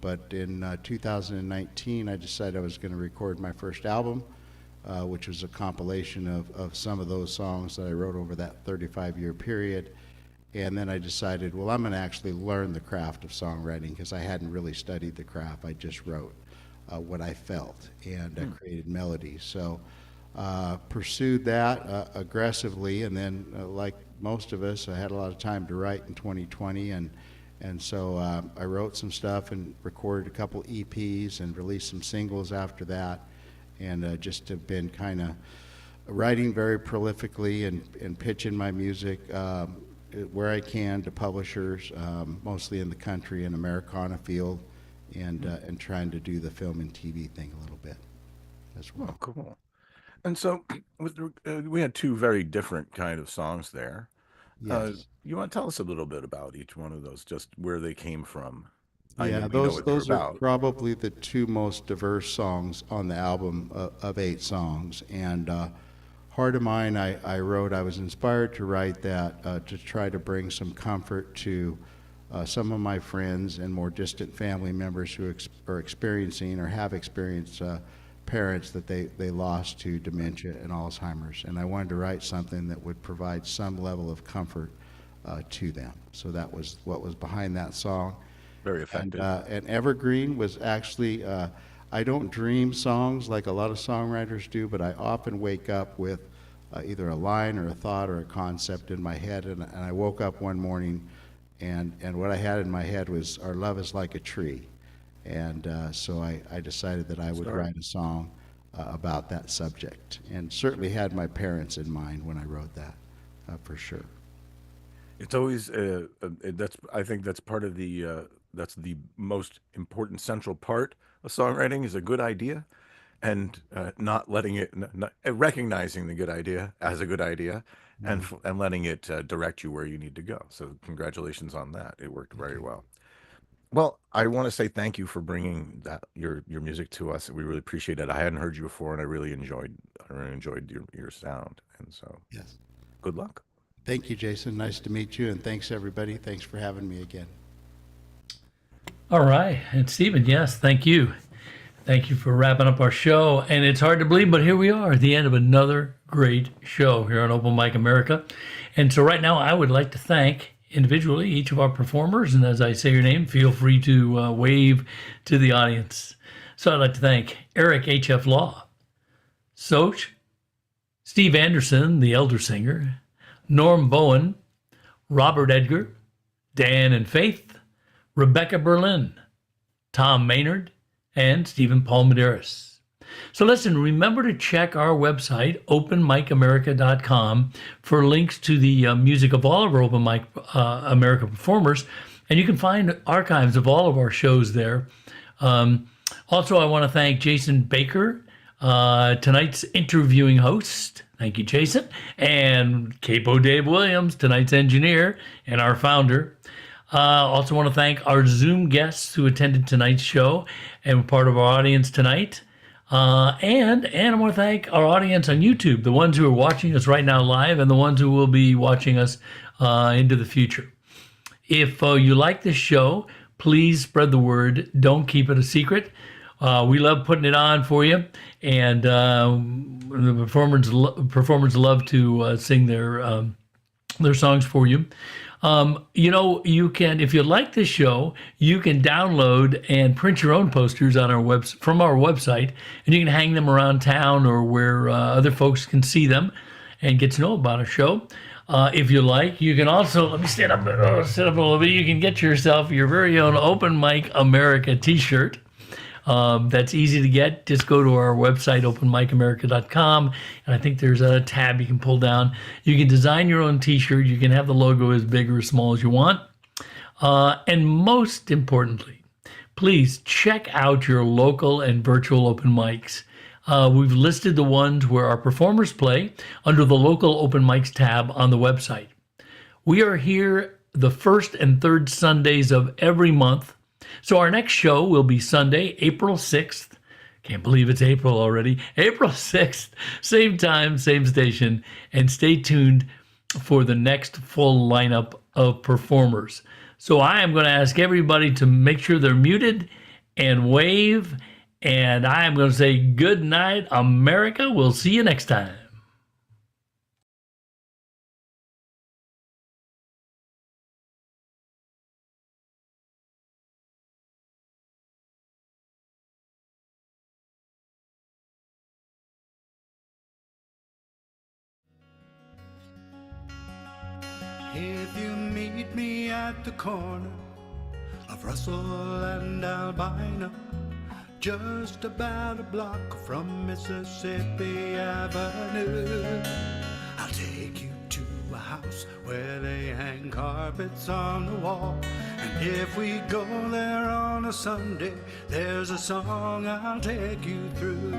but in 2019 I decided I was going to record my first album. which was a compilation of some of those songs that I wrote over that 35-year period. And then I decided, well, I'm going to actually learn the craft of songwriting, because I hadn't really studied the craft. I just wrote what I felt, and I created melodies. So pursued that aggressively, and then like most of us, I had a lot of time to write in 2020, and so I wrote some stuff and recorded a couple EPs and released some singles after that, and just have been kind of writing very prolifically and pitching my music where I can to publishers, mostly in the country and Americana field, and trying to do the film and TV thing a little bit as well. Oh, cool. And so we had two very different kind of songs there. Yes. You want to tell us a little bit about each one of those, just where they came from? Yeah, those are probably the two most diverse songs on the album of 8 songs. And Heart of Mine, I wrote, I was inspired to write that to try to bring some comfort to some of my friends and more distant family members who are experiencing or have experienced parents that they lost to dementia and Alzheimer's. And I wanted to write something that would provide some level of comfort to them. So that was what was behind that song. Very effective. And Evergreen was actually, I don't dream songs like a lot of songwriters do, but I often wake up with either a line or a thought or a concept in my head. And I woke up one morning, and what I had in my head was, our love is like a tree. And so I decided that I would write a song about that subject, and certainly had my parents in mind when I wrote that, for sure. It's always I think that's part of that's the most important central part of songwriting, is a good idea, and not letting it, recognizing the good idea as a good idea, and letting it direct you where you need to go. So congratulations on that. It worked very well. Well, I want to say thank you for bringing your music to us. We really appreciate it. I hadn't heard you before, and I really enjoyed your sound. And so, yes, good luck. Thank you, Jason. Nice to meet you, and thanks everybody. Thanks for having me again. All right, and Stephen, yes, thank you. Thank you for wrapping up our show. And it's hard to believe, but here we are at the end of another great show here on Open Mic America. And so right now, I would like to thank individually each of our performers, and as I say your name, feel free to wave to the audience. So I'd like to thank Eric H.F. Law, Soch, Steve Anderson, the elder singer, Norm Bowen, Robert Edgar, Dan and Faith, Rebecca Berlin, Tom Maynard, and Stephen Paul Medeiros. So listen, remember to check our website, openmicamerica.com, for links to the music of all of our Open Mic America performers. And you can find archives of all of our shows there. Also, I want to thank Jason Baker, tonight's interviewing host. Thank you, Jason. And Capo Dave Williams, tonight's engineer and our founder. Also want to thank our Zoom guests who attended tonight's show and were part of our audience tonight. And I want to thank our audience on YouTube, the ones who are watching us right now live and the ones who will be watching us into the future. If you like this show, please spread the word. Don't keep it a secret. We love putting it on for you, and the performers love to sing their songs for you. You can, if you like this show, you can download and print your own posters on our from our website, and you can hang them around town or where other folks can see them and get to know about our show. If you like, you can also, let me stand up a little bit. You can get yourself your very own Open Mic America t-shirt. That's easy to get. Just go to our website, openmicamerica.com, and I think there's a tab you can pull down. You can design your own t-shirt. You can have the logo as big or as small as you want. And most importantly, please check out your local and virtual open mics. We've listed the ones where our performers play under the local open mics tab on the website. We are here the first and third Sundays of every month. So our next show will be Sunday, April 6th. Can't believe it's April already. April 6th, same time, same station. And stay tuned for the next full lineup of performers. So I am going to ask everybody to make sure they're muted and wave And I'm going to say good night, America. We'll see you next time. If you meet me at the corner of Russell and Albina, just about a block from Mississippi Avenue, I'll take you to a house where they hang carpets on the wall. And if we go there on a Sunday, there's a song I'll take you through.